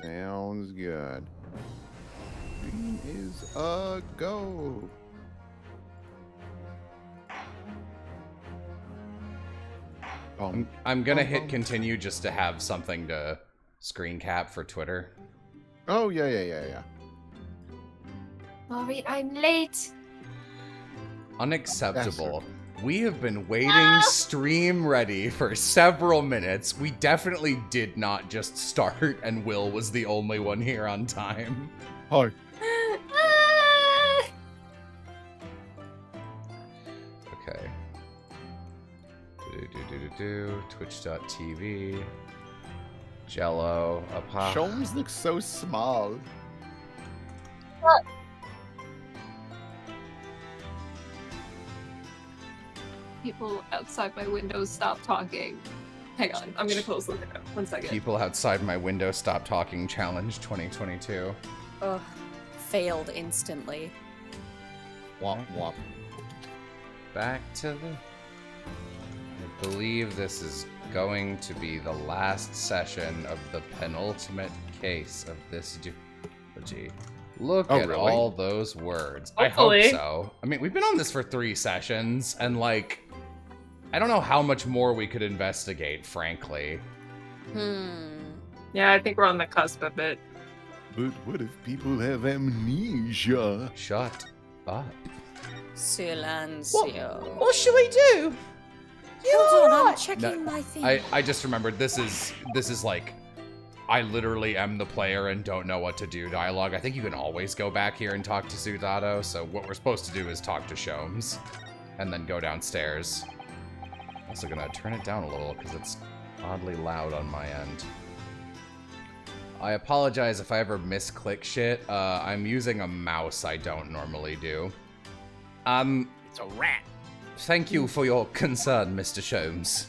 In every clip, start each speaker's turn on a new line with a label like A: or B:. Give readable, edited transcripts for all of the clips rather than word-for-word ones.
A: Sounds good. Green is a go.
B: I'm gonna hit continue just to have something to screen cap for Twitter.
A: Oh, yeah.
C: Sorry, I'm late.
B: Unacceptable. We have been waiting stream ready for several minutes. We definitely did not just start and Will was the only one here on time.
A: Hi.
B: Okay. Twitch.tv. Jello up high.
A: Sholmes looks so small.
C: What? People outside my window stop talking. Hang on, I'm gonna close the window. 1 second.
B: People outside my window stop talking challenge 2022.
D: Ugh. Failed instantly.
A: Womp womp.
B: Back to the... I believe this is going to be the last session of the penultimate case of this duology. Look at
A: really?
B: all those words.
C: Hopefully.
B: I hope so. I mean, we've been on this for 3 sessions, and like, I don't know how much more we could investigate, frankly.
C: Yeah, I think we're on the cusp of it.
A: But what if people have amnesia?
B: Shut up.
D: Silencio.
E: What should we do?
D: Hold on, I'm
E: alright?
D: checking my thing.
B: I just remembered this is like, I literally am the player and don't know what to do dialogue. I think you can always go back here and talk to Sudato, so what we're supposed to do is talk to Sholmes and then go downstairs. Also gonna turn it down a little because it's oddly loud on my end. I apologize if I ever misclick shit. I'm using a mouse I don't normally do.
A: It's a rat.
B: Thank you for your concern, Mr. Sholmes.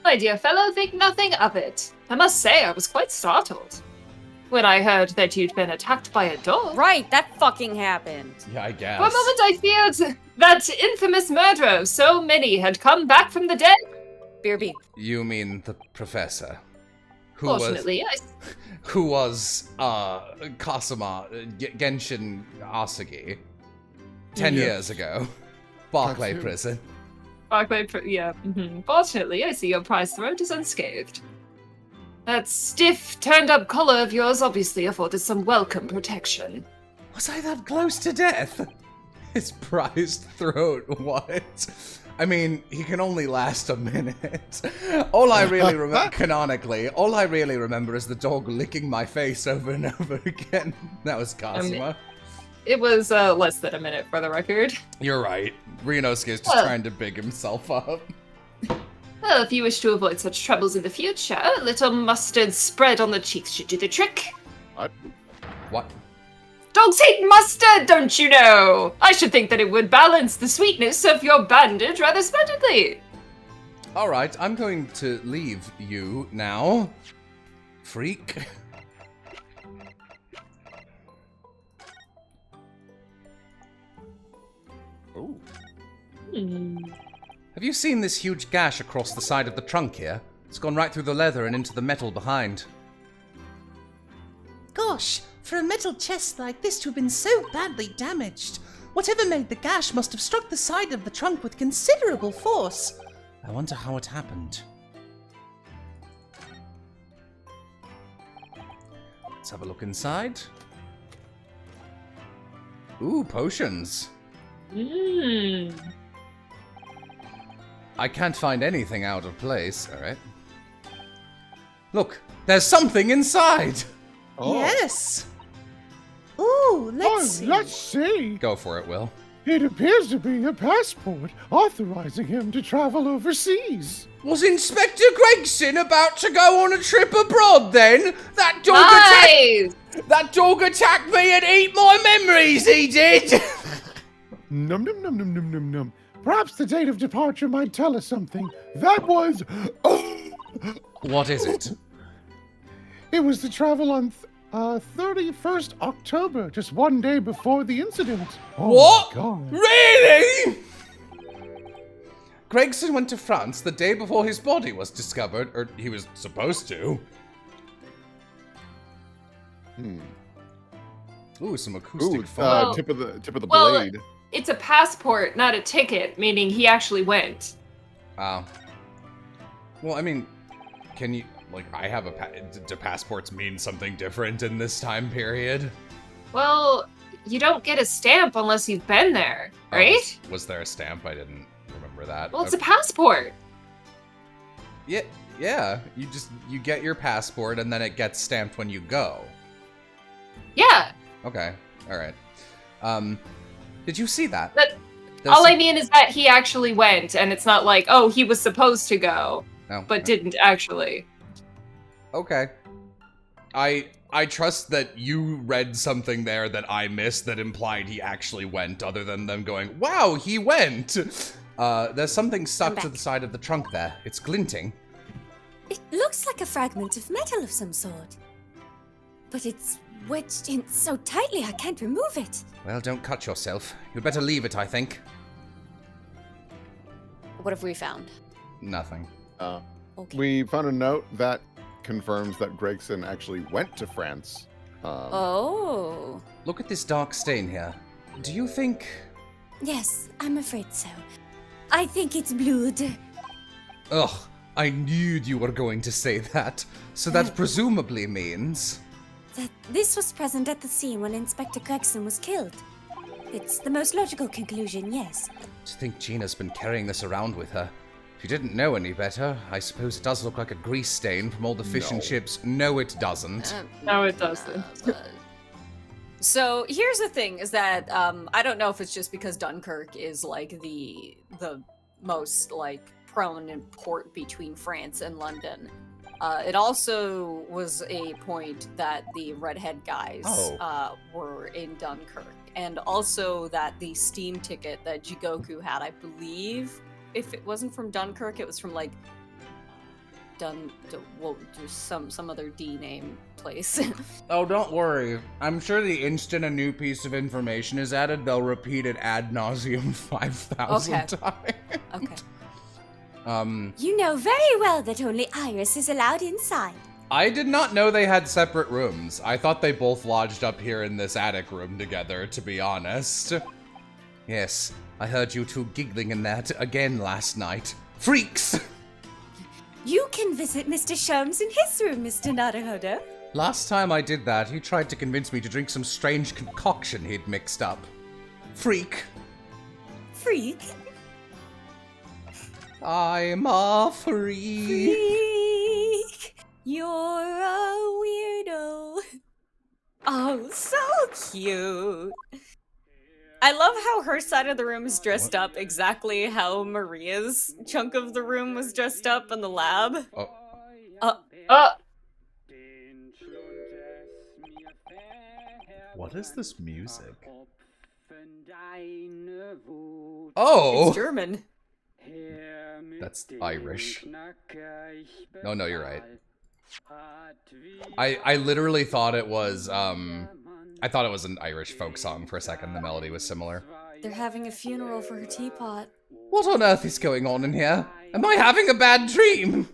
C: My dear fellow, think nothing of it. I must say, I was quite startled when I heard that you'd been attacked by a dog.
D: Right, that fucking happened.
B: Yeah, I guess.
C: For a moment, I feared that infamous murderer of so many had come back from the dead.
D: BRB.
B: You mean the professor? Who
C: Fortunately, yes.
B: was Kasuma Genshin Asagi 10
A: Yes.
B: years ago. Barclay
A: That's him.
B: prison.
C: Yeah. Fortunately, I see your prize throat is unscathed. That stiff, turned-up collar of yours obviously afforded some welcome protection.
B: Was I that close to death? His prized throat, what? I mean, he can only last a minute. All I really remember, canonically, all I really remember is the dog licking my face over and over again. That was Kasuma.
C: It was less than a minute, for the record.
B: You're right. Rinosuke is just
C: Well-
B: trying to big himself up.
C: Well, if you wish to avoid such troubles in the future, a little mustard spread on the cheeks should do the trick.
B: What?
C: Dogs hate mustard, don't you know? I should think that it would balance the sweetness of your bandage rather splendidly.
B: All right, I'm going to leave you now, freak.
A: Oh.
B: Have you seen this huge gash across the side of the trunk here? It's gone right through the leather and into the metal behind.
E: Gosh, for a metal chest like this to have been so badly damaged, whatever made the gash must have struck the side of the trunk with considerable force.
B: I wonder how it happened. Let's have a look inside. Ooh, potions. I can't find anything out of place. All right. Look, there's something inside.
A: Oh.
E: Yes. Ooh, let's see.
F: Let's see.
B: Go for it, Will.
F: It appears to be a passport authorizing him to travel overseas.
B: Was Inspector Gregson about to go on a trip abroad then? That dog attacked me and ate my memories, he did!
F: Num num num num num num num. Perhaps the date of departure might tell us something. That was.
B: What is it?
F: It was to travel on 31st October, just one day before the incident. Oh
B: What?
F: My God.
B: Really? Gregson went to France the day before his body was discovered, or he was supposed to. Ooh, some acoustic
A: Ooh,
B: foam.
A: tip of the
C: well,
A: blade.
C: It's a passport, not a ticket, meaning he actually went.
B: Oh. Well, I mean, can you, like, I have a, do passports mean something different in this time period?
C: Well, you don't get a stamp unless you've been there,
B: Oh,
C: right?
B: was there a stamp? I didn't remember that.
C: Well, it's a passport.
B: Yeah, you get your passport and then it gets stamped when you go.
C: Yeah.
B: Okay, alright. Did you see that?
C: All I mean is that he actually went, and it's not like, oh, he was supposed to go,
B: No.
C: but didn't actually.
B: Okay. I trust that you read something there that I missed that implied he actually went, other than them going, wow, he went! There's something stuck to the side of the trunk there. It's glinting.
D: It looks like a fragment of metal of some sort. But it's wedged in so tightly I can't remove it.
B: Well, don't cut yourself. You'd better leave it, I think.
D: What have we found?
B: Nothing.
D: Okay.
A: We found a note that confirms that Gregson actually went to France.
D: Oh.
B: Look at this dark stain here. Do you think...
D: Yes, I'm afraid so. I think it's blood.
B: Ugh, I knew you were going to say that. So that presumably means...
D: That this was present at the scene when Inspector Gregson was killed. It's the most logical conclusion, yes.
B: To think Gina's been carrying this around with her. If you didn't know any better, I suppose it does look like a grease stain from all the fish and chips. No, it doesn't.
C: No, it doesn't.
G: So here's the thing: is that I don't know if it's just because Dunkirk is like the most like prominent port between France and London. It also was a point that the redhead guys were in Dunkirk, and also that the steam ticket that Jigoku had, I believe, if it wasn't from Dunkirk, it was from like some other D name place.
B: Oh, don't worry. I'm sure the instant a new piece of information is added, they'll repeat it ad nauseum 5,000
G: Okay.
B: times.
G: Okay.
D: You know very well that only Iris is allowed inside.
B: I did not know they had separate rooms. I thought they both lodged up here in this attic room together, to be honest. Yes, I heard you two giggling in that again last night. Freaks!
D: You can visit Mr. Sholmes in his room, Mr. Naruhodo.
B: Last time I did that, he tried to convince me to drink some strange concoction he'd mixed up. Freak.
D: Freak.
B: I'm a freak.
D: Freak. You're a weirdo. Oh, so cute.
G: I love how her side of the room is dressed up exactly how Maria's chunk of the room was dressed up in the lab.
A: What is this music?
B: Oh!
G: It's German.
B: That's Irish. No, you're right. I literally thought it was, I thought it was an Irish folk song for a second. The melody was similar.
D: They're having a funeral for her teapot.
B: What on earth is going on in here? Am I having a bad dream?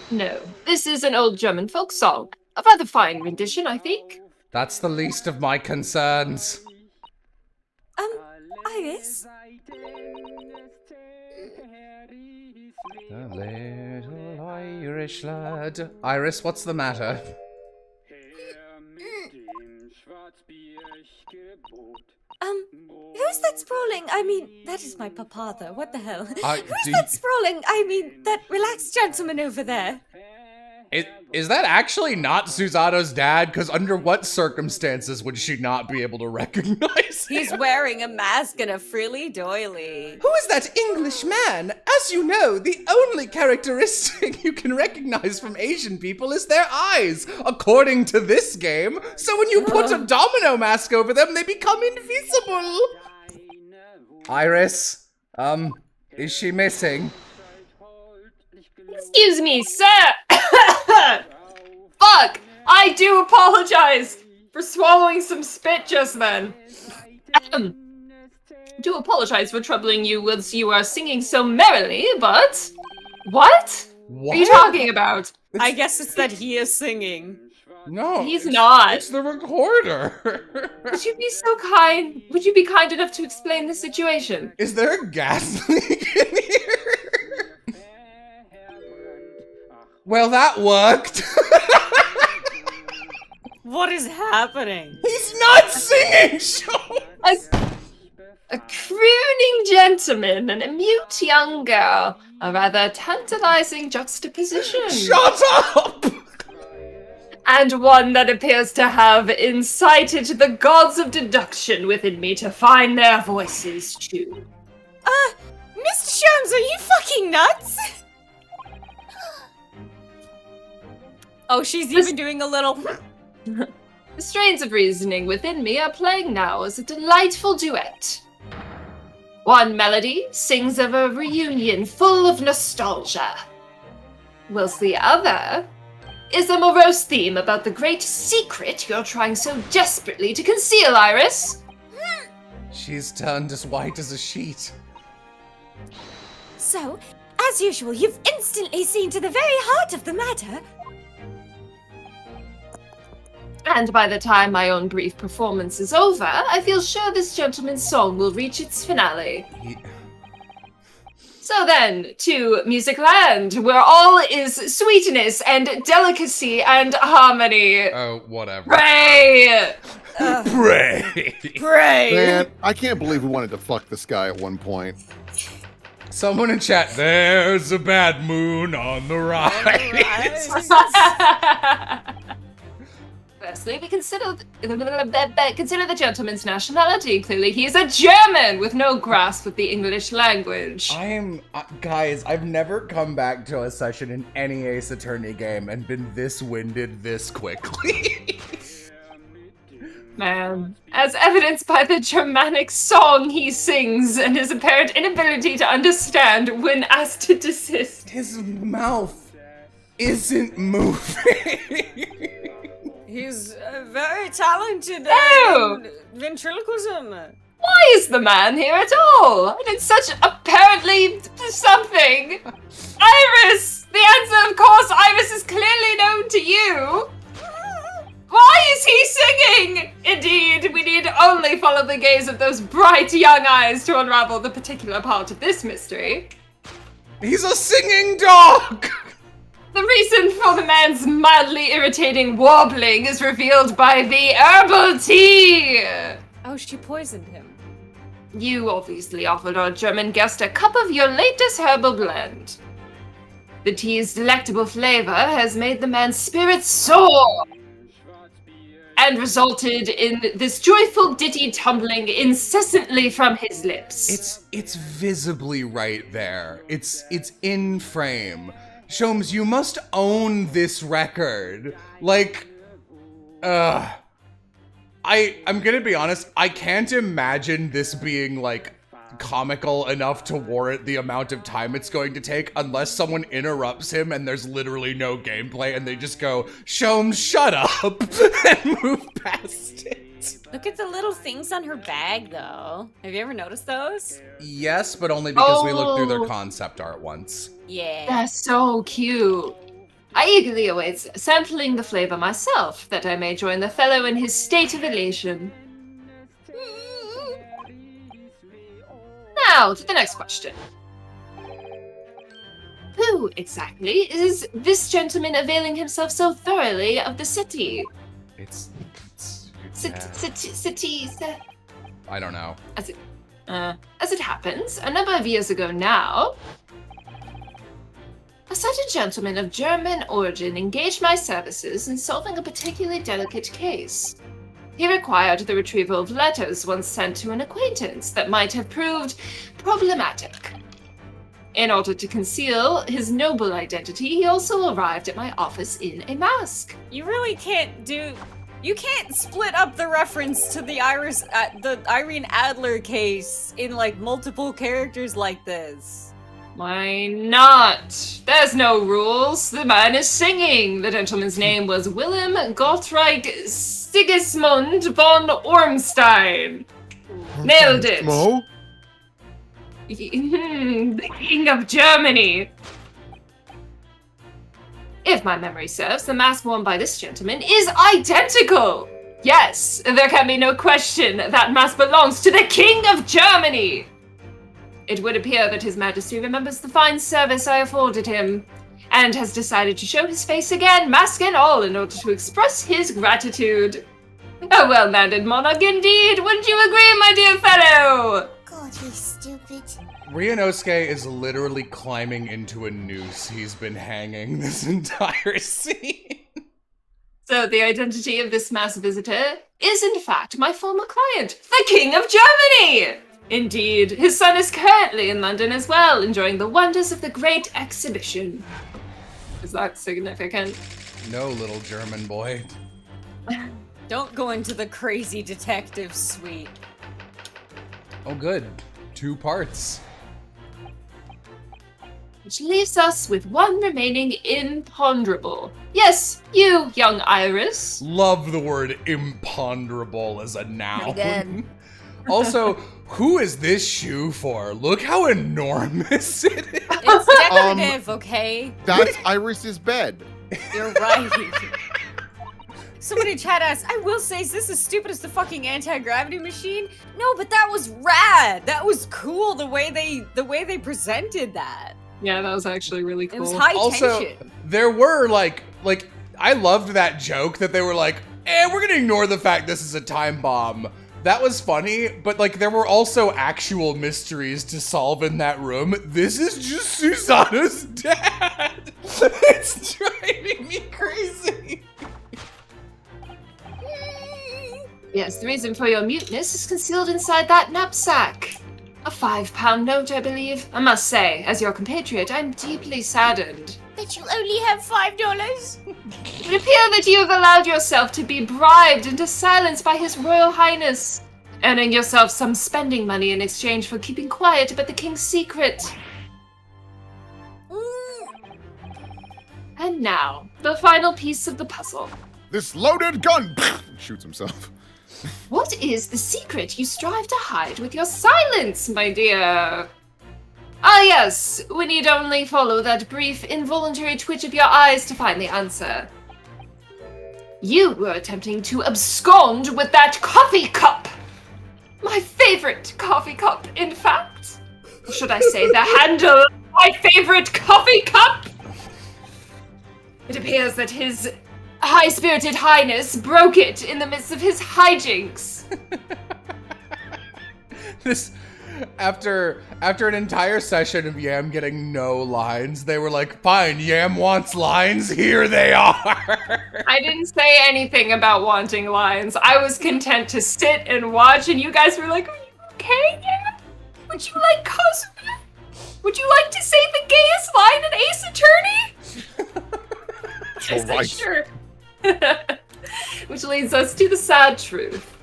C: No. This is an old German folk song. A rather fine rendition, I think.
B: That's the least of my concerns.
D: Iris?
B: A little Irish lad. Iris, what's the matter?
D: Who's that sprawling? I mean, that is my papa, what the hell? Who's
B: do
D: that sprawling? I mean, that relaxed gentleman over there.
B: Is that actually not Susato's dad? Because under what circumstances would she not be able to recognize him?
G: He's wearing a mask and a frilly doily.
B: Who is that English man? As you know, the only characteristic you can recognize from Asian people is their eyes, according to this game. So when you put a domino mask over them, they become invisible. Iris, is she missing?
C: Excuse me, sir! Fuck! I do apologize for swallowing some spit just then. Do apologize for troubling you whilst you are singing so merrily, but... What?
B: What?
C: are you talking about?
G: I guess it's that he is singing.
B: No,
C: He's
B: it's-
C: not.
B: It's the recorder.
C: Would you be so kind? Would you be kind enough to explain the situation?
B: Is there a gas leak in here? Well, that worked.
G: What is happening?
B: He's not singing, Sean.
C: A crooning gentleman and a mute young girl. A rather tantalizing juxtaposition.
B: Shut up!
C: And one that appears to have incited the gods of deduction within me to find their voices too.
G: Mr. Sholmes, are you fucking nuts? Oh, she's even doing a little...
C: The strains of reasoning within me are playing now as a delightful duet. One melody sings of a reunion full of nostalgia, whilst the other is a morose theme about the great secret you're trying so desperately to conceal, Iris.
B: She's turned as white as a sheet.
D: So, as usual, you've instantly seen to the very heart of the matter.
C: And by the time my own brief performance is over, I feel sure this gentleman's song will reach its finale. So then, to Music Land, where all is sweetness and delicacy and harmony.
B: Oh, whatever.
C: Pray!
B: Pray.
G: Pray!
A: Man, I can't believe we wanted to fuck this guy at one point.
B: Someone in chat, there's a bad moon on the rise.
C: Firstly, we consider the gentleman's nationality. Clearly, he is a German with no grasp of the English language.
B: Guys, I've never come back to a session in any Ace Attorney game and been this winded this quickly.
C: Man, as evidenced by the Germanic song he sings and his apparent inability to understand when asked to desist.
B: His mouth isn't moving.
G: He's very talented
C: Oh!
G: in ventriloquism.
C: Why is the man here at all? And it's such apparently something. Iris! The answer, of course, Iris is clearly known to you. Why is he singing? Indeed, we need only follow the gaze of those bright young eyes to unravel the particular part of this mystery.
B: He's a singing dog!
C: The reason for the man's mildly irritating warbling is revealed by the herbal tea.
G: Oh, she poisoned him.
C: You obviously offered our German guest a cup of your latest herbal blend. The tea's delectable flavor has made the man's spirits soar and resulted in this joyful ditty tumbling incessantly from his lips.
B: It's visibly right there. It's in frame. Sholmes, you must own this record. Like, I'm gonna be honest, I can't imagine this being, like, comical enough to warrant the amount of time it's going to take unless someone interrupts him and there's literally no gameplay and they just go, Sholmes, shut up, and move past it.
G: Look at the little things on her bag, though. Have you ever noticed those?
B: Yes, but only because we looked through their
C: Oh.
B: concept art once.
G: Yeah.
C: That's so cute. I eagerly await sampling the flavor myself, that I may join the fellow in his state of elation. Now, to the next question. Who, exactly, is this gentleman availing himself so thoroughly of the city?
B: I don't know.
C: As it happens, a number of years ago now, a certain gentleman of German origin engaged my services in solving a particularly delicate case. He required the retrieval of letters once sent to an acquaintance that might have proved problematic. In order to conceal his noble identity, he also arrived at my office in a mask.
G: You really can't do... You can't split up the reference to the Irene Adler case in, like, multiple characters like this.
C: Why not? There's no rules. The man is singing. The gentleman's name was Willem Gottreich Sigismund von Ormstein. Nailed it.
A: Mo?
C: The King of Germany. If if my memory serves, the mask worn by this gentleman is identical! Yes, there can be no question that mask belongs to the King of Germany! It would appear that His Majesty remembers the fine service I afforded him, and has decided to show his face again, mask and all, in order to express his gratitude. A well-mannered monarch indeed, wouldn't you agree, my dear fellow?
D: God, he's stupid.
B: Ryunosuke is literally climbing into a noose he's been hanging this entire scene.
C: So the identity of this mass visitor is in fact my former client, the King of Germany! Indeed, his son is currently in London as well, enjoying the wonders of the Great Exhibition. Is that significant?
B: No, little German boy.
G: Don't go into the crazy detective suite.
B: Oh, good. 2 parts.
C: Which leaves us with one remaining imponderable. Yes, you, young Iris.
B: Love the word imponderable as a noun.
G: Pretty good.
B: Also, who is this shoe for? Look how enormous it is.
G: It's decorative, okay?
A: That's Iris's bed.
G: You're right. Somebody in chat asked, I will say, is this as stupid as the fucking anti-gravity machine? No, but that was rad. That was cool the way they presented that.
C: Yeah, that was actually really cool.
G: It was high
B: Also,
G: tension.
B: there were like I loved that joke that they were like, we're gonna ignore the fact this is a time bomb. That was funny, but like there were also actual mysteries to solve in that room. This is just Susanna's dad. It's driving me crazy.
C: Yes, the reason for your muteness is concealed inside that knapsack. A £5 note, I believe. I must say, as your compatriot, I'm deeply saddened.
D: But you only have $5?
C: It would appear that you have allowed yourself to be bribed into silence by His Royal Highness, earning yourself some spending money in exchange for keeping quiet about the king's secret. And now, the final piece of the puzzle.
A: This loaded gun shoots himself.
C: What is the secret you strive to hide with your silence, my dear? Ah yes, we need only follow that brief, involuntary twitch of your eyes to find the answer. You were attempting to abscond with that coffee cup! My favorite coffee cup, in fact. Or should I say the handle of my favorite coffee cup? It appears that His High-Spirited Highness broke it in the midst of his hijinks.
B: This after an entire session of Yam getting no lines, they were like, fine, Yam wants lines, here they are.
C: I didn't say anything about wanting lines. I was content to sit and watch, and you guys were like, are you okay, Yam? Would you like Cosmo? Would you like to say the gayest line in Ace Attorney? I said,
A: right.
C: sure. Which leads us to the sad truth.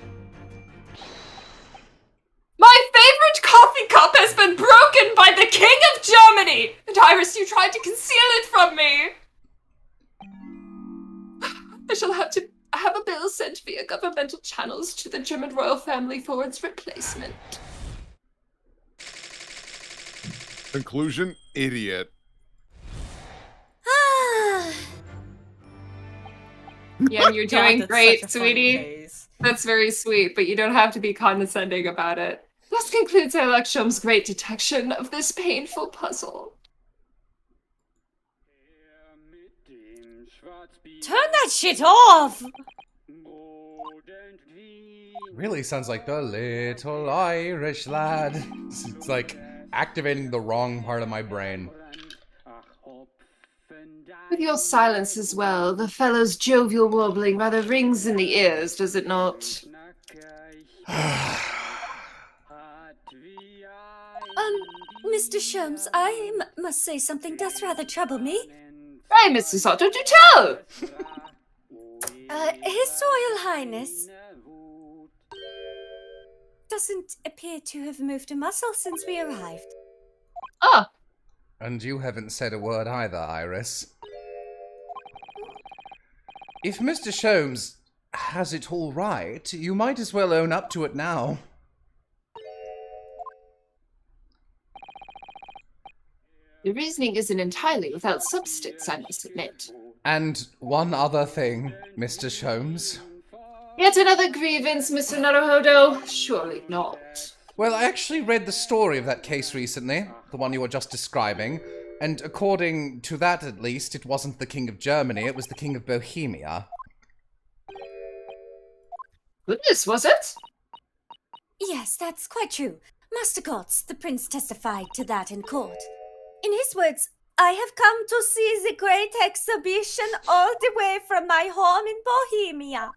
C: My favorite coffee cup has been broken by the King of Germany! And Iris, you tried to conceal it from me! I shall have to have a bill sent via governmental channels to the German royal family for its replacement.
A: Conclusion, idiot.
D: Ah.
C: Yeah, you're
G: God,
C: doing
G: that's
C: great,
G: such a funny
C: sweetie.
G: face.
C: That's very sweet, but you don't have to be condescending about it. This concludes ALLLLLL's great detection of this painful puzzle.
G: Turn that shit off!
B: Really sounds like the little Irish lad. It's like activating the wrong part of my brain.
C: With your silence as well, the fellow's jovial warbling rather rings in the ears, does it not?
D: Mr. Sholmes, I must say something does rather trouble me.
C: Right, Mr. Soto, do tell!
D: His Royal Highness doesn't appear to have moved a muscle since we arrived.
C: Ah,
B: And you haven't said a word either, Iris. If Mr. Sholmes has it all right, you might as well own up to it now.
C: the reasoning isn't entirely without substance, I must admit.
B: And one other thing, Mr. Sholmes.
C: Yet another grievance, Mr. Naruhodo? Surely not.
B: Well, I actually read the story of that case recently, the one you were just describing, and according to that at least, it wasn't the King of Germany, it was the King of Bohemia.
C: Goodness, was it?
D: Yes, that's quite true. Master Gotts, the prince testified to that in court. In his words, I have come to see the great exhibition all the way from my home in Bohemia.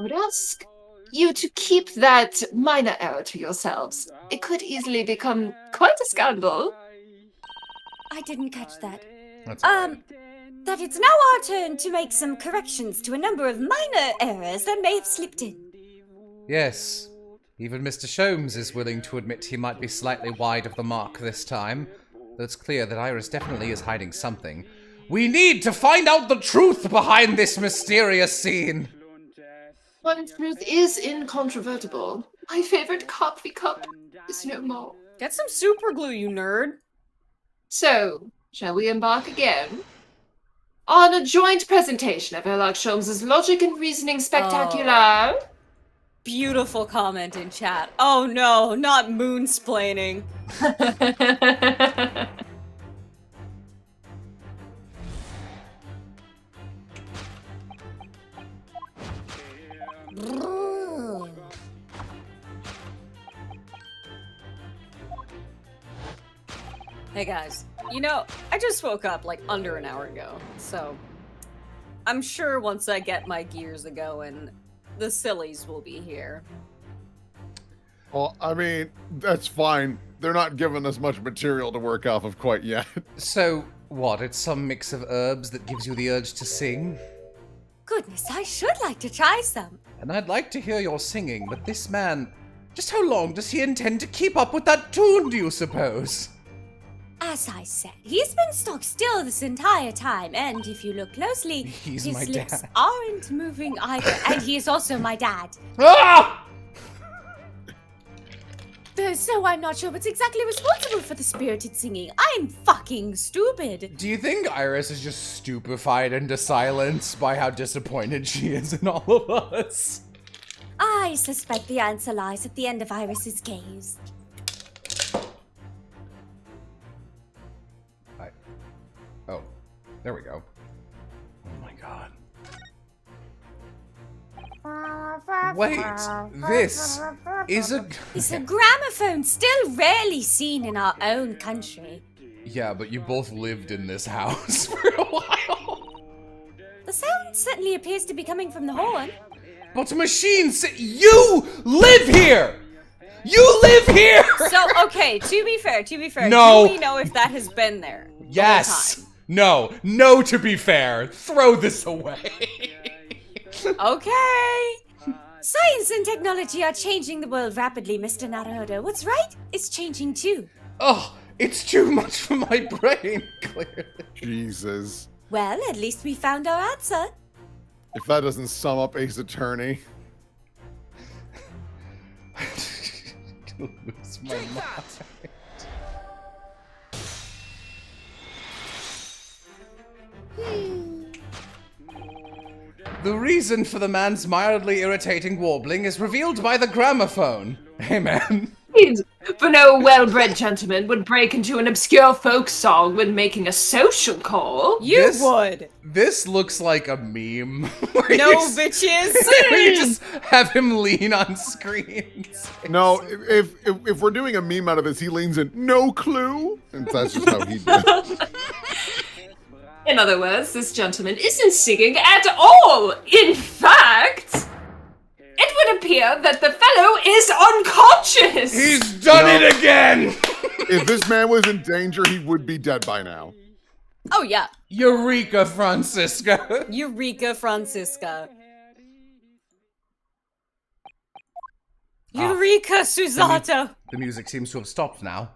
C: I would ask you to keep that minor error to yourselves. It could easily become quite a scandal.
D: I didn't catch that.
B: That's all right.
D: That it's now our turn to make some corrections to a number of minor errors that may have slipped in.
B: Yes, even Mr. Sholmes is willing to admit he might be slightly wide of the mark this time. Though it's clear that Iris definitely is hiding something. We need to find out the truth behind this mysterious scene!
C: One truth is incontrovertible. My favorite coffee cup is no more.
G: Get some super glue, you nerd.
C: So, shall we embark again? On a joint presentation of Sherlock Holmes's Logic and Reasoning Spectacular.
G: Beautiful comment in chat. Oh no, not moonsplaining. Hey guys, you know, I just woke up like under an hour ago, so I'm sure once I get my gears a-going, the sillies will be here.
A: Well, I mean, that's fine. They're not giving us much material to work off of quite yet.
B: So, what, it's some mix of herbs that gives you the urge to sing?
D: Goodness, I should like to try some.
B: And I'd like to hear your singing, but this man... Just how long does he intend to keep up with that tune, do you suppose?
D: As I said, he's been stock still this entire time, and if you look closely,
B: He's
D: his
B: my
D: lips
B: dad.
D: aren't moving either, and he is also my dad.
B: Ah!
D: So I'm not sure what's exactly responsible for the spirited singing. I'm fucking stupid.
B: Do you think Iris is just stupefied into silence by how disappointed she is in all of us?
D: I suspect the answer lies at the end of Iris's gaze.
B: Oh, there we go. Oh my god. Wait, this is a...
D: It's a gramophone still rarely seen in our own country.
B: Yeah, but you both lived in this house for a while.
D: The sound certainly appears to be coming from the horn.
B: But machines, you live here! You live here!
G: So, okay, to be fair,
B: No.
G: do we know if that has been there? the whole
B: Yes!
G: time?
B: No, to be fair. Throw this away.
G: Okay.
D: Science and technology are changing the world rapidly, Mr. Naruhodo. What's right is changing too.
B: Oh, it's too much for my brain, clearly.
A: Jesus.
D: Well, at least we found our answer.
A: If that doesn't sum up Ace Attorney.
B: Lose my mind. The reason for the man's mildly irritating warbling is revealed by the gramophone. Hey, man.
C: For no well-bred gentleman would break into an obscure folk song when making a social call.
G: You
B: This-
G: would.
B: This looks like a meme. where
G: No,
B: you s-
G: bitches.
B: where you just have him lean on screens.
A: No, if we're doing a meme out of this, he leans in, no clue. And that's just how he did.
C: In other words, this gentleman isn't singing at all. In fact, it would appear that the fellow is unconscious.
B: He's done
A: No.
B: it again!
A: If this man was in danger, he would be dead by now.
G: Oh, yeah.
B: Eureka, Francisca.
G: Eureka, Francisca. Eureka, Susato.
B: The music seems to have stopped now.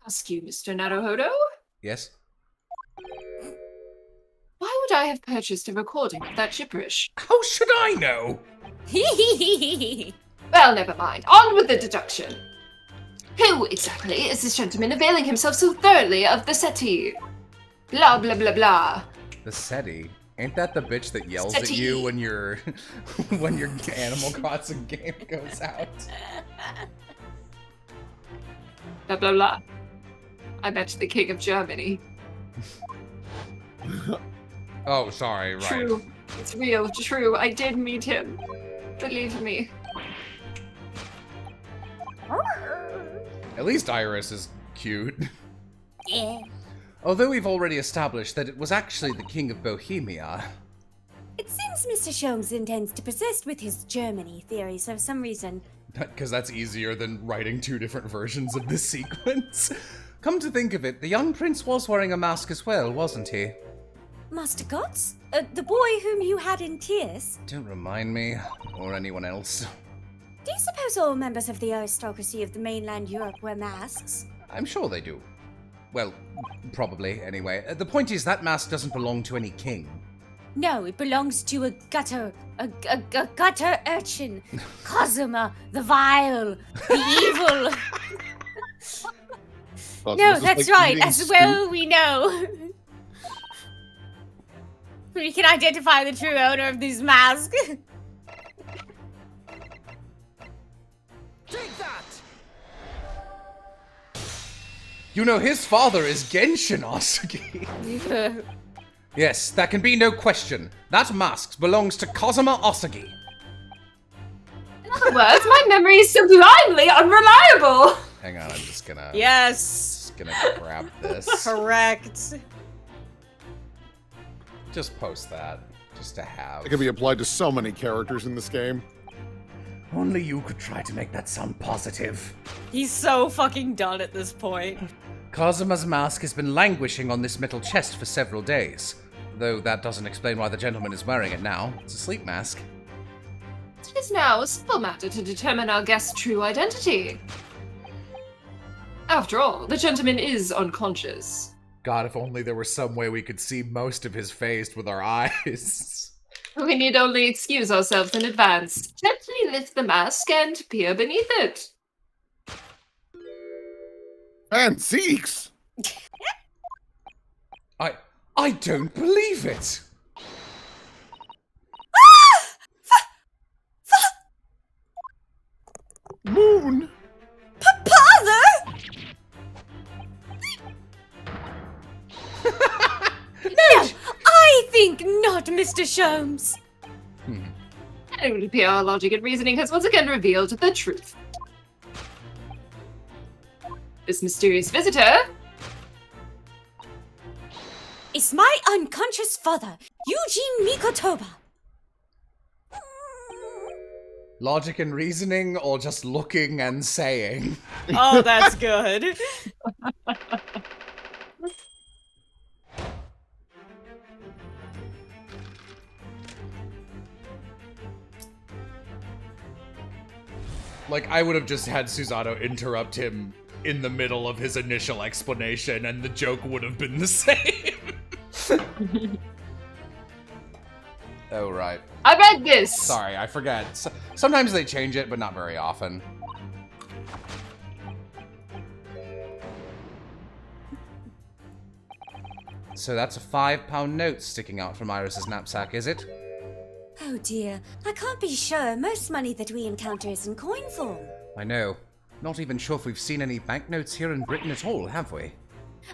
C: Ask you, Mr. Naruhodo,
B: Yes?
C: why would I have purchased a recording of that gibberish?
B: How should I know?
C: Well, never mind. On with the deduction. Who exactly is this gentleman availing himself so thoroughly of the settee? Blah blah blah blah.
B: The SETI. Ain't that the bitch that yells at
C: SETI.
B: you when your when your Animal Crossing game goes out?
C: Blah blah blah. I met the King of Germany.
B: Oh, sorry, right.
C: True. It's real. True. I did meet him. Believe me.
B: At least Iris is cute.
D: Yeah.
B: Although we've already established that it was actually the King of Bohemia.
D: It seems Mr. Sholmes intends to persist with his Germany theory for some reason.
B: Because that's easier than writing 2 different versions of this sequence. Come to think of it, the young prince was wearing a mask as well, wasn't he?
D: Master Gotts? The boy whom you had in tears?
B: Don't remind me, or anyone else.
D: Do you suppose all members of the aristocracy of the mainland Europe wear masks?
B: I'm sure they do. Well, probably, anyway. The point is, that mask doesn't belong to any king.
D: No, it belongs to a gutter urchin. Cosima, the vile, the evil. No, that's right, as well we know. We can identify the true owner of these masks.
B: You know, his father is Genshin Asagi. Yes, there can be no question. That mask belongs to Cosima Asagi.
C: In other words, my memory is sublimely unreliable.
B: Hang on, I'm just gonna...
G: Yes.
B: Just gonna grab this.
G: Correct.
B: Just post that. Just to have.
A: It can be applied to so many characters in this game.
B: Only you could try to make that sound positive.
G: He's so fucking done at this point.
B: Cosima's mask has been languishing on this metal chest for several days. Though that doesn't explain why the gentleman is wearing it now. It's a sleep mask.
C: It is now a simple matter to determine our guest's true identity. After all, the gentleman is unconscious.
B: God, if only there were some way we could see most of his face with our eyes.
C: We need only excuse ourselves in advance. Gently lift the mask and peer beneath it.
A: Antiques!
B: I don't believe it!
A: Moon!
D: Father! No, I think not, Mr. Sholmes.
C: It would appear our logic and reasoning has once again revealed the truth. This mysterious visitor
D: Is my unconscious father, Eugene Mikotoba.
B: Logic and reasoning, or just looking and saying?
G: Oh, that's good.
B: Like, I would have just had Susato interrupt him in the middle of his initial explanation, and the joke would have been the same. Oh, right.
C: I read this!
B: Sorry, I forget. Sometimes they change it, but not very often. So that's a £5 note sticking out from Iris's knapsack, is it?
D: Oh dear, I can't be sure. Most money that we encounter is in coin form.
B: I know. Not even sure if we've seen any banknotes here in Britain at all, have we?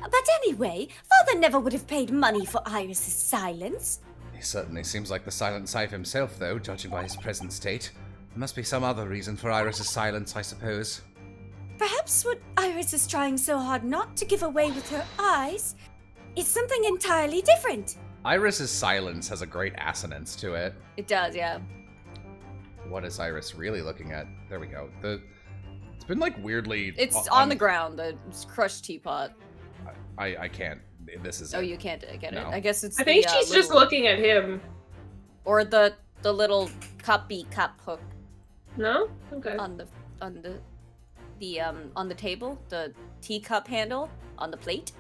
D: But anyway, Father never would have paid money for Iris's silence.
B: He certainly seems like the silent type himself, though, judging by his present state. There must be some other reason for Iris's silence, I suppose.
D: Perhaps what Iris is trying so hard not to give away with her eyes is something entirely different.
B: Iris's silence has a great assonance to it.
G: It does, yeah.
B: What is Iris really looking at? There we go. It's been like weirdly...
G: It's on the ground, the crushed teapot.
B: I can't. This is
G: Oh,
B: it.
G: you can't get
B: No.
G: it. I guess it's
C: I think
G: the,
C: she's just
G: little-
C: looking at him.
G: Or the little cuppy cup hook
C: No? Okay.
G: on the table, the teacup handle on the plate.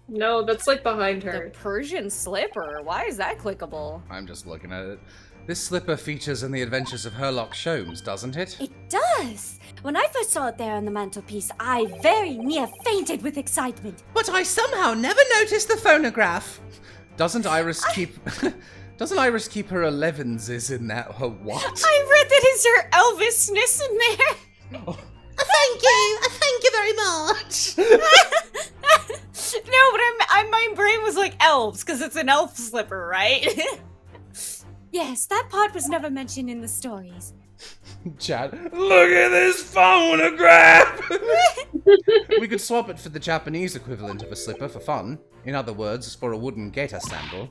C: No, that's like behind
G: The
C: her.
G: Persian slipper. Why is that clickable?
B: I'm just looking at it. This slipper features in the adventures of Herlock Sholmes, doesn't it?
D: It does! When I first saw it there on the mantelpiece, I very near fainted with excitement.
E: But I somehow never noticed the phonograph.
B: Doesn't Iris keep... Doesn't Iris keep her 11s in that? Her what?
G: I read that is her Elvisness in there.
E: Thank you very much.
G: No, but my brain was like elves, because it's an elf slipper, right?
D: Yes, that part was never mentioned in the stories.
B: Chad, look at this phonograph! We could swap it for the Japanese equivalent of a slipper for fun. In other words, for a wooden gaiter sandal.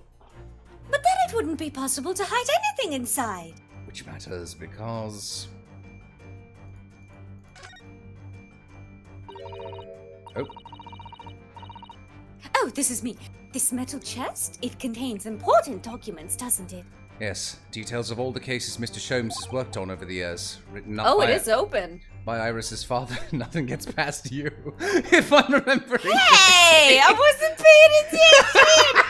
D: But then it wouldn't be possible to hide anything inside.
B: Which matters because... Oh.
D: Oh, this is me. This metal chest, it contains important documents, doesn't it?
B: Yes, details of all the cases Mr. Sholmes has worked on over the years. Written up
G: Oh,
B: by,
G: it is open.
B: by Iris's father. Nothing gets past you, if I'm remembering.
G: Hey, I wasn't paying attention!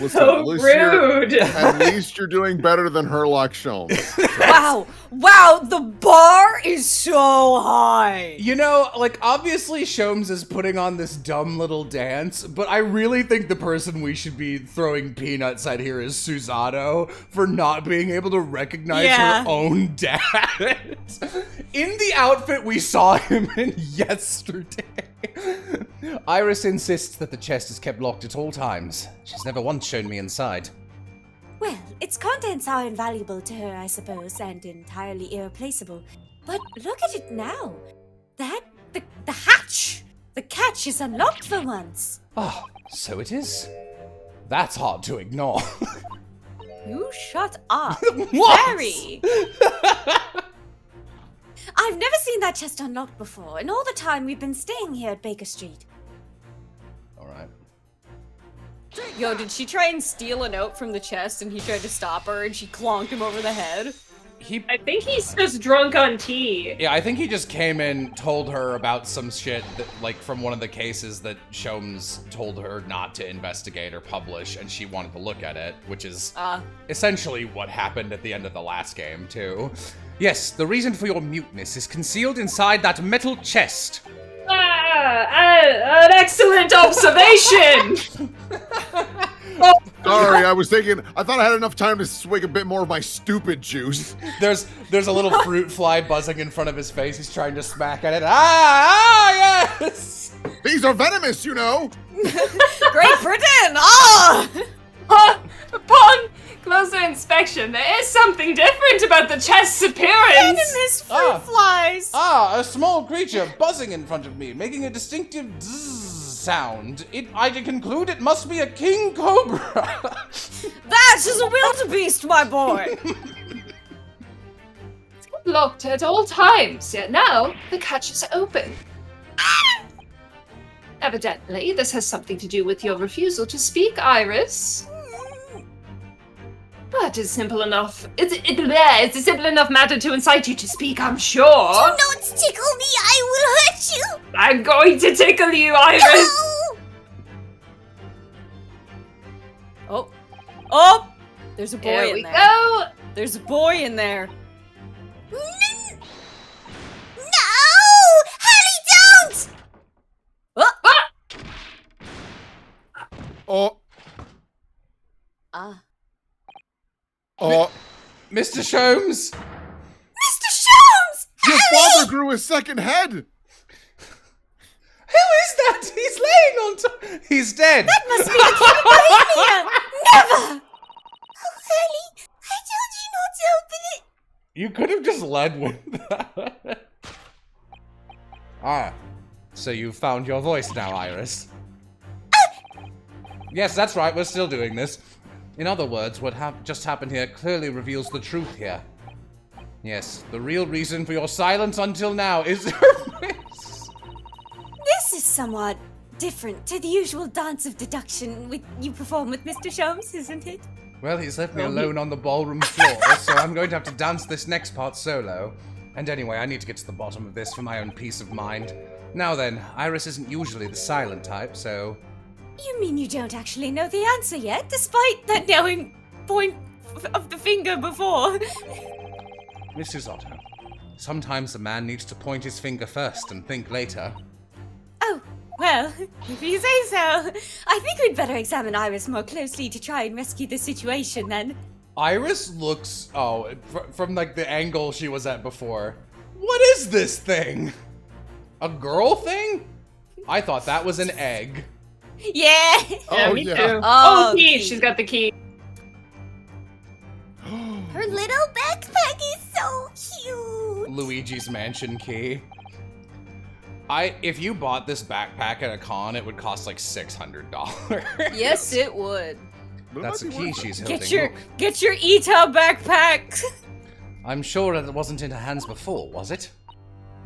A: Listen,
C: So
A: at least
C: rude.
A: At least you're doing better than Herlock Sholmes.
G: Wow, the bar is so high.
B: You know, like, obviously Sholmes is putting on this dumb little dance, but I really think the person we should be throwing peanuts at here is Susato for not being able to recognize her own dad. In the outfit we saw him in yesterday. Iris insists that the chest is kept locked at all times. She's never once shown me inside.
D: Well, its contents are invaluable to her, I suppose, and entirely irreplaceable. But look at it now. The hatch! The catch is unlocked for once.
B: Ah, so it is. That's hard to ignore.
G: You shut up.
B: What?
G: Very.
D: I've never seen that chest unlocked before, in all the time we've been staying here at Baker Street.
B: Alright.
G: Yo, did she try and steal a note from the chest and he tried to stop her and she clonked him over the head?
C: I think he's just drunk on tea.
B: Yeah, I think he just came in, told her about some shit that, like, from one of the cases that Sholmes told her not to investigate or publish, and she wanted to look at it, which is essentially what happened at the end of the last game, too. Yes, the reason for your muteness is concealed inside that metal chest.
C: An excellent observation!
A: Sorry, I thought I had enough time to swig a bit more of my stupid juice.
B: There's a little fruit fly buzzing in front of his face. He's trying to smack at it. Ah, yes!
A: These are venomous, you know!
G: Great Britain!
C: Upon closer inspection, there is something different about the chest's appearance.
G: Venomous fruit flies!
B: A small creature buzzing in front of me, making a distinctive zzz sound. I conclude it must be a king cobra.
G: That is a wildebeest, my boy!
C: It's locked at all times, yet now the catch is open. Evidently, this has something to do with your refusal to speak, Iris. But it's simple enough. It's a simple enough matter to incite you to speak, I'm sure.
D: Do not tickle me, I will hurt you!
C: I'm going to tickle you, Iris.
D: No!
G: Oh! There's a boy
C: Here
G: in
C: we
G: there.
C: go.
G: There's a boy in there.
D: No! Harry, don't!
A: Oh,
B: Mr. Sholmes!
D: Mr. Sholmes!
A: your father grew a second head!
B: Who is that? He's laying on top. He's dead.
D: That must be the King of Bohemia! Never! Oh, Harry, I told you not to open it!
B: You could have just led with that. Ah, so you found your voice now, Iris. Yes, that's right, we're still doing this. In other words, what just happened here clearly reveals the truth here. Yes, the real reason for your silence until now is her face.
D: This is somewhat different to the usual dance of deduction you perform with Mr. Sholmes, isn't it?
B: Well, he's left me alone on the ballroom floor, so I'm going to have to dance this next part solo. And anyway, I need to get to the bottom of this for my own peace of mind. Now then, Iris isn't usually the silent type, so...
D: You mean you don't actually know the answer yet, despite that knowing point of the finger before?
B: Mrs. Otto, sometimes a man needs to point his finger first and think later.
D: Oh, well, if you say so. I think we'd better examine Iris more closely to try and rescue the situation, then.
B: Iris looks... Oh, from like the angle she was at before. What is this thing? A girl thing? I thought that was an egg.
D: Yeah!
C: Yeah, me
A: yeah.
C: too.
D: Oh,
C: key.
D: key.
C: She's got the key.
D: Her little backpack is so cute!
B: Luigi's Mansion key. If you bought this backpack at a con, it would cost like $600.
G: Yes, it would.
A: But it
B: That's a
A: might be
B: key
A: worth it.
B: she's holding.
D: Get your Ita backpack!
B: I'm sure that it wasn't in her hands before, was it?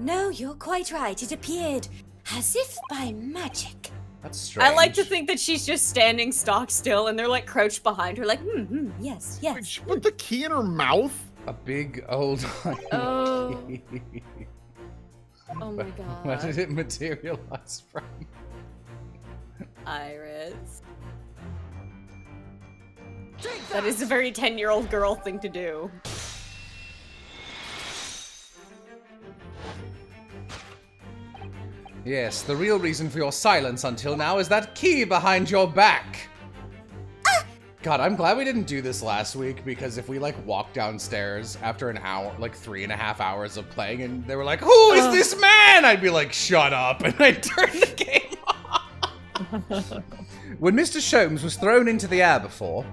D: No, you're quite right. It appeared as if by magic.
B: That's strange.
G: I like to think that she's just standing stock still and they're like crouched behind her like,
D: Yes,
A: Wait,
D: yes.
A: she put the key in her mouth?
B: A big old
G: Oh.
B: key.
G: oh my
B: Where did
G: god.
B: it materialize from?
G: Iris. That is a very 10-year-old girl thing to do.
B: Yes, the real reason for your silence until now is that key behind your back. God, I'm glad we didn't do this last week, because if we like walked downstairs after an hour, like 3.5 hours of playing, and they were like, "Who is this man?" I'd be like, "Shut up," and I'd turn the game off. When Mr. Sholmes was thrown into the air before,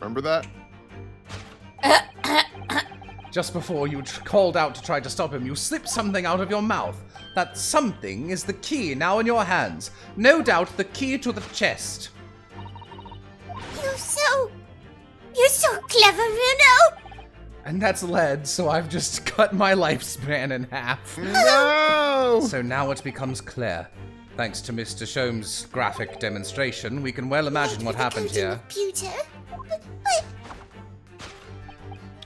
A: Remember that?
B: just before you called out to try to stop him, you slipped something out of your mouth. That something is the key now in your hands. No doubt the key to the chest.
D: You're so clever, Bruno!
B: And that's lead, so I've just cut my lifespan in half.
A: No!
B: So now it becomes clear. Thanks to Mr. Sholmes' graphic demonstration, we can well imagine what happened here.
D: Computer.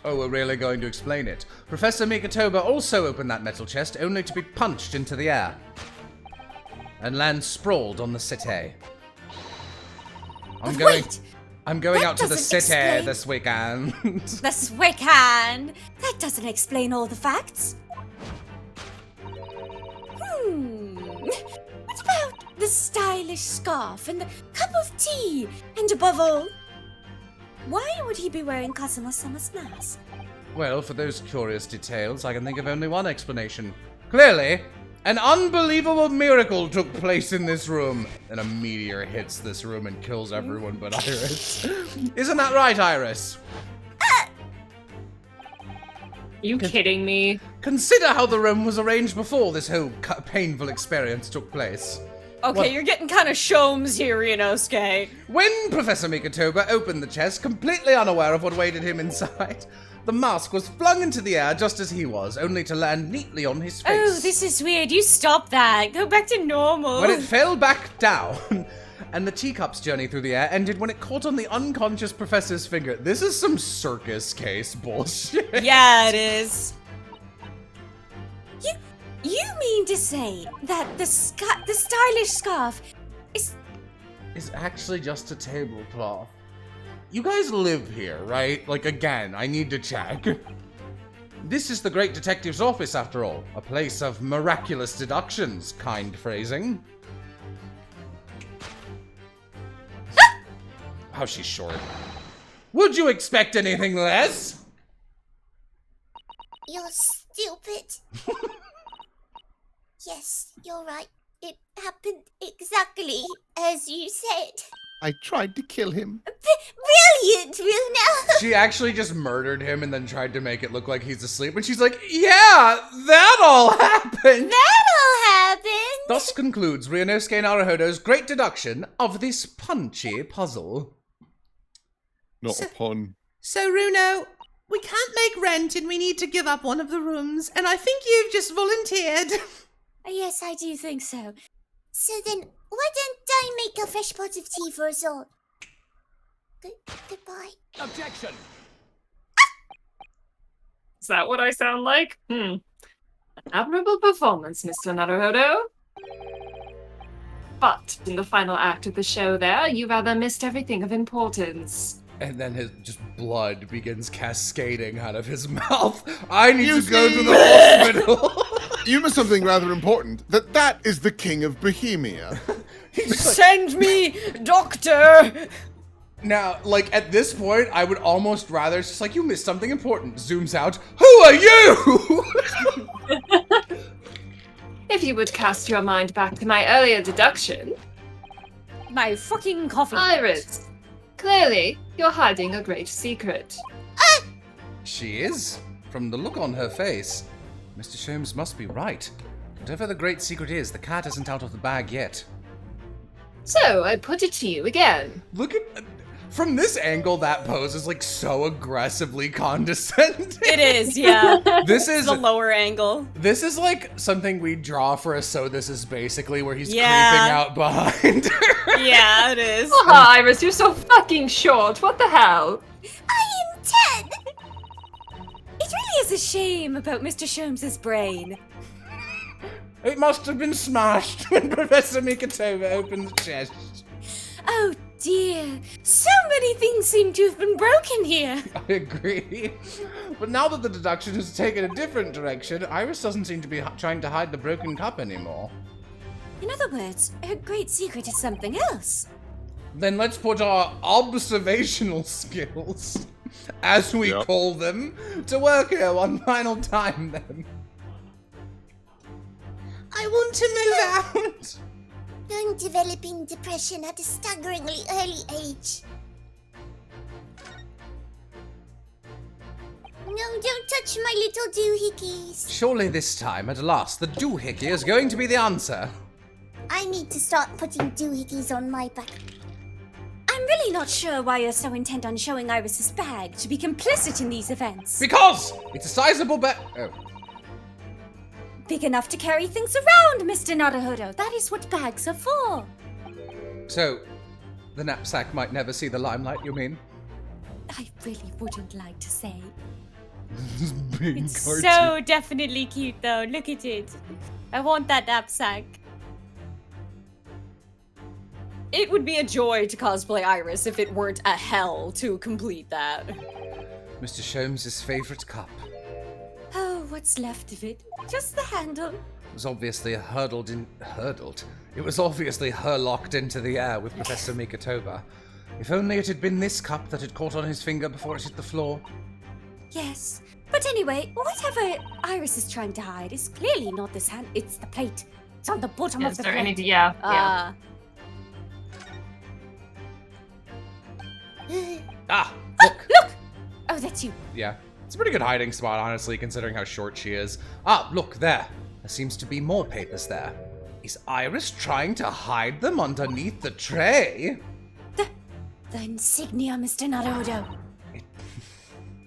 B: Oh, we're really going to explain it. Professor Mikatoba also opened that metal chest, only to be punched into the air. And land sprawled on the city. I'm going
D: that
B: out to the
D: doesn't
B: city
D: explain-
B: this weekend.
D: This weekend. That doesn't explain all the facts. What about the stylish scarf and the cup of tea? And above all, why would he be wearing Cosimo Summer's mask?
B: Well, for those curious details, I can think of only one explanation. Clearly, an unbelievable miracle took place in this room. And a meteor hits this room and kills everyone but Iris. Isn't that right, Iris?
C: You kidding me?
B: Consider how the room was arranged before this whole painful experience took place.
G: Okay,
B: What?
G: you're getting kind of Sholmes here, Inosuke.
B: When Professor Mikatoba opened the chest, completely unaware of what awaited him inside, the mask was flung into the air just as he was, only to land neatly on his face.
D: Oh, this is weird. You stop that. Go back to normal.
B: When it fell back down, and the teacup's journey through the air ended when it caught on the unconscious professor's finger. This is some circus case bullshit.
G: Yeah, it is.
D: You mean to say that the stylish scarf is...
B: It's actually just a tablecloth. You guys live here, right? Like, again, I need to check. This is the great detective's office, after all. A place of miraculous deductions, kind phrasing. How she's short. Would you expect anything less?
H: You're stupid. Yes, you're right. It happened exactly as you said.
F: I tried to kill him.
H: Brilliant, Bruno!
B: She actually just murdered him and then tried to make it look like he's asleep. And she's like, yeah, that all happened.
H: That all happened!
B: Thus concludes Ryunosuke Naruhodo's great deduction of this punchy puzzle.
A: Not a pun.
E: So, Runo, we can't make rent and we need to give up one of the rooms, and I think you've just volunteered.
D: Yes, I do think so.
H: So then, why don't I make a fresh pot of tea for us all? Goodbye.
I: Objection!
C: Is that what I sound like? Admirable performance, Mr. Naruhodo. But in the final act of the show there, you rather missed everything of importance.
B: And then his just blood begins cascading out of his mouth. I need
A: You
B: to go to
A: see?
B: the hospital.
A: You missed something rather important. That is the king of Bohemia.
G: Send me, doctor!
B: Now, like, at this point, I would almost rather, it's just like, you missed something important. Zooms out. Who are you?
C: If you would cast your mind back to my earlier deduction,
G: My fucking coffee.
C: Iris, clearly you're hiding a great secret.
B: She is. From the look on her face. Mr. Sholmes must be right. Whatever the great secret is, the cat isn't out of the bag yet.
C: So I put it to you again.
B: Look at... From this angle, that pose is, like, so aggressively condescending.
G: It is, yeah.
B: This is...
G: The lower angle.
B: This is, like, something we draw for a So This Is Basically, where he's
G: Yeah.
B: creeping out behind her.
G: Yeah, it is.
C: Oh, Iris, you're so fucking short. What the hell?
H: I am 10!
D: It really is a shame about Mr. Sholmes's brain.
B: It must have been smashed when Professor Mikatova opened the chest.
D: Oh dear, so many things seem to have been broken here.
B: I agree. But now that the deduction has taken a different direction, Iris doesn't seem to be trying to hide the broken cup anymore.
D: In other words, her great secret is something else.
B: Then let's put our observational skills, as we
A: Yep.
B: call them, to work here one final time then.
E: I want to move out.
H: I'm developing depression at a staggeringly early age. No, don't touch my little doohickeys.
B: Surely this time, at last, the doohickey is going to be the answer.
H: I need to start putting doohickeys on my back.
D: I'm really not sure why you're so intent on showing Iris's bag to be complicit in these events.
B: Because it's a sizable bet. Oh.
D: Big enough to carry things around, Mr. Naruhodo. That is what bags are for.
B: So, the knapsack might never see the limelight, you mean?
D: I really wouldn't like to say.
B: Big
G: It's so definitely cute, though. Look at it. I want that knapsack. It would be a joy to cosplay Iris if it weren't a hell to complete that.
B: Mr. Sholmes' favorite cup.
D: Oh, what's left of it? Just the handle.
B: It was obviously hurdled. It was obviously hurlocked into the air with Professor Mikatova. If only it had been this cup that had caught on his finger before it hit the floor.
D: Yes. But anyway, whatever Iris is trying to hide is clearly not this hand. It's the plate. It's on the bottom of
C: Is
D: the
C: there
D: plate.
C: any? Yeah.
B: Ah! Look!
D: Look! Oh, that's you.
B: Yeah. It's a pretty good hiding spot, honestly, considering how short she is. Ah, look, there. There seems to be more papers there. Is Iris trying to hide them underneath the tray?
D: The insignia, Mr. Naruhodo.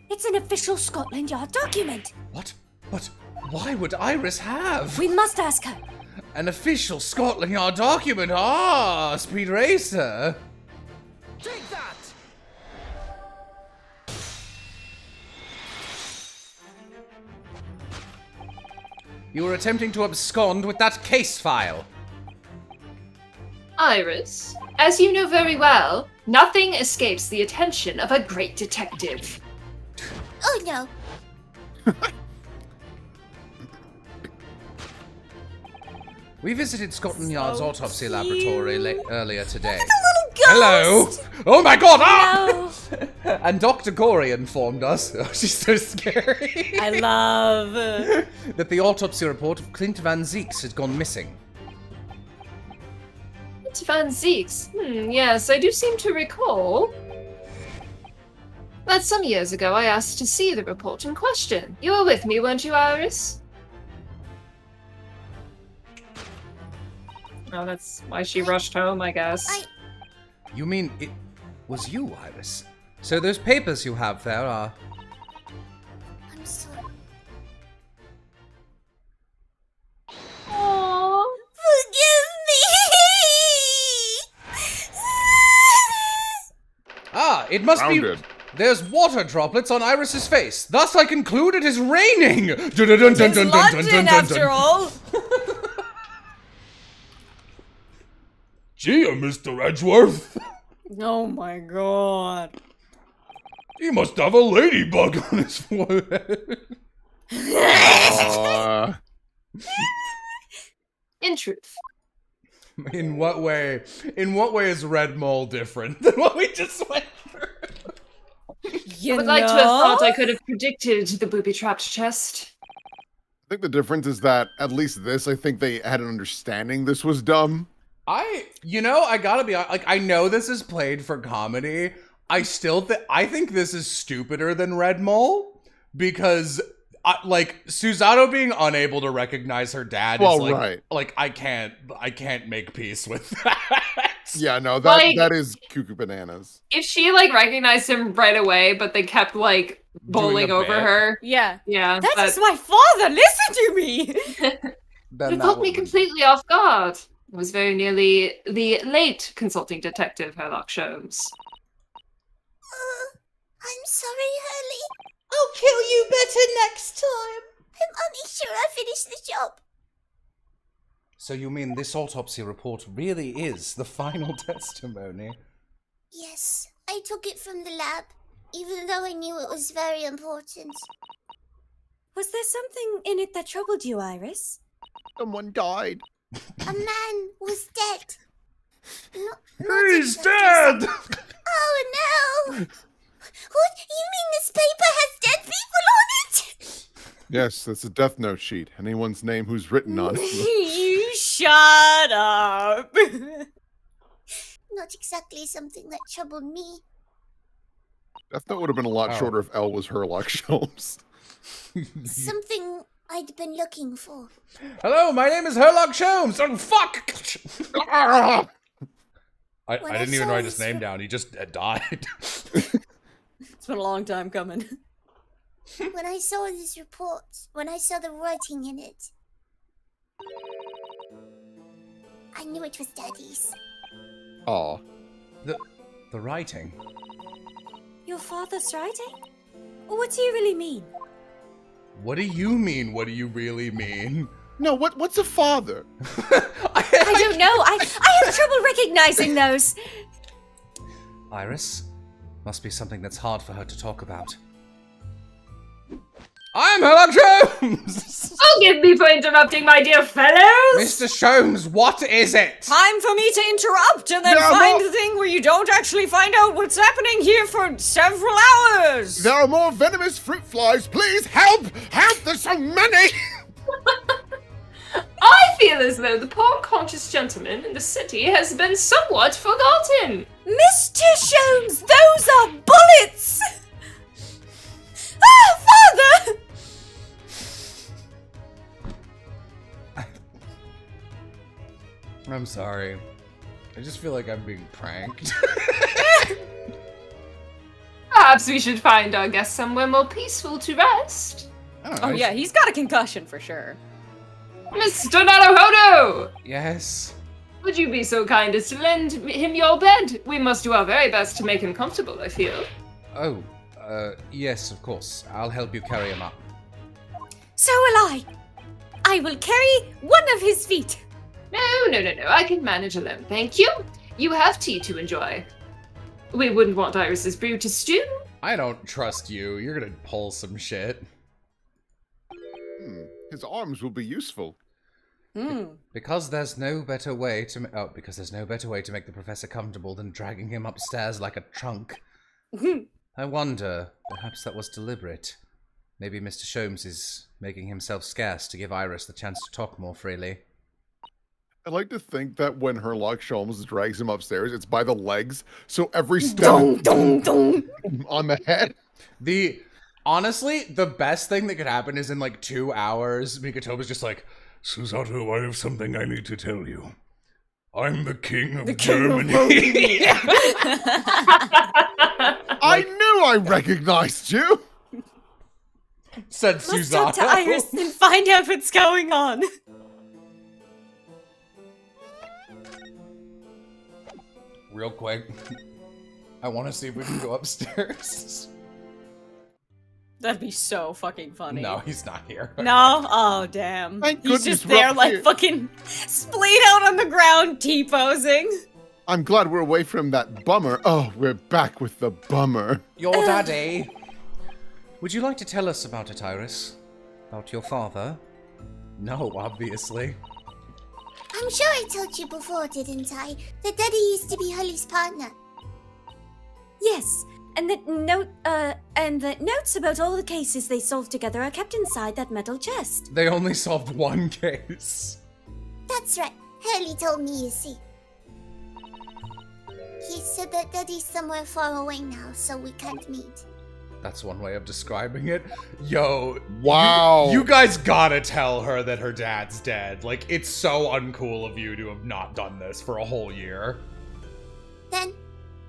D: It's an official Scotland Yard document.
B: What? But why would Iris have
D: We must ask her.
B: an official Scotland Yard document? Ah, Speed Racer.
I: Take that!
B: You were attempting to abscond with that case file.
C: Iris, as you know very well, nothing escapes the attention of a great detective.
H: Oh no.
B: We visited Scotland Yard's autopsy laboratory earlier today.
D: Hello.
B: Oh my god! Ah!
D: No.
B: And Dr. Corey informed us, oh, she's so scary,
G: I love.
B: that the autopsy report of Clint Van Zeeks had gone missing.
C: Van Zeeks. Yes, I do seem to recall. That some years ago I asked to see the report in question. You were with me, weren't you, Iris? Oh, that's why she rushed home, I guess.
B: You mean it was you, Iris? So those papers you have there are...
H: I'm sorry.
C: Aww.
H: Forgive me!
B: Ah, it must
A: Rounded.
B: be... There's water droplets on Iris's face. Thus I conclude it is raining! Dun-dun-dun-dun-dun-dun-dun-dun-dun.
G: It's London, after all.
B: Gee, Mr. Edgeworth.
G: Oh my god.
B: He must have a ladybug on his forehead.
C: In truth.
B: In what way is Red Mole different than what we just went through?
G: You
C: I would like to have thought I could have predicted the booby-trapped chest.
A: I think the difference is that, at least this, I think they had an understanding this was dumb.
B: I gotta be honest, like, I know this is played for comedy. I think this is stupider than Red Mole, because, like, Susato being unable to recognize her dad is like,
A: right.
B: Like, I can't make peace with that.
A: Yeah, no,
C: Like-
A: that is cuckoo bananas.
C: If she, like, recognized him right away, but they kept, like, bowling
B: a
C: over
B: bit.
C: her.
G: Yeah.
C: Yeah.
G: That is my father! Listen to me!
B: Then
C: It
B: that
C: caught me
B: would-
C: completely off guard. I was very nearly the late consulting detective Herlock Sholmes.
H: I'm sorry, Hurley.
E: I'll kill you better next time.
H: I'm only sure I finished the job.
B: So you mean this autopsy report really is the final testimony?
H: Yes, I took it from the lab, even though I knew it was very important.
D: Was there something in it that troubled you, Iris?
F: Someone died.
H: A man was dead.
B: He's dead!
H: Oh no! What? You mean this paper has dead people on it?
A: Yes, that's a death note sheet. Anyone's name who's written on it.
G: You shut up!
H: Not exactly something that troubled me.
A: Death note would have been a lot
B: Oh.
A: shorter if L was Herlock Sholmes.
H: Something I'd been looking for.
B: Hello, my name is Herlock Sholmes. Oh, fuck! I
H: When I
B: didn't even
H: saw
B: write his
H: this
B: name
H: re-
B: down. He just died.
G: It's been a long time coming.
H: When I saw this report, when I saw the writing in it, I knew it was Daddy's.
A: Aw.
B: The writing.
D: Your father's writing? What do you really mean?
B: What do you mean? What do you really mean?
A: No, what's a father?
D: I don't know. I have trouble recognizing those.
B: Iris, must be something that's hard for her to talk about. I'm Herlock Sholmes!
C: Forgive me for interrupting, my dear fellows!
B: Mr. Sholmes, what is it?
G: Time for me to interrupt and then
A: Yeah,
G: find
A: well-
G: the thing where you don't actually find out what's happening here for several hours!
A: There are more venomous fruit flies. Please help! Help! There's so many!
C: I feel as though the poor conscious gentleman in the city has been somewhat forgotten.
D: Mr. Sholmes, those are bullets! Ah, father!
B: I'm sorry. I just feel like I'm being pranked.
C: Perhaps we should find our guest somewhere more peaceful to rest.
G: Oh yeah, he's got a concussion for sure.
C: Mr. Naruhodo!
B: Yes.
C: Would you be so kind as to lend him your bed? We must do our very best to make him comfortable, I feel.
B: Oh, yes, of course. I'll help you carry him up.
D: So will I. I will carry one of his feet.
C: No, I can manage alone, thank you. You have tea to enjoy. We wouldn't want Iris's brew to stew.
B: I don't trust you. You're gonna pull some shit.
A: His arms will be useful.
B: Because there's no better way to make the professor comfortable than dragging him upstairs like a trunk. I wonder, perhaps that was deliberate. Maybe Mr. Sholmes is making himself scarce to give Iris the chance to talk more freely.
A: I like to think that when Herlock Sholmes drags him upstairs, it's by the legs, so every step on the head.
B: Honestly, the best thing that could happen is in like 2 hours, Mikotoba's just like, Susato, I have something I need to tell you. I'm the king of Germany.
A: I knew I recognized you!
B: Said
D: Let's talk
B: Susato.
D: to Iris and find out what's going on.
B: Real quick, I want to see if we can go upstairs.
G: That'd be so fucking funny.
B: No, he's not here.
G: No? Oh, damn.
A: Thank
G: He's
A: goodness
G: just
A: we're
G: there,
A: up
G: like,
A: here.
G: fucking splayed out on the ground, T-posing.
A: I'm glad we're away from that bummer. Oh, we're back with the bummer.
B: Your daddy. Would you like to tell us about it, Iris? About your father? No, obviously.
H: I'm sure I told you before, didn't I? That Daddy used to be Holly's partner.
D: Yes, and that notes about all the cases they solved together are kept inside that metal chest.
B: They only solved one case.
H: That's right. Hurley told me, you see. He said that Daddy's somewhere far away now, so we can't meet.
B: That's one way of describing it. Yo.
A: Wow.
B: You guys gotta tell her that her dad's dead. Like, it's so uncool of you to have not done this for a whole year.
H: Then,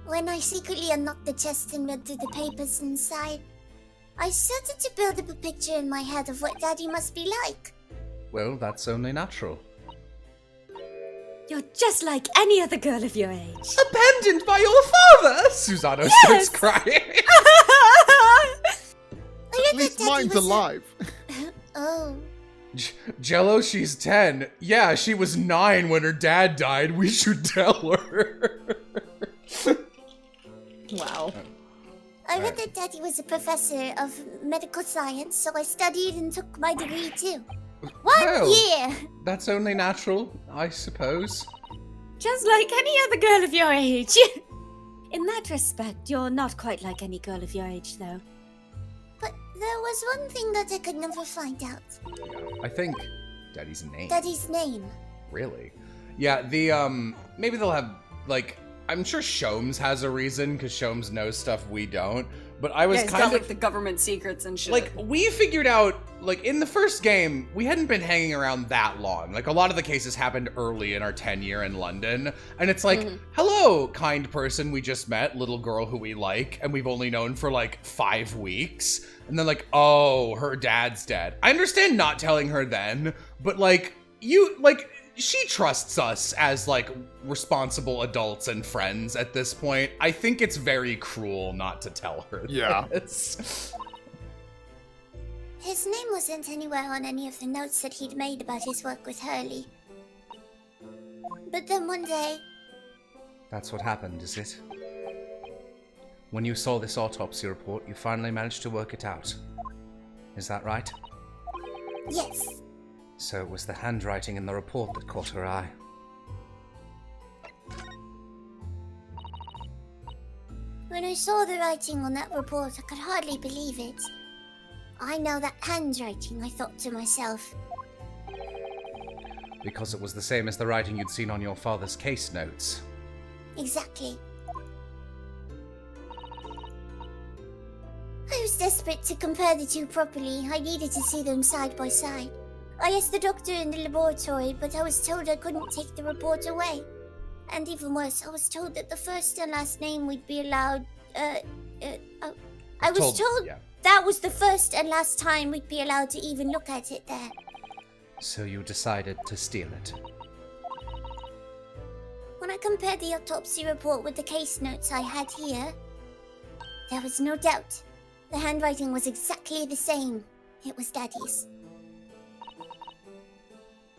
H: when I secretly unlocked the chest and read through the papers inside, I started to build up a picture in my head of what Daddy must be like.
B: Well, that's only natural.
D: You're just like any other girl of your age.
E: Abandoned by your father?
B: Susanoo
D: Yes!
B: starts crying.
H: I read
A: At least
H: that Daddy
A: mine's
H: was
A: alive.
H: Oh.
B: Jello, she's 10. Yeah, she was 9 when her dad died. We should tell her.
G: Wow.
H: I read that Daddy was a professor of medical science, so I studied and took my degree too. 1 year!
B: That's only natural, I suppose.
D: Just like any other girl of your age. In that respect, you're not quite like any girl of your age, though.
H: But there was one thing that I could never find out.
B: I think Daddy's name.
H: Daddy's name.
B: Really? Yeah, maybe they'll have, like, I'm sure Shomes has a reason, because Shomes knows stuff we don't, but I was
G: Yeah, he's
B: kind
G: got,
B: of...
G: like, the government secrets and shit.
B: Like, we figured out, like, in the first game, we hadn't been hanging around that long. Like, a lot of the cases happened early in our tenure in London. And it's like, hello, kind person we just met, little girl who we like, and we've only known for, like, 5 weeks. And then, like, oh, her dad's dead. I understand not telling her then, but, like, she trusts us as, like, responsible adults and friends at this point. I think it's very cruel not to tell her this.
H: His name wasn't anywhere on any of the notes that he'd made about his work with Hurley. But then one day...
B: That's what happened, is it? When you saw this autopsy report, you finally managed to work it out. Is that right?
H: Yes.
B: So it was the handwriting in the report that caught her eye.
H: When I saw the writing on that report, I could hardly believe it. I know that handwriting, I thought to myself.
B: Because it was the same as the writing you'd seen on your father's case notes.
H: Exactly. I was desperate to compare the two properly. I needed to see them side by side. I asked the doctor in the laboratory, but I was told I couldn't take the report away. And even worse, I was told that the first and last name we'd be allowed, I was told that was the first and last time we'd be allowed to even look at it there.
B: So you decided to steal it.
H: When I compared the autopsy report with the case notes I had here, there was no doubt. The handwriting was exactly the same. It was Daddy's.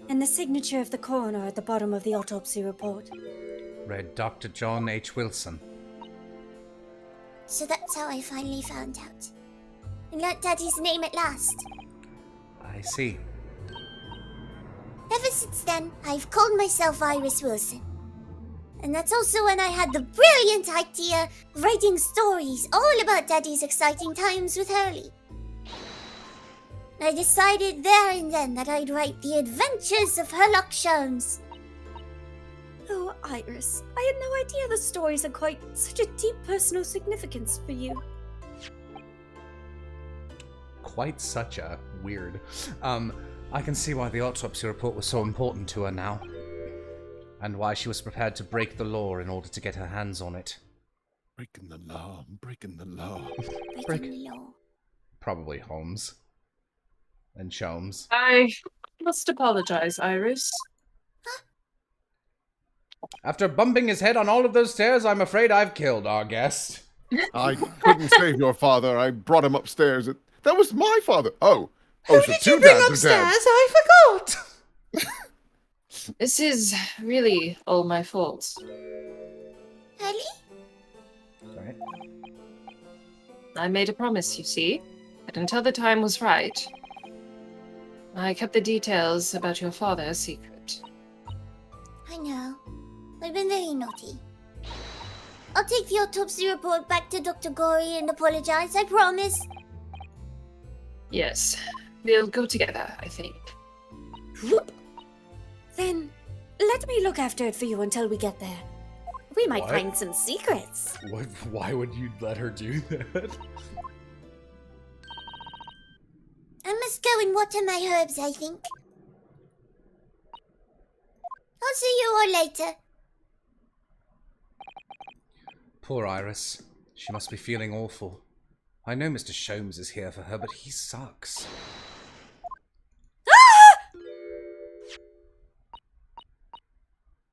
D: And the signature of the coroner at the bottom of the autopsy report.
B: Read Dr. John H. Wilson.
H: So that's how I finally found out. And learnt Daddy's name at last.
B: I see.
H: Ever since then, I've called myself Iris Wilson. And that's also when I had the brilliant idea of writing stories all about Daddy's exciting times with Hurley. I decided there and then that I'd write The Adventures of Sherlock Holmes.
D: Oh, Iris, I had no idea the stories had quite such a deep personal significance for you.
B: Quite such a weird. I can see why the autopsy report was so important to her now. And why she was prepared to break the law in order to get her hands on it.
A: Breaking the law, breaking the law.
H: Breaking the law.
B: Probably Holmes. And Shomes.
C: I must apologize, Iris.
B: After bumping his head on all of those stairs, I'm afraid I've killed our guest.
A: I couldn't save your father. I brought him upstairs. That was my father. Oh.
E: Who
A: So
E: did
A: two
E: you bring
A: dads are
E: upstairs?
A: dead.
E: I forgot!
C: This is really all my fault.
H: Ellie?
B: Sorry.
C: I made a promise, you see, but until the time was right, I kept the details about your father a secret.
H: I know. I've been very naughty. I'll take the autopsy report back to Dr. Gory and apologize, I promise.
C: Yes, we'll go together, I think.
D: Whoop. Then let me look after it for you until we get there. We might
B: What?
D: find some secrets.
B: What? Why would you let her do that?
H: I must go and water my herbs, I think. I'll see you all later.
B: Poor Iris. She must be feeling awful. I know Mr. Sholmes is here for her, but he sucks.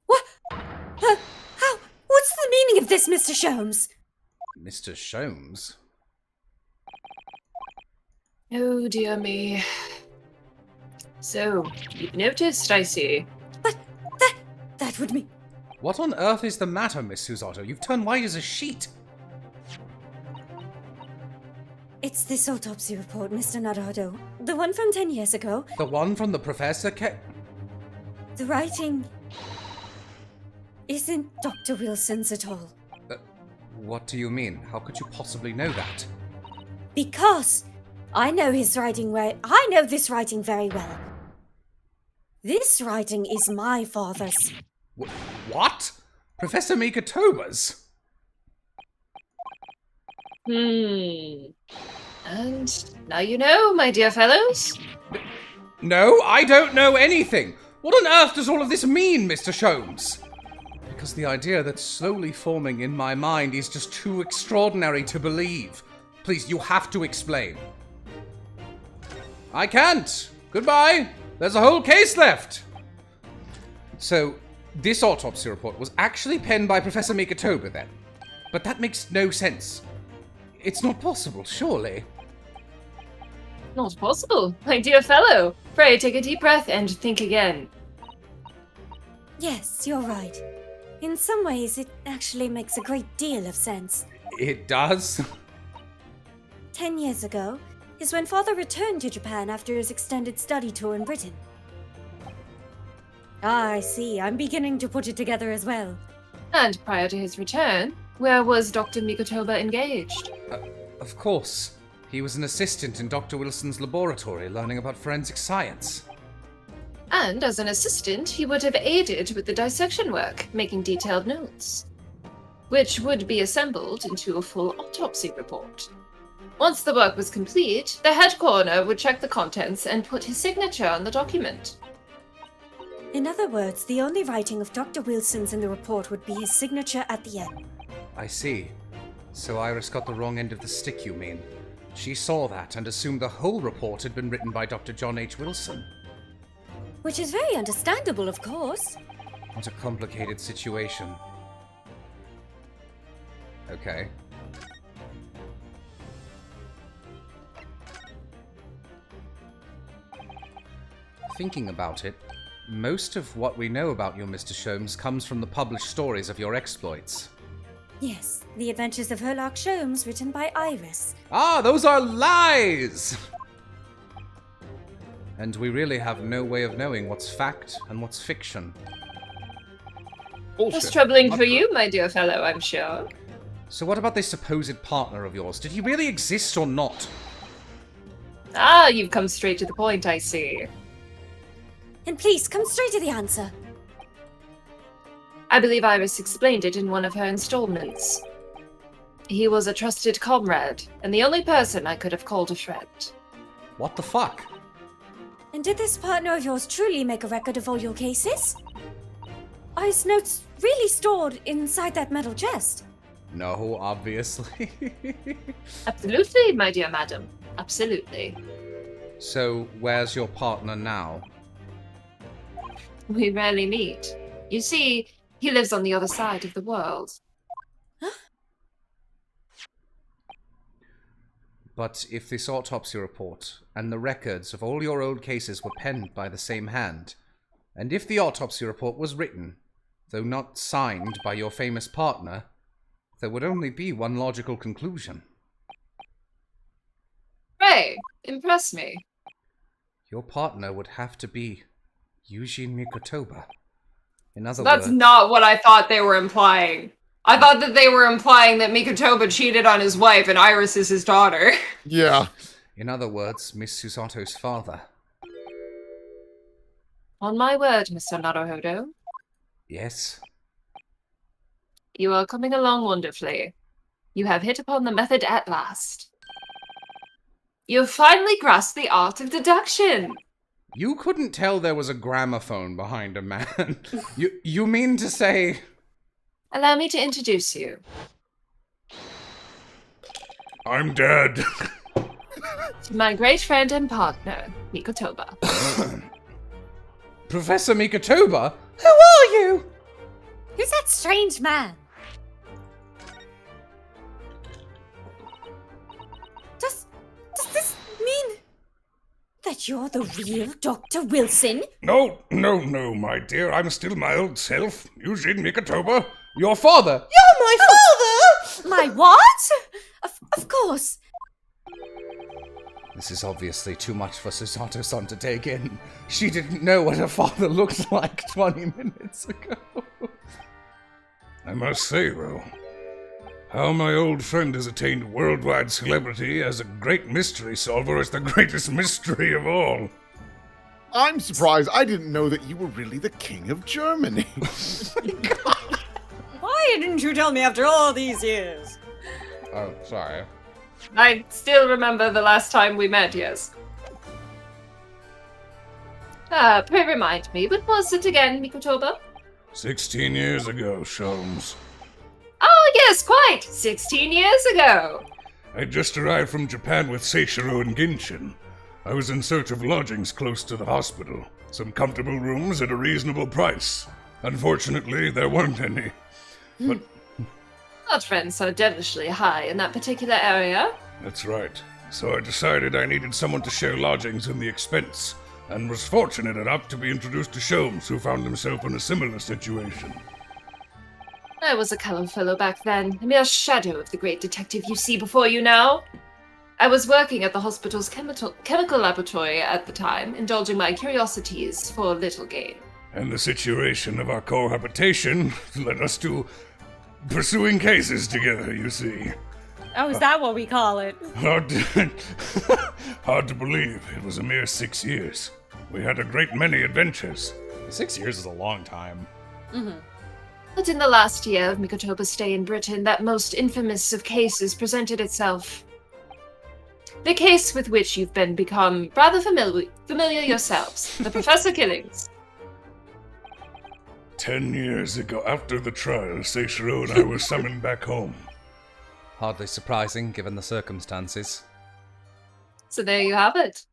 D: What? How? What's the meaning of this, Mr. Sholmes?
B: Mr. Sholmes?
C: Oh, dear me. So, you've noticed, I see.
D: But that would mean...
B: What on earth is the matter, Miss Susato? You've turned white as a sheet.
D: It's this autopsy report, Mr. Naruto. The one from 10 years ago.
B: The one from the Professor
D: The writing... isn't Dr. Wilson's at all.
B: What do you mean? How could you possibly know that?
D: Because I know his writing I know this writing very well. This writing is my father's.
B: What? Professor Mikotoba's?
C: And now you know, my dear fellows.
B: No, I don't know anything. What on earth does all of this mean, Mr. Sholmes? Because the idea that's slowly forming in my mind is just too extraordinary to believe. Please, you have to explain. I can't. Goodbye. There's a whole case left. So, this autopsy report was actually penned by Professor Mikotoba then? But that makes no sense. It's not possible, surely.
C: Not possible, my dear fellow. Pray take a deep breath and think again.
D: Yes, you're right. In some ways, it actually makes a great deal of sense.
B: It does?
D: 10 years ago is when Father returned to Japan after his extended study tour in Britain. Ah, I see. I'm beginning to put it together as well.
C: And prior to his return, where was Dr. Mikotoba engaged?
B: Of course. He was an assistant in Dr. Wilson's laboratory learning about forensic science.
C: And as an assistant, he would have aided with the dissection work, making detailed notes, which would be assembled into a full autopsy report. Once the work was complete, the head coroner would check the contents and put his signature on the document.
D: In other words, the only writing of Dr. Wilson's in the report would be his signature at the end.
B: I see. So Iris got the wrong end of the stick, you mean? She saw that and assumed the whole report had been written by Dr. John H. Wilson.
D: Which is very understandable, of course.
B: What a complicated situation. Okay. Thinking about it, most of what we know about you, Mr. Sholmes, comes from the published stories of your exploits.
D: Yes, The Adventures of Sherlock Sholmes, written by Iris.
B: Ah, those are lies! And we really have no way of knowing what's fact and what's fiction.
A: Bullshit.
C: That's troubling for you, my dear fellow, I'm sure.
B: So what about this supposed partner of yours? Did he really exist or not?
C: Ah, you've come straight to the point, I see.
D: And please, come straight to the answer.
C: I believe Iris explained it in one of her installments. He was a trusted comrade, and the only person I could have called a friend.
B: What the fuck?
D: And did this partner of yours truly make a record of all your cases? Are his notes really stored inside that metal chest?
B: No, obviously.
C: Absolutely, my dear madam. Absolutely.
B: So, where's your partner now?
C: We rarely meet. You see, he lives on the other side of the world.
B: But if this autopsy report and the records of all your old cases were penned by the same hand, and if the autopsy report was written, though not signed by your famous partner, there would only be one logical conclusion.
C: Ray, impress me.
B: Your partner would have to be Eugene Mikotoba. In other
C: That's
B: words...
C: not what I thought they were implying. I thought that they were implying that Mikotoba cheated on his wife and Iris is his daughter.
A: Yeah.
B: In other words, Miss Susato's father.
C: On my word, Mr. Naruhodo.
B: Yes.
C: You are coming along wonderfully. You have hit upon the method at last. You have finally grasped the art of deduction.
B: You couldn't tell there was a gramophone behind a man. You mean to say...
C: Allow me to introduce you.
F: I'm dead.
C: To my great friend and partner, Mikotoba.
B: Professor Mikotoba? Who are you?
D: Who's that strange man? Does this mean that you're the real Dr. Wilson?
F: No, my dear. I'm still my old self, Eugene Mikotoba.
B: Your father?
E: You're my father!
D: My what? Of course.
B: This is obviously too much for Susato-san to take in. She didn't know what her father looked like 20 minutes ago.
F: I must say, though, how my old friend has attained worldwide celebrity as a great mystery solver is the greatest mystery of all.
A: I'm surprised. I didn't know that you were really the king of Germany.
G: Why didn't you tell me after all these years?
B: Oh, sorry.
C: I still remember the last time we met, yes. Pray remind me, what was it again, Mikotoba?
F: 16 years ago, Sholmes.
C: Oh, yes, quite! 16 years ago!
F: I just arrived from Japan with Seishiro and Ginshin. I was in search of lodgings close to the hospital. Some comfortable rooms at a reasonable price. Unfortunately, there weren't any. But
C: Not rents so devilishly high in that particular area.
F: that's right. So I decided I needed someone to share lodgings and the expense, and was fortunate enough to be introduced to Sholmes, who found himself in a similar situation.
C: I was a colored fellow back then, a mere shadow of the great detective you see before you now. I was working at the hospital's chemical laboratory at the time, indulging my curiosities for little gain.
F: And the situation of our cohabitation led us to pursuing cases together, you see.
G: Oh, is that what we call it?
F: Hard to believe. It was a mere 6 years. We had a great many adventures.
B: 6 years is a long time.
C: But in the last year of Mikotoba's stay in Britain, that most infamous of cases presented itself. The case with which you've become rather familiar yourselves, the Professor killings.
F: 10 years ago, after the trial, Seishiro and I were summoned back home.
B: Hardly surprising, given the circumstances.
C: So there you have it.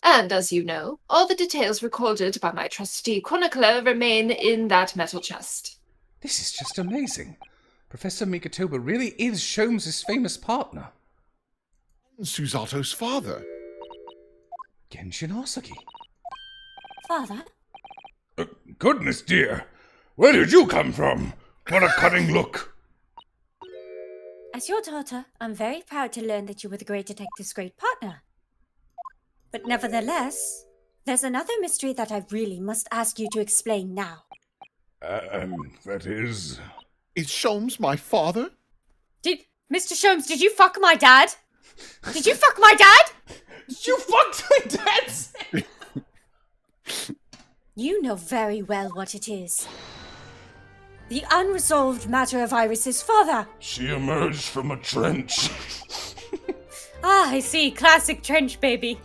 C: And as you know, all the details recorded by my trusty chronicler remain in that metal chest.
B: This is just amazing. Professor Mikotoba really is Sholmes' famous partner.
A: Susato's father.
B: Genshin Asagi.
D: Father?
F: Goodness dear, where did you come from? What a cunning look.
D: As your daughter, I'm very proud to learn that you were the great detective's great partner. But nevertheless, there's another mystery that I really must ask you to explain now.
F: That is...
A: Is Sholmes my father?
G: Mr. Sholmes, did you fuck my dad? Did you fuck my dad?
B: You fucked my dad!
D: You know very well what it is. The unresolved matter of Iris's father.
F: She emerged from a trench.
G: Ah, I see. Classic trench baby.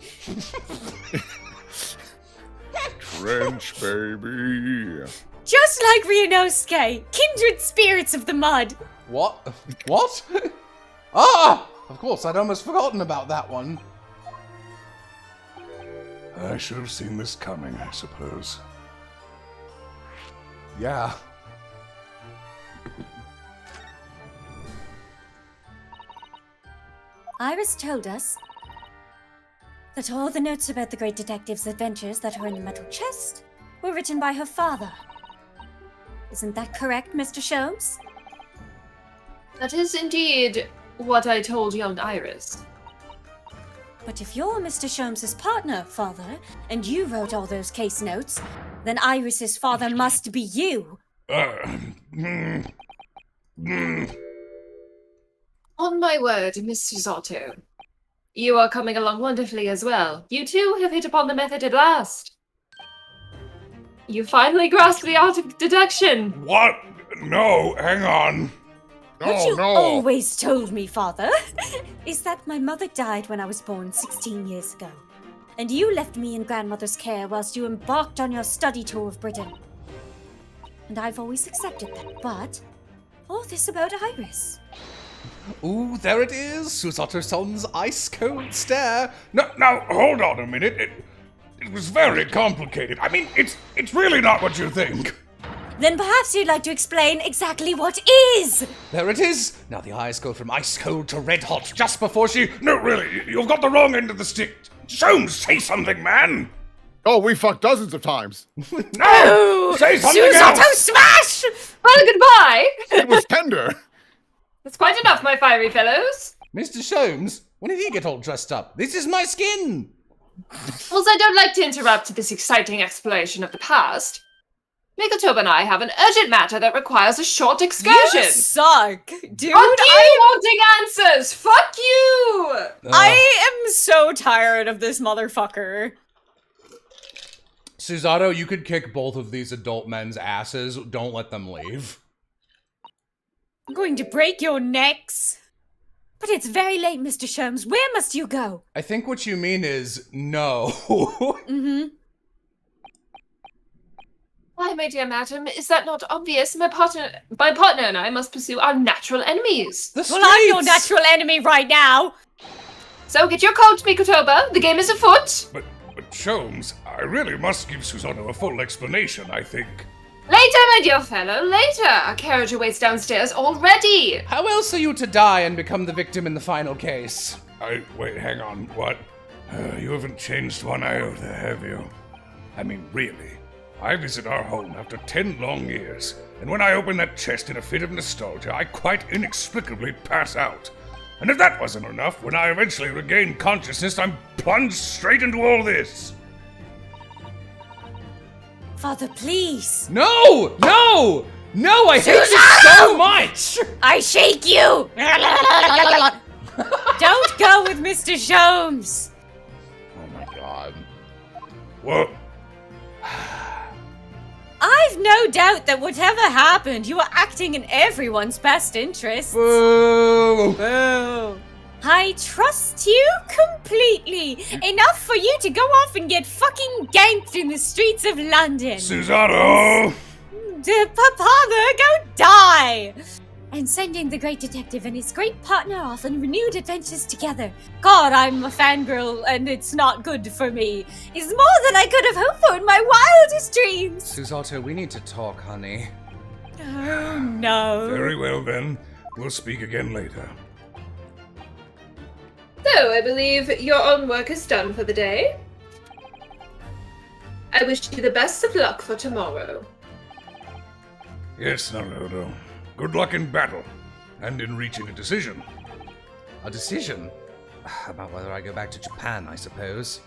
A: Trench baby.
G: Just like Ryunosuke, kindred spirits of the mud.
B: What? What? Ah! Of course, I'd almost forgotten about that one.
F: I should have seen this coming, I suppose.
B: Yeah.
D: Iris told us that all the notes about the great detective's adventures that are in the metal chest were written by her father. Isn't that correct, Mr. Sholmes?
C: That is indeed what I told young Iris.
D: But if you're Mr. Sholmes' partner, father, and you wrote all those case notes, then Iris's father must be you.
C: On my word, Mr. Zotto, you are coming along wonderfully as well. You too have hit upon the method at last. You finally grasped the art of deduction.
F: What? No, hang on.
D: What you always told me, father, is that my mother died when I was born 16 years ago. And you left me in grandmother's care whilst you embarked on your study tour of Britain. And I've always accepted that, but all this about Iris.
B: Ooh, there it is! Susato Son's ice cold stare.
F: Now, hold on a minute. It was very complicated. I mean, it's really not what you think.
D: Then perhaps you'd like to explain exactly what is!
B: There it is! Now the eyes go from ice cold to red hot just before she...
F: No, really, you've got the wrong end of the stick. Sholmes, say something, man!
A: Oh, we fucked dozens of times.
F: No! Say something
C: Susato
F: else!
C: smash! Well, goodbye!
A: It was tender.
C: That's quite enough, my fiery fellows.
B: Mr. Sholmes, when did he get all dressed up? This is my skin!
C: Also, I don't like to interrupt this exciting exploration of the past. Mikotoba and I have an urgent matter that requires a short excursion.
G: You suck, dude.
C: Fuck you wanting answers! Fuck you!
G: I am so tired of this motherfucker.
B: Susato, you could kick both of these adult men's asses. Don't let them leave.
D: I'm going to break your necks. But it's very late, Mr. Sholmes. Where must you go?
B: I think what you mean is no.
D: Mm-hmm.
C: Why, my dear madam, is that not obvious? My partner and I must pursue our natural enemies.
B: The
G: Well, I'm your natural enemy right now.
C: So get your coat, Mikotoba. The game is afoot.
F: But Sholmes, I really must give Susanoo a full explanation, I think.
C: Later, my dear fellow, later. Our carriage awaits downstairs already.
B: How else are you to die and become the victim in the final case?
F: Wait, hang on, what? You haven't changed one iota, have you? I mean, really. I visit our home after 10 long years, and when I open that chest in a fit of nostalgia, I quite inexplicably pass out. And if that wasn't enough, when I eventually regain consciousness, I'm plunged straight into all this.
D: Father, please.
B: No! No! No, I hate you so much!
D: I shake you! Don't go with Mr. Sholmes!
B: Oh my god.
F: Whoa.
D: I've no doubt that whatever happened, you were acting in everyone's best interest.
B: Boo!
D: Boo. I trust you completely. Enough for you to go off and get fucking ganked in the streets of London.
F: Susanoo!
D: Father, go die! And sending the great detective and his great partner off on renewed adventures together. God, I'm a fangirl, and it's not good for me. It's more than I could have hoped for in my wildest dreams.
B: Susato, we need to talk, honey.
D: Oh, no.
F: Very well, then. We'll speak again later.
C: So, I believe your own work is done for the day. I wish you the best of luck for tomorrow.
F: Yes, Naruto. Good luck in battle, and in reaching a decision.
B: A decision? About whether I go back to Japan, I suppose.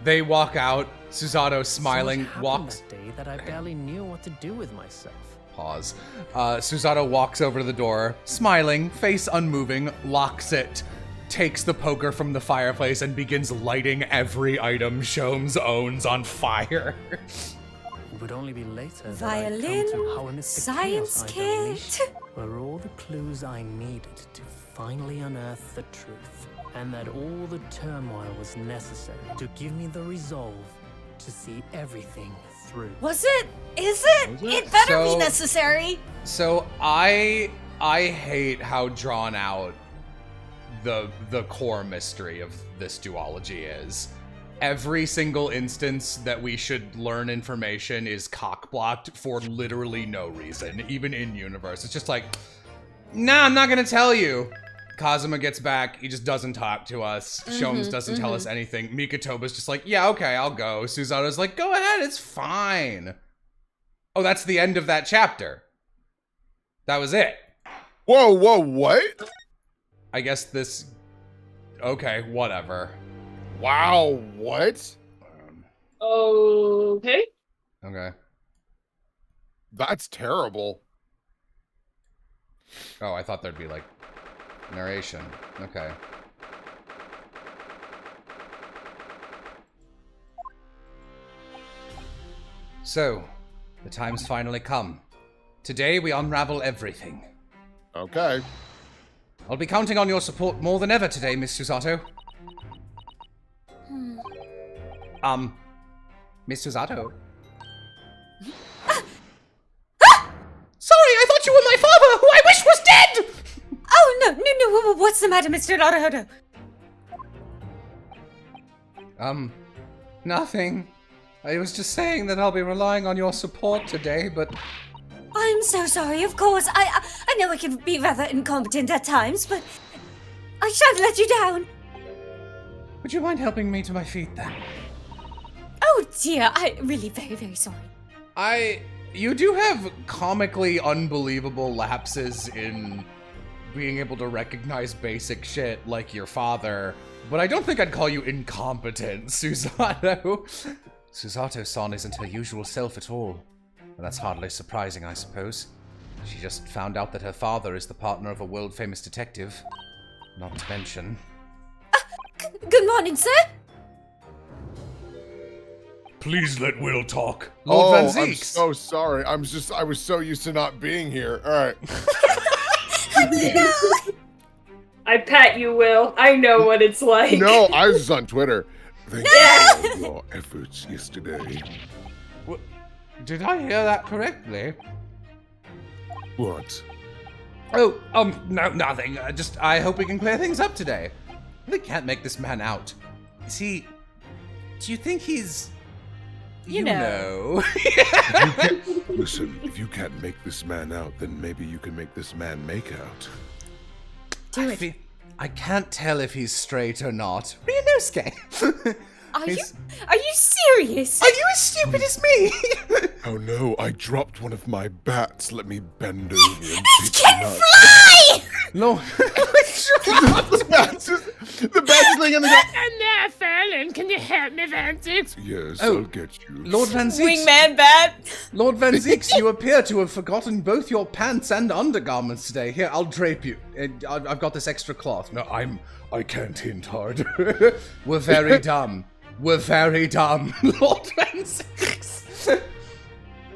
B: They walk out. Susato, smiling, walks...
J: that day that I barely knew what to do with myself.
B: Pause. Susato walks over to the door, smiling, face unmoving, locks it, takes the poker from the fireplace, and begins lighting every item Sholmes owns on fire.
J: It would only be later that
D: Violin,
J: I'd come to how amidst the
D: science
J: chaos I'd unleashed
D: kit.
J: were all the clues I needed to finally unearth the truth, and that all the turmoil was necessary to give me the resolve to see everything through.
D: Was it? Is it? It better be
B: So-
D: necessary.
B: So I hate how drawn out the core mystery of this duology is. Every single instance that we should learn information is cock-blocked for literally no reason, even in universe. It's just like, nah, I'm not gonna tell you. Kazuma gets back, he just doesn't talk to us. Sholmes doesn't tell us anything. Mikotoba's just like, yeah, okay, I'll go. Susato's like, go ahead, it's fine. Oh, that's the end of that chapter. That was it.
A: Whoa, what?
B: I guess this... Okay, whatever.
A: Wow, what?
C: Okay.
B: Okay.
A: That's terrible.
B: Oh, I thought there'd be, like, narration. Okay. So, the time's finally come. Today we unravel everything.
A: Okay.
B: I'll be counting on your support more than ever today, Miss Susato. Miss Susato?
E: Sorry, I thought you were my father, who I wish was dead!
D: Oh, no. What's the matter, Mr. Naruhodo?
B: Nothing. I was just saying that I'll be relying on your support today, but...
D: I'm so sorry, of course. I know I can be rather incompetent at times, but I shan't let you down.
B: Would you mind helping me to my feet, then?
D: Oh, dear. I'm really very, very sorry.
B: You do have comically unbelievable lapses in being able to recognize basic shit like your father, but I don't think I'd call you incompetent, Susato. Susato-san isn't her usual self at all. And that's hardly surprising, I suppose. She just found out that her father is the partner of a world-famous detective. Not to mention...
D: Good morning, sir.
F: Please let Will talk.
B: Lord Van
A: I'm
B: Zeeks.
A: so sorry. I was so used to not being here. All right.
C: I pat you, Will. I know what it's like.
A: No, I was just on Twitter. Thank you for your efforts yesterday.
B: Did I hear that correctly?
A: What?
B: Oh, no, nothing. I hope we can clear things up today. I really can't make this man out. Is he... Do you think he's...
G: You know.
A: Listen, if you can't make this man out, then maybe you can make this man make out.
D: Do it.
B: I can't tell if he's straight or not. Ryunosuke!
D: Are you serious?
B: Are you as stupid as me?
A: Oh no, I dropped one of my bats. Let me bend over and pick
D: Can
A: him up.
D: fly!
B: No.
A: The bat's laying on the ground.
I: And there, Fallon. Can you help me, Vanzix?
A: Yes,
B: Oh.
A: I'll get you.
B: Lord Van Zeeks.
G: Wingman bat.
B: Lord Van Zeeks, you appear to have forgotten both your pants and undergarments today. Here, I'll drape you. I've got this extra cloth. No, I can't hint hard. We're very dumb. We're very dumb, Lord Van Zeeks.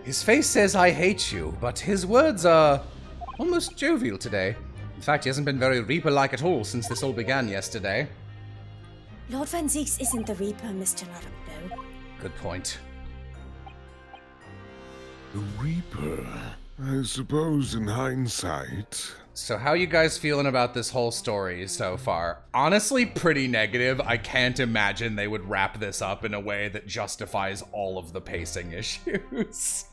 B: His face says I hate you, but his words are almost jovial today. In fact, he hasn't been very Reaper-like at all since this all began yesterday.
D: Lord Van Zeeks isn't the Reaper, Mr. Naruhodo.
B: Good point.
A: The Reaper. I suppose in hindsight.
B: So how you guys feeling about this whole story so far? Honestly, pretty negative. I can't imagine they would wrap this up in a way that justifies all of the pacing issues.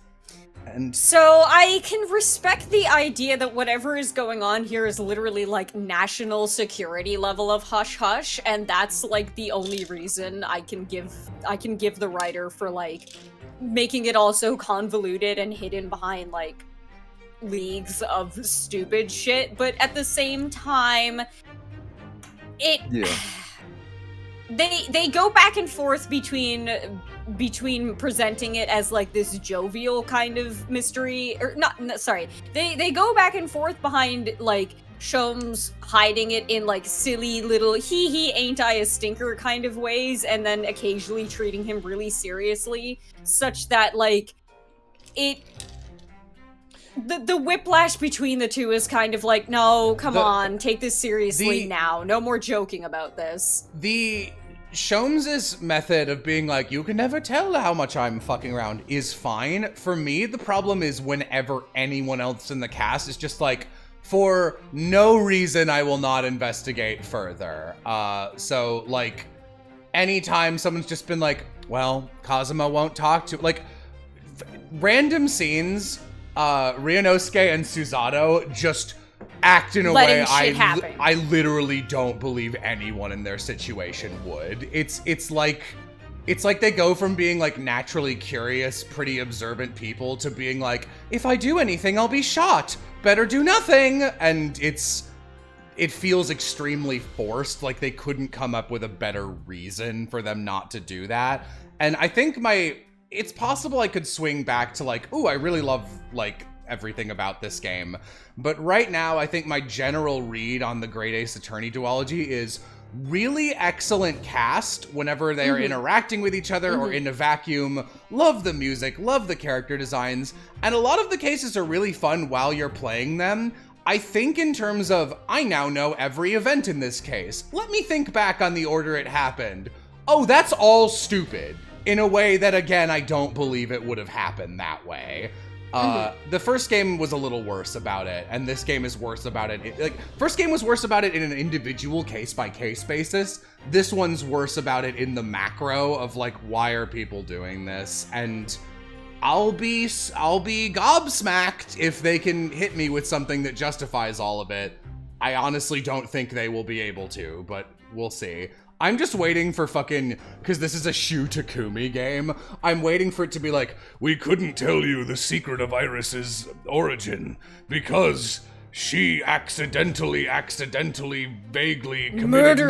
B: And
G: So I can respect the idea that whatever is going on here is literally like national security level of hush hush, and that's like the only reason I can give the writer for like making it all so convoluted and hidden behind like leagues of stupid shit. But at the same time, they go back and forth between presenting it as like this jovial kind of mystery, or sorry, they go back and forth behind like Sholmes hiding it in like silly little hee ain't I a stinker kind of ways, and then occasionally treating him really seriously, such that like the whiplash between the two is kind of like, no, come on, take this seriously now. No more joking about this.
B: the Sholmes' method of being like, you can never tell how much I'm fucking around is fine. For me, the problem is whenever anyone else in the cast is just like, for no reason, I will not investigate further. So like, anytime someone's just been like, well, Kazuma won't talk to, like, random scenes, Ryunosuke and Susato just act in a
G: Letting
B: way
G: shit happen.
B: I literally don't believe anyone in their situation would. It's like It's like they go from being like naturally curious, pretty observant people to being like, if I do anything, I'll be shot. Better do nothing. And it feels extremely forced, like they couldn't come up with a better reason for them not to do that. And I think it's possible I could swing back to like, ooh, I really love like everything about this game. But right now, I think my general read on the Great Ace Attorney duology is really excellent cast whenever they're interacting with each other or in a vacuum. Love the music, love the character designs, and a lot of the cases are really fun while you're playing them. I think in terms of, I now know every event in this case. Let me think back on the order it happened. Oh, that's all stupid. In a way that, again, I don't believe it would have happened that way. The first game was a little worse about it, and this game is worse about it. First game was worse about it in an individual case-by-case basis. This one's worse about it in the macro of, like, why are people doing this? And I'll be gobsmacked if they can hit me with something that justifies all of it. I honestly don't think they will be able to, but we'll see. I'm just waiting for fucking, because this is a Shu Takumi game, I'm waiting for it to be like,
F: we couldn't tell you the secret of Iris's origin because she accidentally, vaguely committed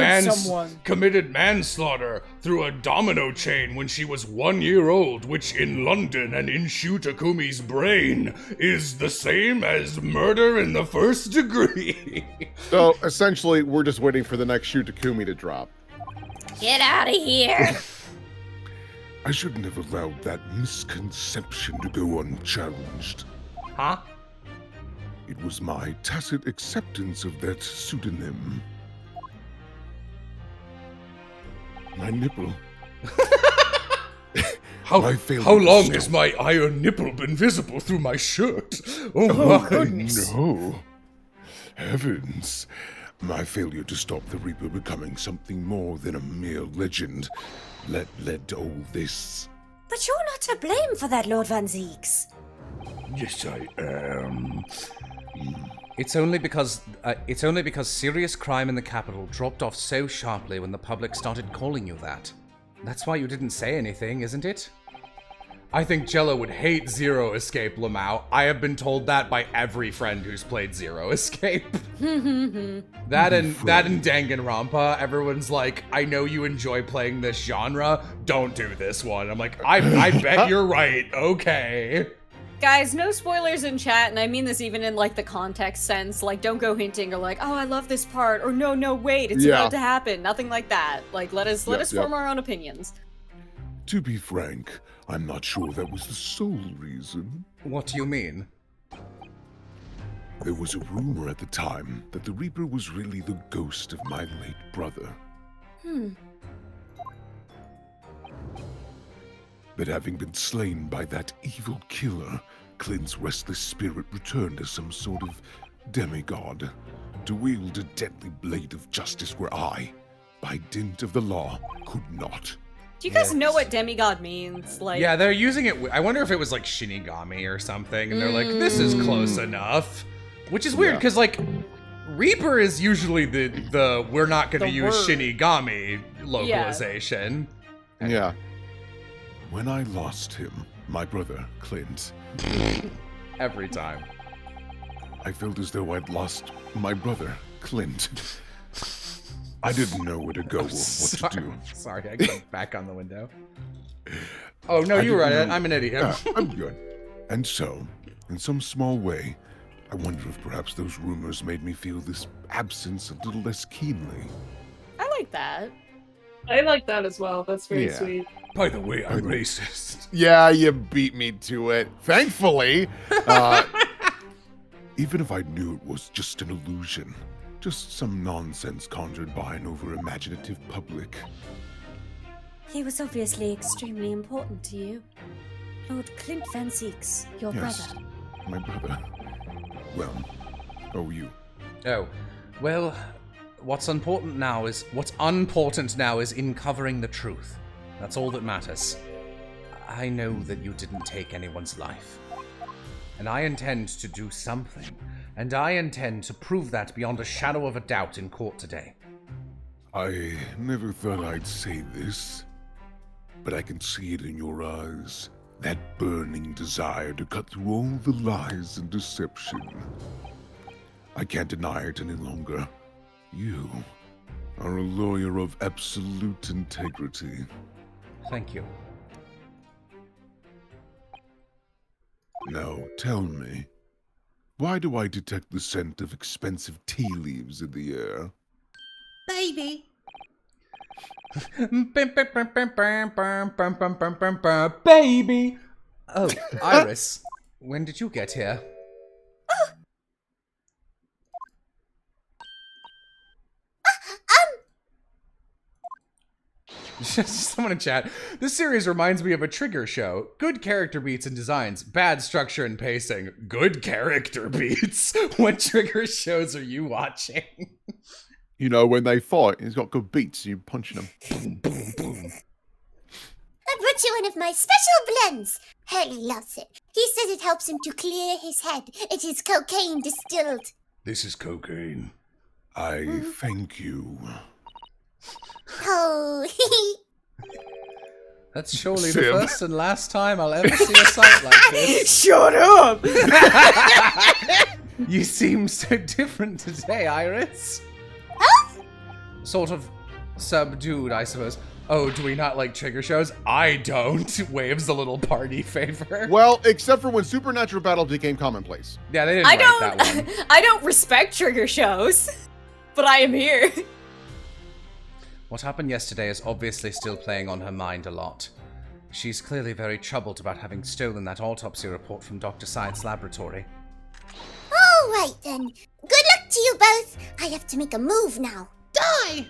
F: manslaughter through a domino chain when she was 1 year old, which in London and in Shu Takumi's brain is the same as murder in the first degree.
A: So essentially, we're just waiting for the next Shu Takumi to drop.
H: Get out of here!
K: I shouldn't have allowed that misconception to go unchallenged.
B: Huh?
K: It was my tacit acceptance of that pseudonym. My nipple.
F: How long has my iron nipple been visible through my shirt? Oh my
K: goodness. No. Heavens. My failure to stop the Reaper becoming something more than a mere legend led to all this.
D: But you're not to blame for that, Lord Van Zeeks.
F: Yes, I am.
B: It's only because serious crime in the capital dropped off so sharply when the public started calling you that. That's why you didn't say anything, isn't it? I think Jello would hate Zero Escape, Lamau. I have been told that by every friend who's played Zero Escape. That and Danganronpa, everyone's like, I know you enjoy playing this genre, don't do this one. I'm like, I bet you're right, okay.
G: Guys, no spoilers in chat, and I mean this even in, like, the context sense. Like, don't go hinting or like, oh, I love this part, or no, wait, it's about to happen. Nothing like that. Like, let us form our own opinions.
K: To be frank, I'm not sure that was the sole reason.
B: What do you mean?
K: There was a rumor at the time that the Reaper was really the ghost of my late brother. But having been slain by that evil killer, Clint's restless spirit returned as some sort of demigod, to wield a deadly blade of justice where I, by dint of the law, could not.
G: Do you guys know what demigod means? Like,
B: yeah, they're using it. I wonder if it was like Shinigami or something, and they're like, this is close enough. Which is weird, because like, Reaper is usually the we're not going to use Shinigami localization.
A: Yeah.
K: When I lost him, my brother, Clint.
B: Every time.
K: I felt as though I'd lost my brother, Clint. I didn't know where to go or what to do.
B: Sorry, I got back on the window. Oh, no, you were right. I'm an idiot.
K: Yeah, I'm good. And so, in some small way, I wonder if perhaps those rumors made me feel this absence a little less keenly.
G: I like that.
C: I like that as well. That's very sweet.
F: By the way, I'm racist.
A: Yeah, you beat me to it. Thankfully.
K: Even if I knew it was just an illusion, just some nonsense conjured by an over-imaginative public.
D: He was obviously extremely important to you. Lord Clint Van Zeeks, your brother.
K: My brother. Well, you.
B: Oh, well, what's unimportant now is in covering the truth. That's all that matters. I know that you didn't take anyone's life. And I intend to do something. And I intend to prove that beyond a shadow of a doubt in court today.
K: I never thought I'd say this, but I can see it in your eyes. That burning desire to cut through all the lies and deception. I can't deny it any longer. You are a lawyer of absolute integrity.
B: Thank you.
K: Now, tell me, why do I detect the scent of expensive tea leaves in the air?
E: Baby.
B: Baby! Oh, Iris, when did you get here? Someone in chat. This series reminds me of a Trigger show. Good character beats and designs, bad structure and pacing. Good character beats. What Trigger shows are you watching?
A: You know, when they fight, he's got good beats. You're punching them.
B: Boom, boom, boom.
H: I brought you one of my special blends. Hurley loves it. He says it helps him to clear his head. It is cocaine distilled.
F: This is cocaine.
K: I thank you.
H: Oh,
B: That's surely the
A: Sim.
B: first and last time I'll ever see a sight like this.
G: Shut up!
B: You seem so different today, Iris.
H: Huh?
B: Sort of subdued, I suppose. Oh, do we not like Trigger shows? I don't. Waves a little party favor.
A: Well, except for when supernatural battles became commonplace.
B: Yeah, they didn't
G: I
B: write
G: don't.
B: that one.
G: I don't respect Trigger shows, but I am here.
B: What happened yesterday is obviously still playing on her mind a lot. She's clearly very troubled about having stolen that autopsy report from Dr. Science Laboratory.
H: all right then. Good luck to you both. I have to make a move now.
E: Die!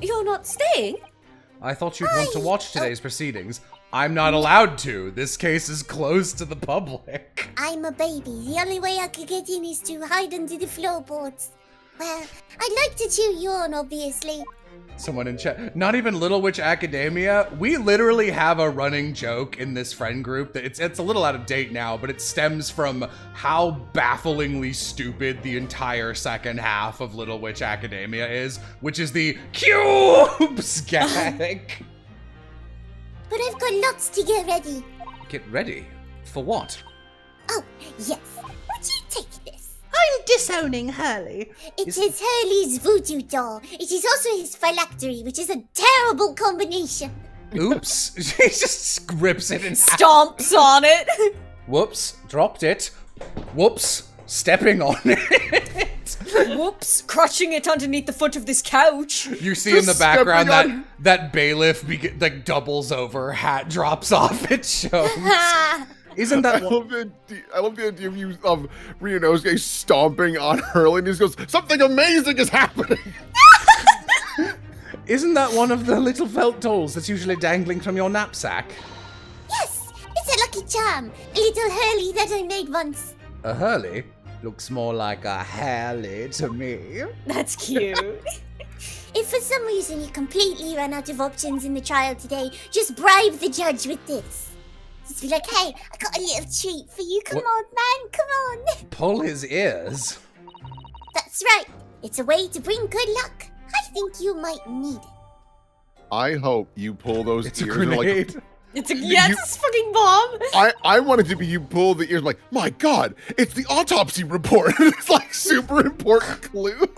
D: You're not staying?
B: I thought you'd want to watch today's proceedings. I'm not allowed to. This case is closed to the public.
H: I'm a baby. The only way I could get in is to hide under the floorboards. Well, I'd like to cheer you on, obviously.
B: Someone in chat. Not even Little Witch Academia. We literally have a running joke in this friend group that it's a little out of date now, but it stems from how bafflingly stupid the entire second half of Little Witch Academia is, which is the cubes gag.
H: But I've got lots to get ready.
B: Get ready? For what?
H: Oh, yes. Would you take this?
E: I'm disowning Hurley.
H: It is Hurley's voodoo doll. It is also his phylactery, which is a terrible combination.
B: Oops. She just rips it in half.
G: Stomps on it.
B: Whoops. Dropped it. Whoops. Stepping on it.
G: Whoops. Crushing it underneath the foot of this couch.
B: You see in the background that bailiff like doubles over, hat drops off. It shows. Isn't that
A: I love the idea of you Ryunosuke stomping on Hurley and he just goes, something amazing is happening!
B: Isn't that one of the little felt dolls that's usually dangling from your knapsack?
H: Yes, it's a lucky charm. A little Hurley that I made once.
B: A Hurley? Looks more like a Hurley to me.
G: That's cute.
H: If for some reason you completely run out of options in the trial today, just bribe the judge with this. Just be like, hey, I got a little treat for you. Come on, man, come on.
B: Pull his ears.
H: That's right. It's a way to bring good luck. I think you might need it.
A: I hope you pull those
B: It's a
A: ears. and
B: grenade.
G: It's a it's a fucking bomb.
A: I wanted to be you pull the ears. I'm like, my God, it's the autopsy report. It's like super important clue.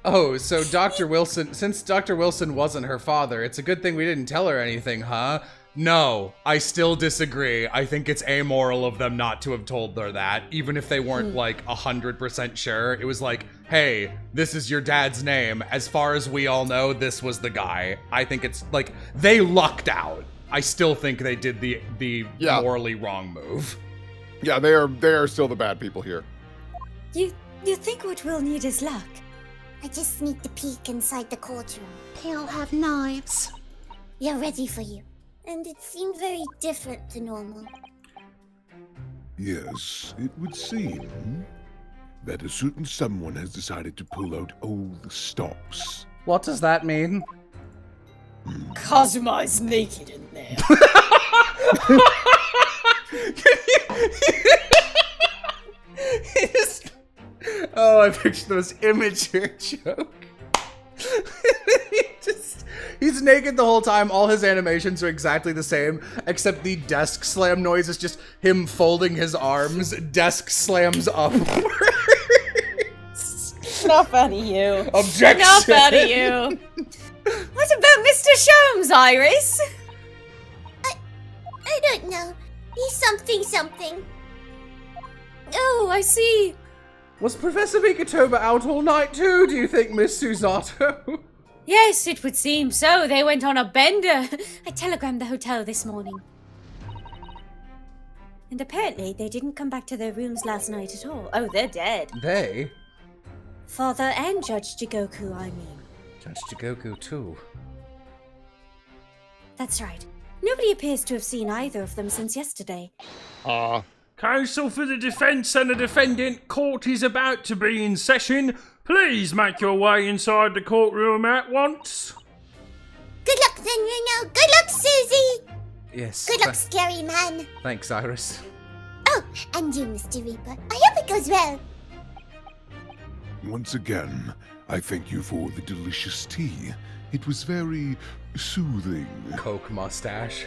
B: Oh, so Dr. Wilson, since Dr. Wilson wasn't her father, it's a good thing we didn't tell her anything, huh? No, I still disagree. I think it's amoral of them not to have told her that, even if they weren't like 100% sure. It was like, hey, this is your dad's name. As far as we all know, this was the guy. I think it's like, they lucked out. I still think they did the morally wrong move.
A: Yeah, they are still the bad people here.
D: You think what we'll need is luck?
H: I just need to peek inside the courtroom.
E: They all have knives.
H: They're ready for you. And it seemed very different to normal.
K: Yes, it would seem that a certain someone has decided to pull out all the stops.
B: What does that mean?
G: Kazuma is naked in there.
B: Oh, I picture those imager joke. He's naked the whole time. All his animations are exactly the same, except the desk slam noise is just him folding his arms. Desk slams up.
G: Enough out of you.
B: Objection!
G: Enough out of you.
D: What about Mr. Sholmes, Iris?
H: I don't know. He's something.
D: Oh, I see.
B: Was Professor Mikatoba out all night too, do you think, Miss Susato?
D: Yes, it would seem so. They went on a bender. I telegrammed the hotel this morning. And apparently they didn't come back to their rooms last night at all. Oh, they're dead.
B: They?
D: Father and Judge Jigoku, I mean.
B: Judge Jigoku too.
D: That's right. Nobody appears to have seen either of them since yesterday.
I: Counsel for the defence and the defendant, court is about to be in session. Please make your way inside the courtroom at once.
H: Good luck then, Reno. Good luck, Susie.
B: Yes.
H: Good luck, scary man.
B: Thanks, Iris.
H: Oh, and you, Mr. Reaper. I hope it goes well.
K: Once again, I thank you for the delicious tea. It was very soothing.
B: Coke mustache.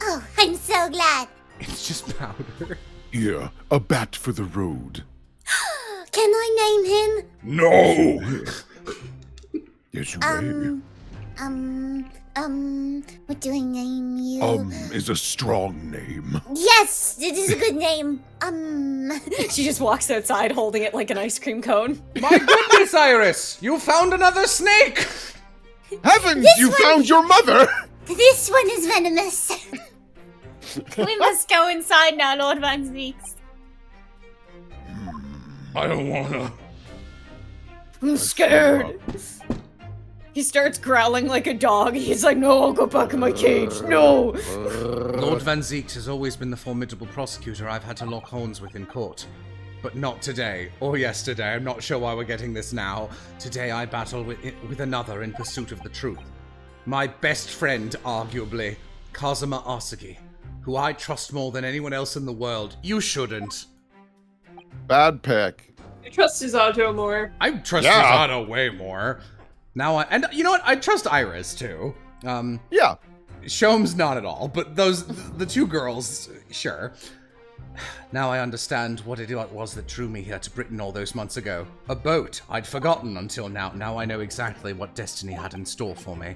H: Oh, I'm so glad.
B: It's just powder.
K: Here, a bat for the road.
H: Can I name him?
F: No!
K: Yes, you may.
H: What do I name you?
K: Is a strong name.
H: Yes, it is a good name.
G: She just walks outside holding it like an ice cream cone.
B: My goodness, Iris! You found another snake!
A: Heavens,
H: This
A: you
H: one-
A: found your mother!
H: This one is venomous.
D: We must go inside now, Lord Van Zeeks.
F: I don't wanna.
G: I'm scared. He starts growling like a dog. He's like, no, I'll go back in my cage. No.
B: Lord Van Zeeks has always been the formidable prosecutor I've had to lock horns with in court. But not today, or yesterday. I'm not sure why we're getting this now. Today I battle with another in pursuit of the truth. My best friend, arguably, Kazuma Asagi, who I trust more than anyone else in the world. You shouldn't.
A: Bad pick.
C: I trust Susato more.
B: I trust
A: Yeah.
B: Susato way more. And you know what? I trust Iris too.
A: Yeah.
B: Sholmes not at all, but the two girls, sure. Now I understand what it was that drew me here to Britain all those months ago. A boat. I'd forgotten until now. Now I know exactly what destiny had in store for me.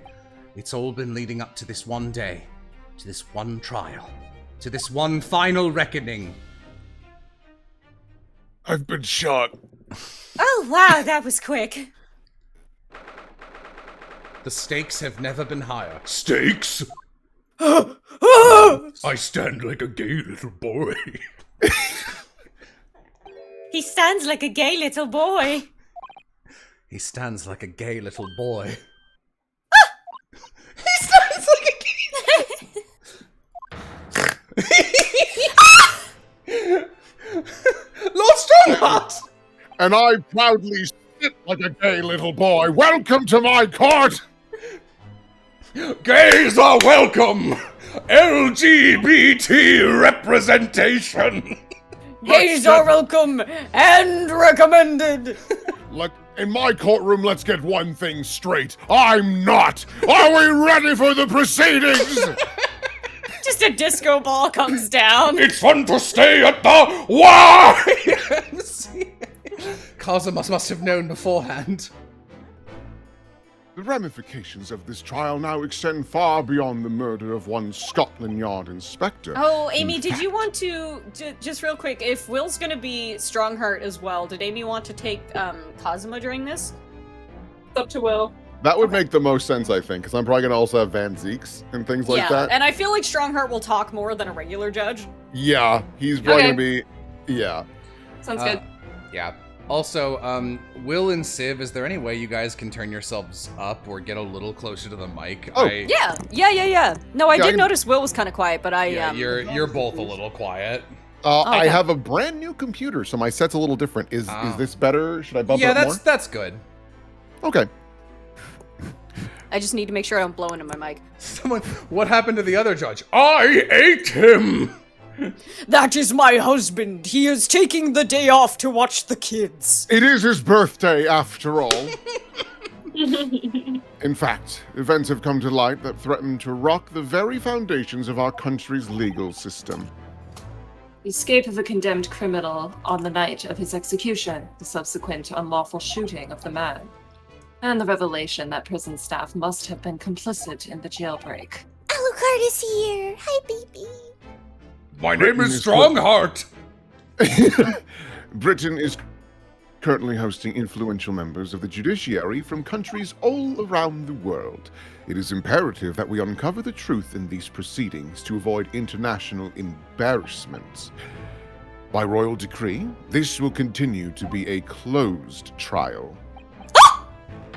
B: It's all been leading up to this one day, to this one trial, to this one final reckoning.
K: I've been shot.
D: Oh, wow, that was quick.
B: The stakes have never been higher.
F: Stakes? I stand like a gay little boy.
D: He stands like a gay little boy.
B: He stands like a gay little boy.
D: He stands like a
B: Lord Strongheart!
A: And I proudly sit like a gay little boy. Welcome to my court!
F: Gays are welcome! LGBT representation!
G: Gays are welcome and recommended.
A: Look, in my courtroom, let's get one thing straight. I'm not! Are we ready for the proceedings?
G: Just a disco ball comes down.
F: It's fun to stay at the Y!
B: Kazuma must have known beforehand.
A: The ramifications of this trial now extend far beyond the murder of one Scotland Yard inspector.
G: Oh, Amy,
A: In
G: did
A: fact-
G: you want to, just real quick, if Will's gonna be Strongheart as well, did Amy want to take Kazuma during this?
C: It's up to Will.
A: That would make the most sense, I think, because I'm probably going to also have Van Zeeks and things like that.
G: And I feel like Strongheart will talk more than a regular judge.
A: Yeah, he's probably
C: Okay.
A: going to be... Yeah.
C: Sounds good.
B: Yeah. Also, Will and Civ, is there any way you guys can turn yourselves up or get a little closer to the mic?
A: Oh.
G: Yeah. No, I
A: Yeah, I
G: did
A: can-
G: notice Will was kind of quiet, but
B: Yeah, you're both a little quiet.
A: I
G: Okay.
A: have a brand new computer, so my set's a little different. Is this better? Should I bump
B: Yeah,
A: it up more?
B: that's good.
A: Okay.
G: I just need to make sure I don't blow into my mic.
B: What happened to the other judge?
F: I ate him!
G: That is my husband. He is taking the day off to watch the kids.
A: It is his birthday, after all. In fact, events have come to light that threaten to rock the very foundations of our country's legal system.
C: The escape of a condemned criminal on the night of his execution, the subsequent unlawful shooting of the man, and the revelation that prison staff must have been complicit in the jailbreak.
H: Alucard is here. Hi, baby.
F: My name is Strongheart.
A: Britain is currently hosting influential members of the judiciary from countries all around the world. It is imperative that we uncover the truth in these proceedings to avoid international embarrassments. By royal decree, this will continue to be a closed trial.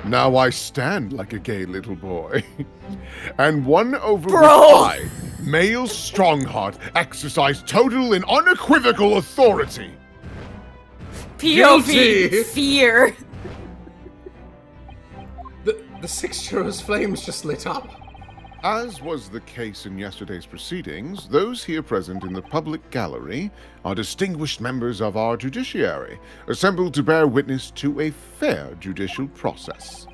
A: Now I stand like a gay little boy. And won over with I, male Strongheart, exercise total and unequivocal authority.
G: POV fear.
B: The 6 Heroes flames just lit up.
A: As was the case in yesterday's proceedings, those here present in the public gallery are distinguished members of our judiciary, assembled to bear witness to a fair judicial process.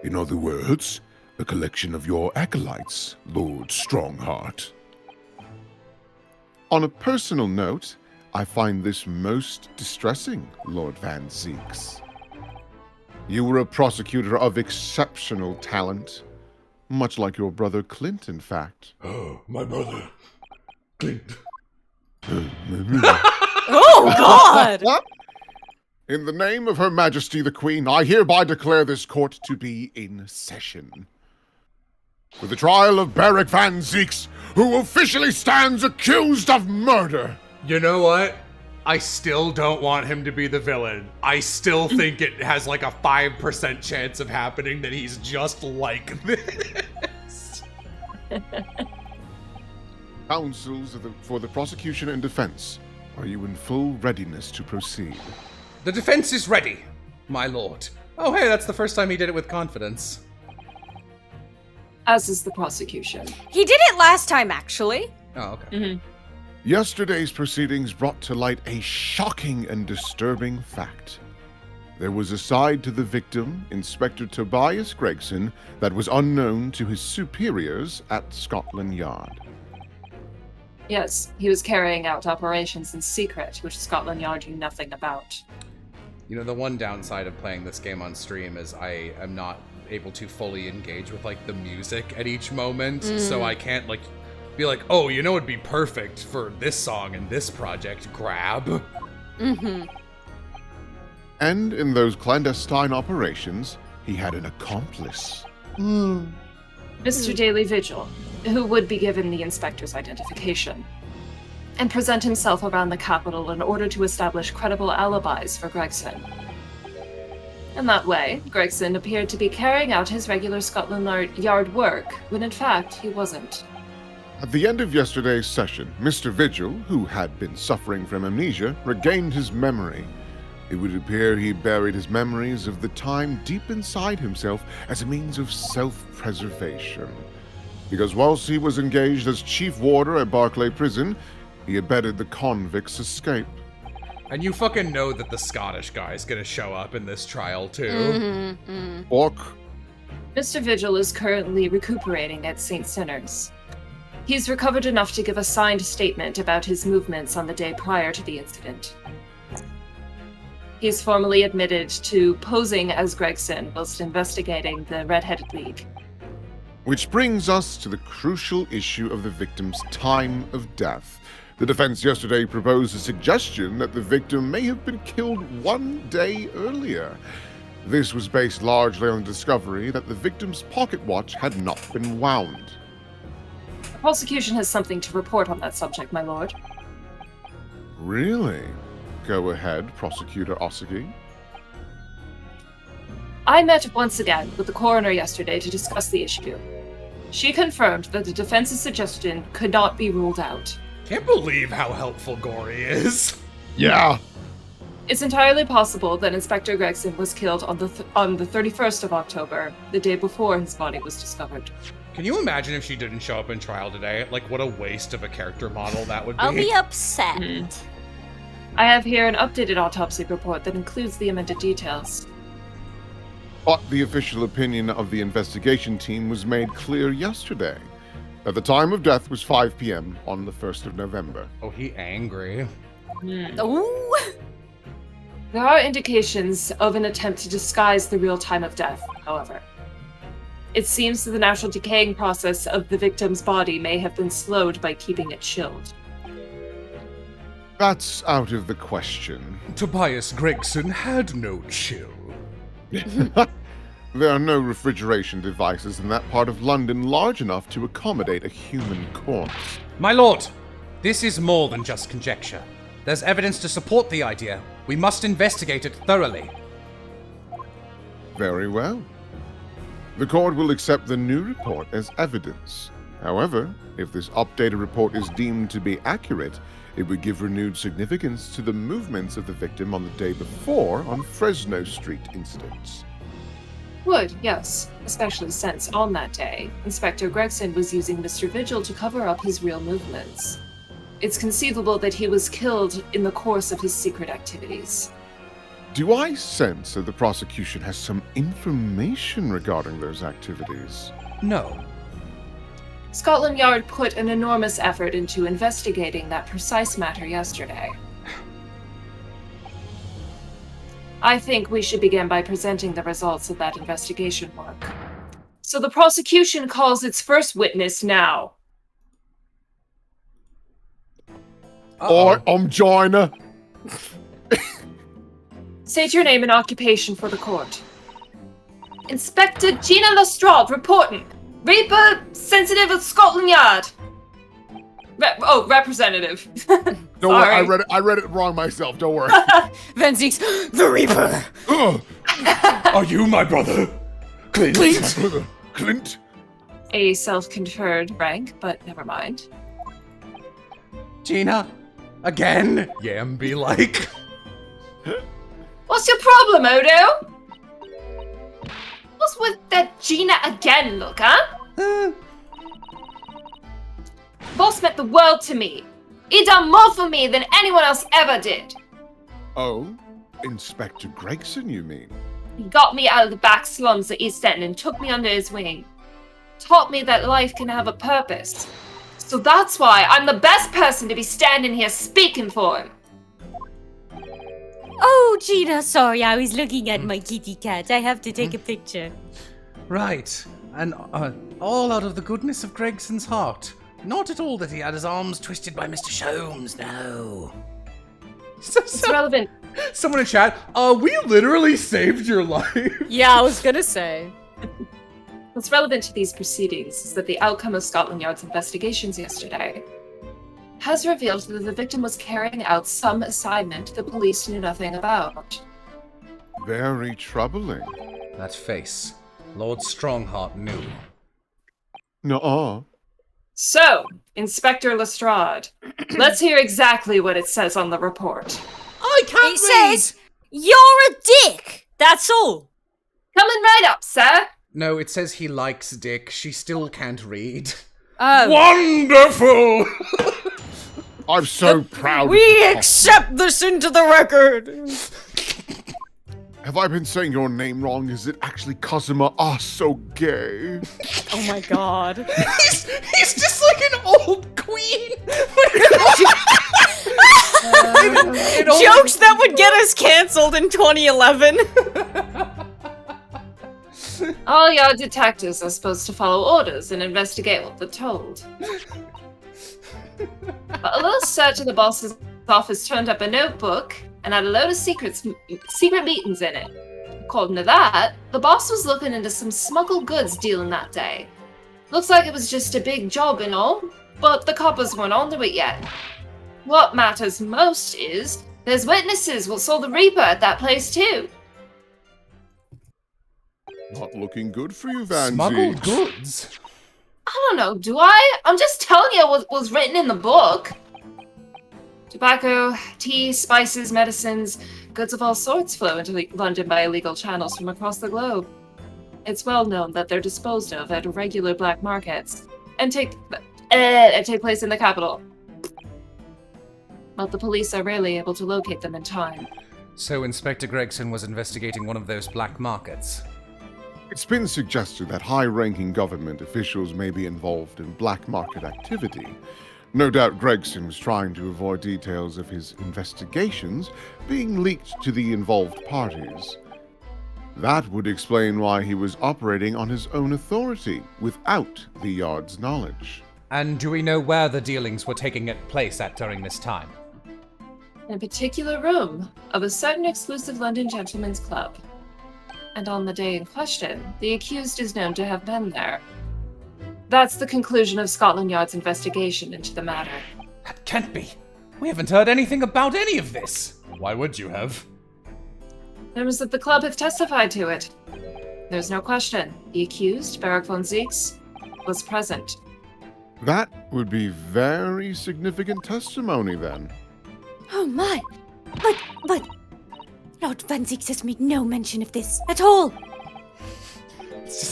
K: In other words, a collection of your acolytes, Lord Strongheart.
A: On a personal note, I find this most distressing, Lord Van Zeeks. You were a prosecutor of exceptional talent, much like your brother Clint, in fact.
F: Oh, my brother, Clint.
G: Oh, God!
A: In the name of Her Majesty the Queen, I hereby declare this court to be in session. For the trial of Beric Van Zeeks, who officially stands accused of murder.
B: You know what? I still don't want him to be the villain. I still think it has like a 5% chance of happening that he's just like this.
A: Counsels for the prosecution and defense, are you in full readiness to proceed?
B: The defense is ready, my lord. Oh, hey, that's the first time he did it with confidence.
C: As is the prosecution.
G: He did it last time, actually.
B: Oh, okay.
C: Mm-hmm.
A: Yesterday's proceedings brought to light a shocking and disturbing fact. There was a side to the victim, Inspector Tobias Gregson, that was unknown to his superiors at Scotland Yard.
C: Yes, he was carrying out operations in secret, which Scotland Yard knew nothing about.
B: You know, the one downside of playing this game on stream is I am not able to fully engage with, like, the music at each moment, so I can't, like, be like, oh, you know, it'd be perfect for this song and this project, grab.
G: Mm-hmm.
A: And in those clandestine operations, he had an accomplice.
C: Mr. Daily Vigil, who would be given the inspector's identification, and present himself around the capital in order to establish credible alibis for Gregson. In that way, Gregson appeared to be carrying out his regular Scotland Yard work, when in fact he wasn't.
A: At the end of yesterday's session, Mr. Vigil, who had been suffering from amnesia, regained his memory. It would appear he buried his memories of the time deep inside himself as a means of self-preservation. Because whilst he was engaged as chief warder at Barclay Prison, he abetted the convicts' escape.
B: And you fucking know that the Scottish guy's gonna show up in this trial, too.
A: Orc.
C: Mr. Vigil is currently recuperating at St. Sinner's. He's recovered enough to give a signed statement about his movements on the day prior to the incident. He's formally admitted to posing as Gregson whilst investigating the Red-Headed League.
A: Which brings us to the crucial issue of the victim's time of death. The defense yesterday proposed a suggestion that the victim may have been killed 1 day earlier. This was based largely on the discovery that the victim's pocket watch had not been wound.
C: The prosecution has something to report on that subject, my lord.
A: Really? Go ahead, Prosecutor Osugi.
C: I met once again with the coroner yesterday to discuss the issue. She confirmed that the defense's suggestion could not be ruled out.
B: Can't believe how helpful Gory is.
A: Yeah.
C: It's entirely possible that Inspector Gregson was killed on the 31st of October, the day before his body was discovered.
B: Can you imagine if she didn't show up in trial today? Like, what a waste of a character model that would be.
D: I'll be upset.
C: I have here an updated autopsy report that includes the amended details.
A: But the official opinion of the investigation team was made clear yesterday that the time of death was 5 p.m. on the 1st of November.
B: Oh, he angry.
G: Ooh.
C: There are indications of an attempt to disguise the real time of death, however. It seems that the natural decaying process of the victim's body may have been slowed by keeping it chilled.
A: That's out of the question.
F: Tobias Gregson had no chill.
A: There are no refrigeration devices in that part of London large enough to accommodate a human corpse.
B: My lord, this is more than just conjecture. There's evidence to support the idea. We must investigate it thoroughly.
A: Very well. The court will accept the new report as evidence. However, if this updated report is deemed to be accurate, it would give renewed significance to the movements of the victim on the day before on Fresno Street incidents.
C: Would, yes, especially since on that day, Inspector Gregson was using Mr. Vigil to cover up his real movements. It's conceivable that he was killed in the course of his secret activities.
A: Do I sense that the prosecution has some information regarding those activities?
B: No.
C: Scotland Yard put an enormous effort into investigating that precise matter yesterday. I think we should begin by presenting the results of that investigation work. So the prosecution calls its first witness now.
A: I'm China.
C: State your name and occupation for the court. Inspector Gina Lestrade reporting. Reaper sensitive at Scotland Yard. Representative.
A: Don't worry, I read it wrong myself. Don't worry.
G: Venzies, the Reaper.
F: Are you my brother? Clint?
A: Clint?
C: A self-conferred rank, but never mind.
B: Gina? Again? Yam be like.
C: What's your problem, Odo? What's with that Gina again look, huh? Boss meant the world to me. He done more for me than anyone else ever did.
A: Oh, Inspector Gregson, you mean?
C: He got me out of the back slums of East End and took me under his wing. Taught me that life can have a purpose. So that's why I'm the best person to be standing here speaking for him.
D: Oh, Gina, sorry, I was looking at my kitty cat. I have to take a picture.
B: Right. And all out of the goodness of Gregson's heart. Not at all that he had his arms twisted by Mr. Sholmes, no.
C: It's relevant.
B: Someone in chat, we literally saved your life.
G: Yeah, I was gonna say.
C: What's relevant to these proceedings is that the outcome of Scotland Yard's investigations yesterday has revealed that the victim was carrying out some assignment the police knew nothing about.
A: Very troubling.
B: That face. Lord Strongheart knew.
A: Nuh-uh.
C: So, Inspector Lestrade, let's hear exactly what it says on the report.
E: I can't
D: It
E: read!
D: says, you're a dick! That's all.
C: Coming right up, sir.
B: No, it says he likes Dick. She still can't read.
G: Oh.
F: Wonderful!
A: I'm so proud.
G: We accept this into the record.
A: Have I been saying your name wrong? Is it actually Cosima? Ah, so gay.
G: Oh my god.
B: He's just like an old queen.
G: Jokes that would get us cancelled in 2011.
C: All your detectives are supposed to follow orders and investigate what they're told. But a little search of the boss's office turned up a notebook and had a load of secret meetings in it. According to that, the boss was looking into some smuggled goods dealing that day. Looks like it was just a big job and all, but the coppers weren't onto it yet. What matters most is there's witnesses who saw the Reaper at that place too.
A: Not looking good for you, Van
B: Smuggled
A: Zieks.
B: goods?
C: I don't know, do I? I'm just telling you what was written in the book. Tobacco, tea, spices, medicines, goods of all sorts flow into London by illegal channels from across the globe. It's well known that they're disposed of at regular black markets and take place in the capital. But the police are rarely able to locate them in time.
B: So Inspector Gregson was investigating one of those black markets.
A: It's been suggested that high-ranking government officials may be involved in black market activity. No doubt Gregson was trying to avoid details of his investigations being leaked to the involved parties. That would explain why he was operating on his own authority without the Yard's knowledge.
B: And do we know where the dealings were taking place at during this time?
C: In a particular room of a certain exclusive London gentleman's club. And on the day in question, the accused is known to have been there. That's the conclusion of Scotland Yard's investigation into the matter.
B: That can't be. We haven't heard anything about any of this. Why would you have?
C: Members of the club have testified to it. There's no question. The accused, Barak von Zieks, was present.
A: That would be very significant testimony then.
D: Oh my! But Lord Van Zieks has made no mention of this at all.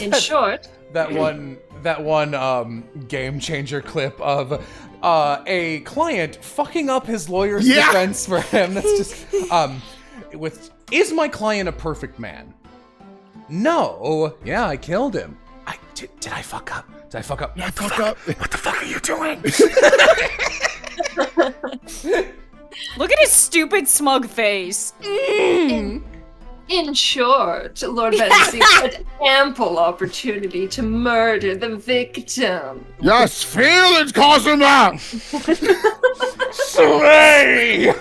C: In short,
B: that one game changer clip of a client fucking up his lawyer's defense for him. That's just with is my client a perfect man? No. Yeah, I killed him. Did I fuck up? Did I fuck up?
A: Yeah, fuck up.
B: What the fuck are you doing?
G: Look at his stupid smug face.
C: In short, Lord Van Zieks had ample opportunity to murder the victim.
A: Yes, feel it, Cosima!
B: Slay!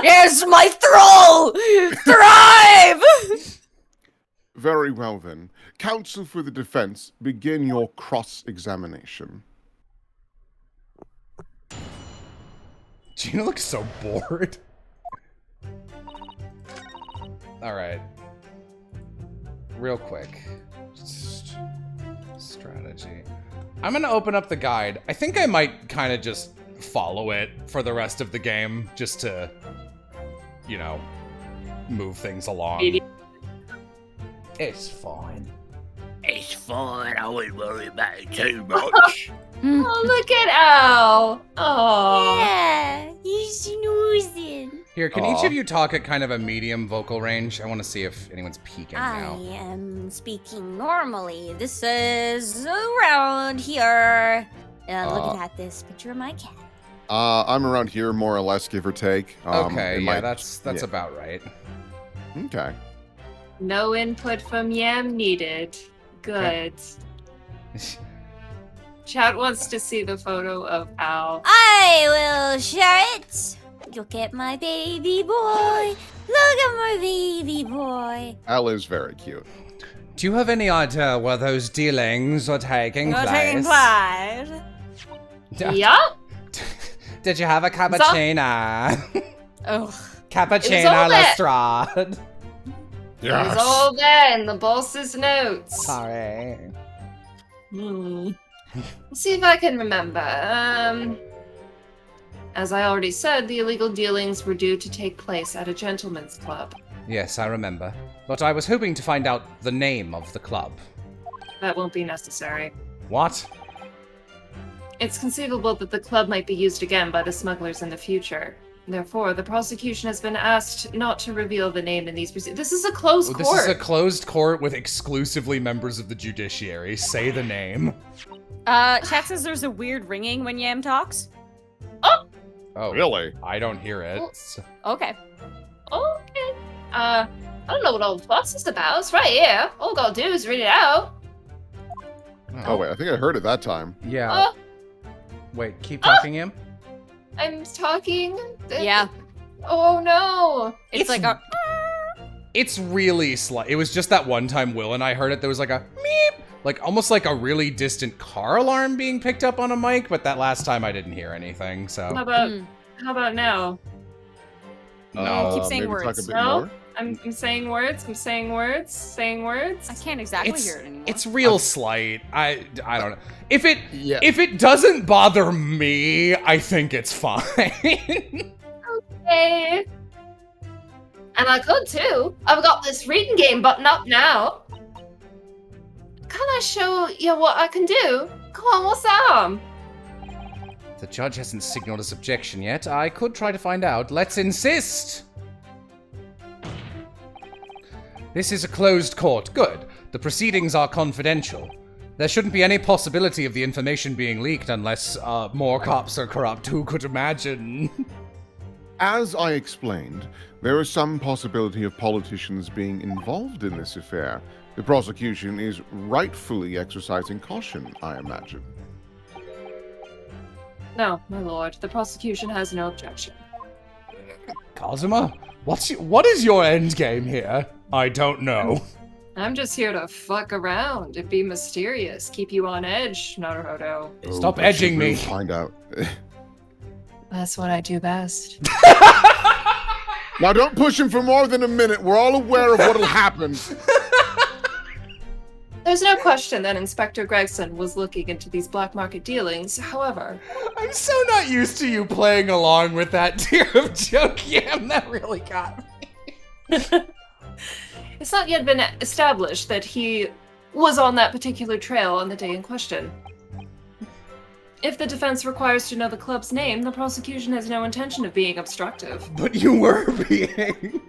G: Yes, my thrall! Thrive!
A: Very well then. Counsel for the defense, begin your cross-examination.
B: Gina looks so bored. Alright. Real quick. Just strategy. I'm gonna open up the guide. I think I might kind of just follow it for the rest of the game, just to, you know, move things along. It's fine.
L: It's fine, I wouldn't worry about it too much.
C: Oh, look at Al. Oh.
H: Yeah, he's snoozing.
B: Here, can each of you talk at kind of a medium vocal range? I want to see if anyone's peeking now.
D: I am speaking normally. This is around here. Looking at this picture of my cat.
A: I'm around here, more or less, give or take.
B: Okay, yeah, that's about right.
A: Okay.
C: No input from Yam needed. Good. Chat wants to see the photo of Al.
D: I will share it. Look at my baby boy. Look at my baby boy.
A: Al is very cute.
B: Do you have any idea where those dealings are taking place?
C: Yeah?
B: Did you have a cappuccino?
G: Ugh.
B: Cappuccino Lestrade.
C: It was all there in the boss's notes.
B: Sorry.
C: Let's see if I can remember. As I already said, the illegal dealings were due to take place at a gentleman's club.
B: Yes, I remember. But I was hoping to find out the name of the club.
C: That won't be necessary.
B: What?
C: It's conceivable that the club might be used again by the smugglers in the future. Therefore, the prosecution has been asked not to reveal the name in these proceedings. This is a closed court.
B: This is a closed court with exclusively members of the judiciary. Say the name.
G: Chat says there's a weird ringing when Yam talks.
B: Oh,
A: really?
B: I don't hear it.
G: Okay.
C: Okay. I don't know what all the fuss is about. It's right here. All we gotta do is read it out.
A: Oh, wait, I think I heard it that time.
B: Yeah. Wait, keep talking, Im?
C: I'm talking.
G: Yeah.
C: Oh no.
G: It's like a.
B: It's really slight. It was just that one time Will and I heard it. There was like a meep, like almost like a really distant car alarm being picked up on a mic. But that last time I didn't hear anything. So
C: How about now?
B: no.
G: Keep saying
A: maybe
G: words.
A: talk a bit
C: No?
A: more.
C: I'm saying words. I'm saying words. Saying words.
G: I can't exactly hear it anymore.
B: It's real slight. I don't know. If it doesn't bother me, I think it's fine.
C: Okay. And I could too. I've got this reading game button up now. Can I show you what I can do? Come on, what's that?
B: The judge hasn't signaled his objection yet. I could try to find out. Let's insist. This is a closed court. Good. The proceedings are confidential. There shouldn't be any possibility of the information being leaked unless more cops are corrupt. Who could imagine?
A: As I explained, there is some possibility of politicians being involved in this affair. The prosecution is rightfully exercising caution, I imagine.
C: No, my lord. The prosecution has no objection.
B: Kazuma, what is your end game here? I don't know.
C: I'm just here to fuck around and be mysterious, keep you on edge, Naruhodo.
B: Stop edging me.
A: We'll find out.
C: That's what I do best.
A: Now don't push him for more than a minute. We're all aware of what'll happen.
C: There's no question that Inspector Gregson was looking into these black market dealings. However,
B: I'm so not used to you playing along with that tier of joke yam. That really got me.
C: it's not yet been established that he was on that particular trail on the day in question. If the defense requires to know the club's name, the prosecution has no intention of being obstructive.
B: But you were being.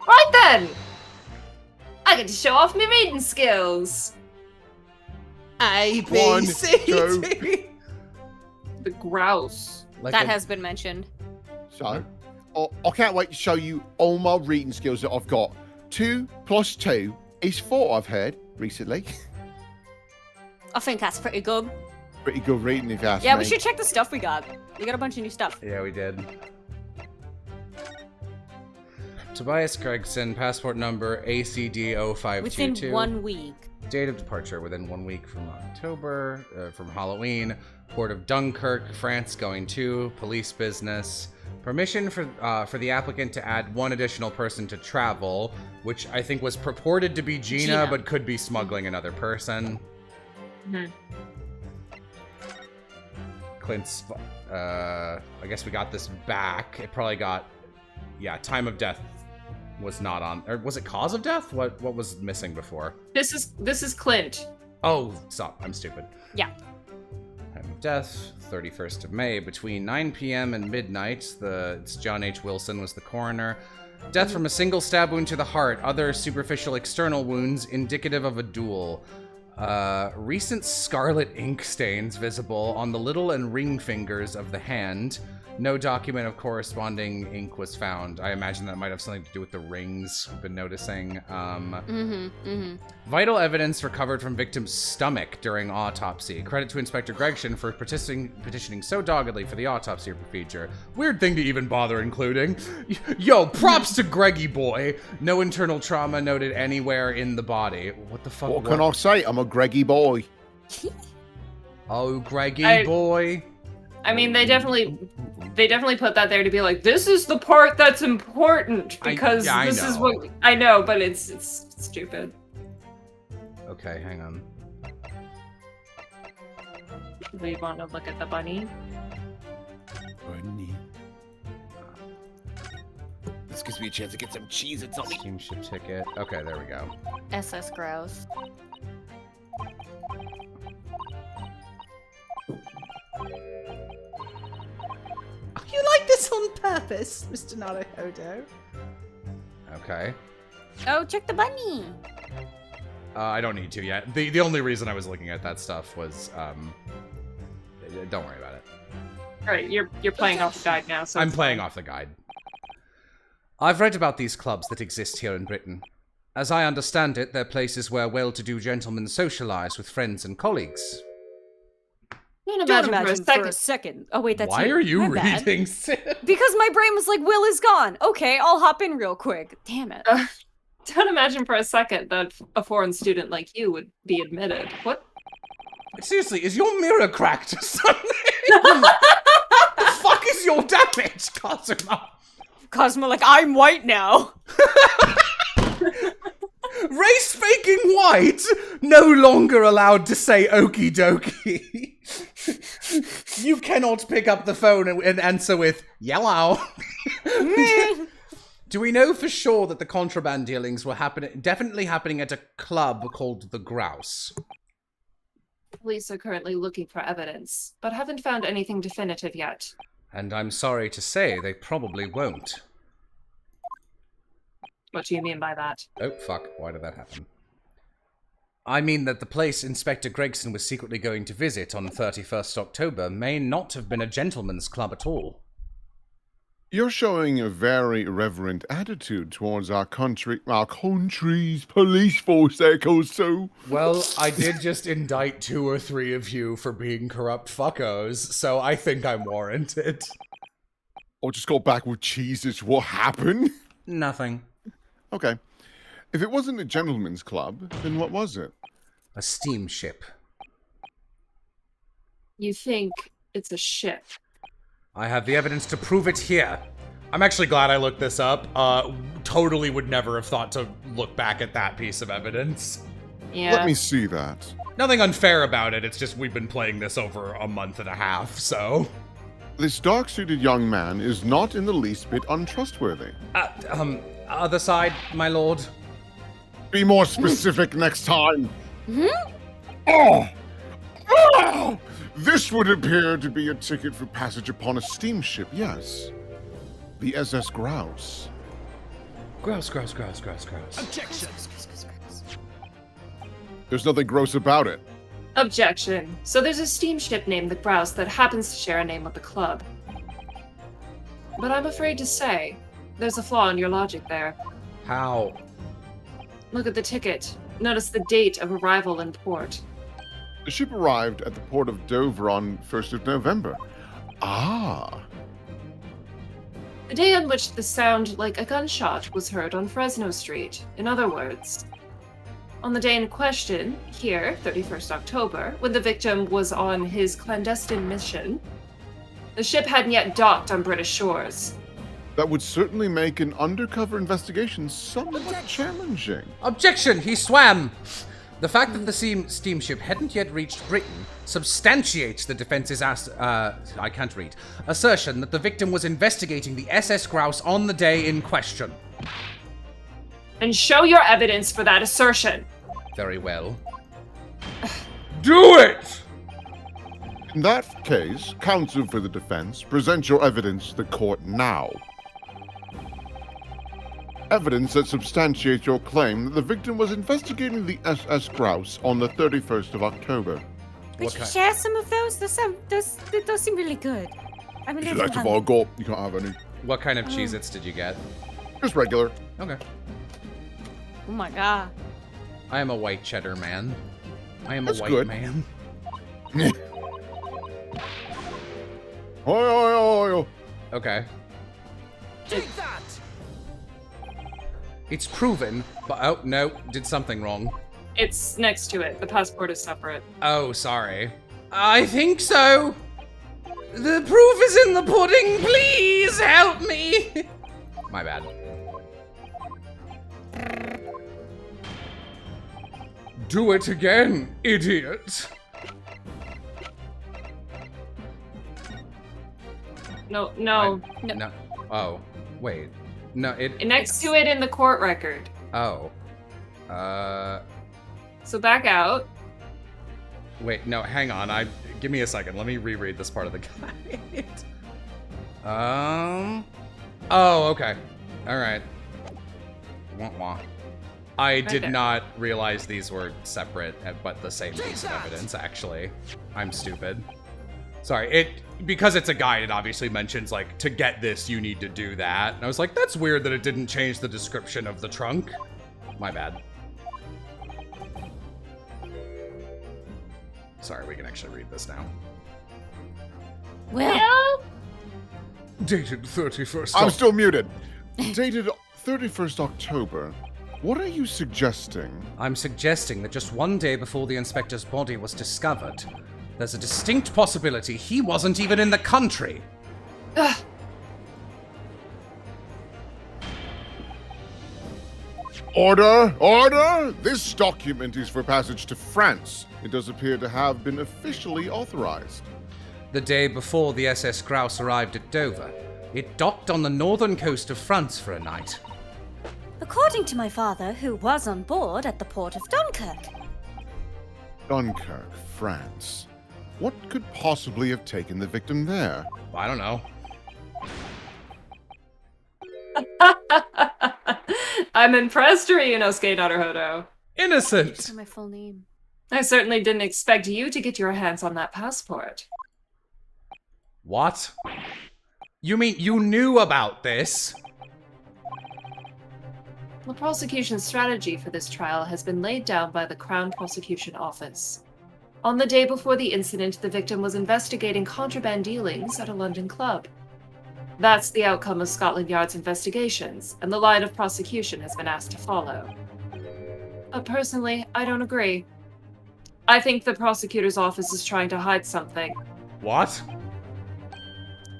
C: Right then! I get to show off my reading skills!
E: A, B,
A: One,
E: C,
A: two.
E: D.
C: The grouse.
G: That has been mentioned.
A: So, I can't wait to show you all my reading skills that I've got. 2 + 2 is 4, I've heard recently.
G: I think that's pretty good.
A: Pretty good reading, if you ask
G: Yeah,
A: me.
G: we should check the stuff we got. We got a bunch of new stuff.
B: Yeah, we did. Tobias Gregson, passport number ACD0522.
G: Within 1 week.
B: Date of departure within 1 week from October, from Halloween. Port of Dunkirk, France, going to. Police business. Permission for the applicant to add 1 additional person to travel, which I think was purported to be Gina. But could be smuggling another person.
C: Mm-hmm.
B: Clint's, I guess we got this back. It probably got, yeah, time of death was not on, or was it cause of death? What was missing before?
C: This is Clint.
B: Oh, stop, I'm stupid.
G: Yeah.
B: Time of death, 31st of May, between 9 p.m. and midnight. It's John H. Wilson was the coroner. Death from a single stab wound to the heart. Other superficial external wounds indicative of a duel. Recent scarlet ink stains visible on the little and ring fingers of the hand. No document of corresponding ink was found. I imagine that might have something to do with the rings we've been noticing. Vital evidence recovered from victim's stomach during autopsy. Credit to Inspector Gregson for petitioning so doggedly for the autopsy procedure. Weird thing to even bother including. Yo, props to Greggy boy. No internal trauma noted anywhere in the body. What the fuck?
A: What can I say? I'm a Greggy boy.
B: Oh, Greggy boy.
C: I mean, they definitely put that there to be like, this is the part that's important because this is what I know, but it's stupid.
B: Okay, hang on.
C: We want to look at the bunny.
L: Bunny. This gives me a chance to get some cheese and something.
B: Steamship ticket. Okay, there we go.
G: SS Grouse.
E: You like this on purpose, Mr. Naruhodo?
B: Okay.
G: Oh, check the bunny.
B: I don't need to yet. The only reason I was looking at that stuff was, don't worry about it.
C: Alright, you're playing off the guide now, so
B: I'm playing off the guide. I've read about these clubs that exist here in Britain. As I understand it, they're places where well-to-do gentlemen socialize with friends and colleagues.
C: Don't
G: imagine for a second. Oh wait, that's
B: Why are you
G: My bad.
B: reading?
G: Because my brain was like, Will is gone. Okay, I'll hop in real quick. Damn it.
C: Don't imagine for a second that a foreign student like you would be admitted. What?
B: Seriously, is your mirror cracked or something? The fuck is your damage, Cosmo?
G: Cosmo, like, I'm white now.
B: Race faking white, no longer allowed to say okie dokie. You cannot pick up the phone and answer with yellow. Do we know for sure that the contraband dealings were definitely happening at a club called the Grouse?
C: Police are currently looking for evidence, but haven't found anything definitive yet.
B: And I'm sorry to say they probably won't.
C: What do you mean by that?
B: Oh, fuck. Why did that happen? I mean that the place Inspector Gregson was secretly going to visit on 31st October may not have been a gentleman's club at all.
A: You're showing a very irreverent attitude towards our country's police force, Echo, so...
B: Well, I did just indict 2 or 3 of you for being corrupt fuckos, so I think I'm warranted.
A: Or just go back with Jesus, what happened?
B: Nothing.
A: Okay. If it wasn't a gentleman's club, then what was it?
B: A steamship.
C: You think it's a ship?
B: I have the evidence to prove it here. I'm actually glad I looked this up. Totally would never have thought to look back at that piece of evidence.
C: Yeah.
A: Let me see that.
B: Nothing unfair about it, it's just we've been playing this over a month and a half, so...
A: This dark-suited young man is not in the least bit untrustworthy.
B: Other side, my lord?
A: Be more specific next time.
D: Hmm?
A: Oh! This would appear to be a ticket for passage upon a steamship, yes. The SS Grouse.
B: Grouse.
J: Objection!
A: There's nothing gross about it.
C: Objection. So there's a steamship named the Grouse that happens to share a name with the club. But I'm afraid to say, there's a flaw in your logic there.
B: How?
C: Look at the ticket. Notice the date of arrival in port.
A: The ship arrived at the port of Dover on 1st of November. Ah.
C: The day on which the sound like a gunshot was heard on Fresno Street. In other words, on the day in question, here, 31st October, when the victim was on his clandestine mission, the ship hadn't yet docked on British shores.
A: That would certainly make an undercover investigation somewhat challenging.
B: Objection! He swam! The fact that the steamship hadn't yet reached Britain substantiates the defense's assertion that the victim was investigating the SS Grouse on the day in question.
C: And show your evidence for that assertion.
B: Very well.
F: Do it!
A: In that case, counsel for the defense, present your evidence to the court now. Evidence that substantiates your claim that the victim was investigating the SS Grouse on the 31st of October.
D: Would you share some of those? Those seem really good. I'm a
A: If you
D: little
A: like to
D: hungry.
A: fall gulp, you can't have any.
B: What kind of Cheez-Its did you get?
A: Just regular.
B: Okay.
D: Oh my god.
B: I am a white cheddar man. I am
A: That's
B: a white
A: good.
B: man.
A: Oi.
B: Okay.
J: Take that!
B: It's proven, but oh no, did something wrong.
C: It's next to it. The passport is separate.
B: Oh, sorry. I think so. The proof is in the pudding. Please help me. My bad.
F: Do it again, idiot!
C: No.
B: No. Oh, wait. No,
C: Next to it in the court record.
B: Oh.
C: So back out.
B: Wait, no, hang on. Give me a second. Let me reread this part of the guide. Oh, okay. All right. Wah wah. I did
C: there.
B: not realize these were separate, but the same piece of evidence, actually. I'm stupid. Sorry, because it's a guide, it obviously mentions, like, to get this, you need to do that. And I was like, that's weird that it didn't change the description of the trunk. My bad. Sorry, we can actually read this now.
D: Well,
F: Dated 31st.
A: I'm still muted. Dated 31st October. What are you suggesting?
B: I'm suggesting that just one day before the inspector's body was discovered, there's a distinct possibility he wasn't even in the country.
C: Ugh.
A: Order! Order! This document is for passage to France. It does appear to have been officially authorized.
B: The day before the SS Grouse arrived at Dover, it docked on the northern coast of France for a night.
D: according to my father, who was on board at the port of Dunkirk.
A: Dunkirk, France. What could possibly have taken the victim there?
B: I don't know.
C: I'm impressed, Ryunosuke Naruhodo.
B: Innocent!
G: My full name.
C: I certainly didn't expect you to get your hands on that passport.
B: What? You mean you knew about this?
C: The prosecution's strategy for this trial has been laid down by the Crown Prosecution Office. On the day before the incident, the victim was investigating contraband dealings at a London club. That's the outcome of Scotland Yard's investigations, and the line of prosecution has been asked to follow. But personally, I don't agree. I think the prosecutor's office is trying to hide something.
B: What?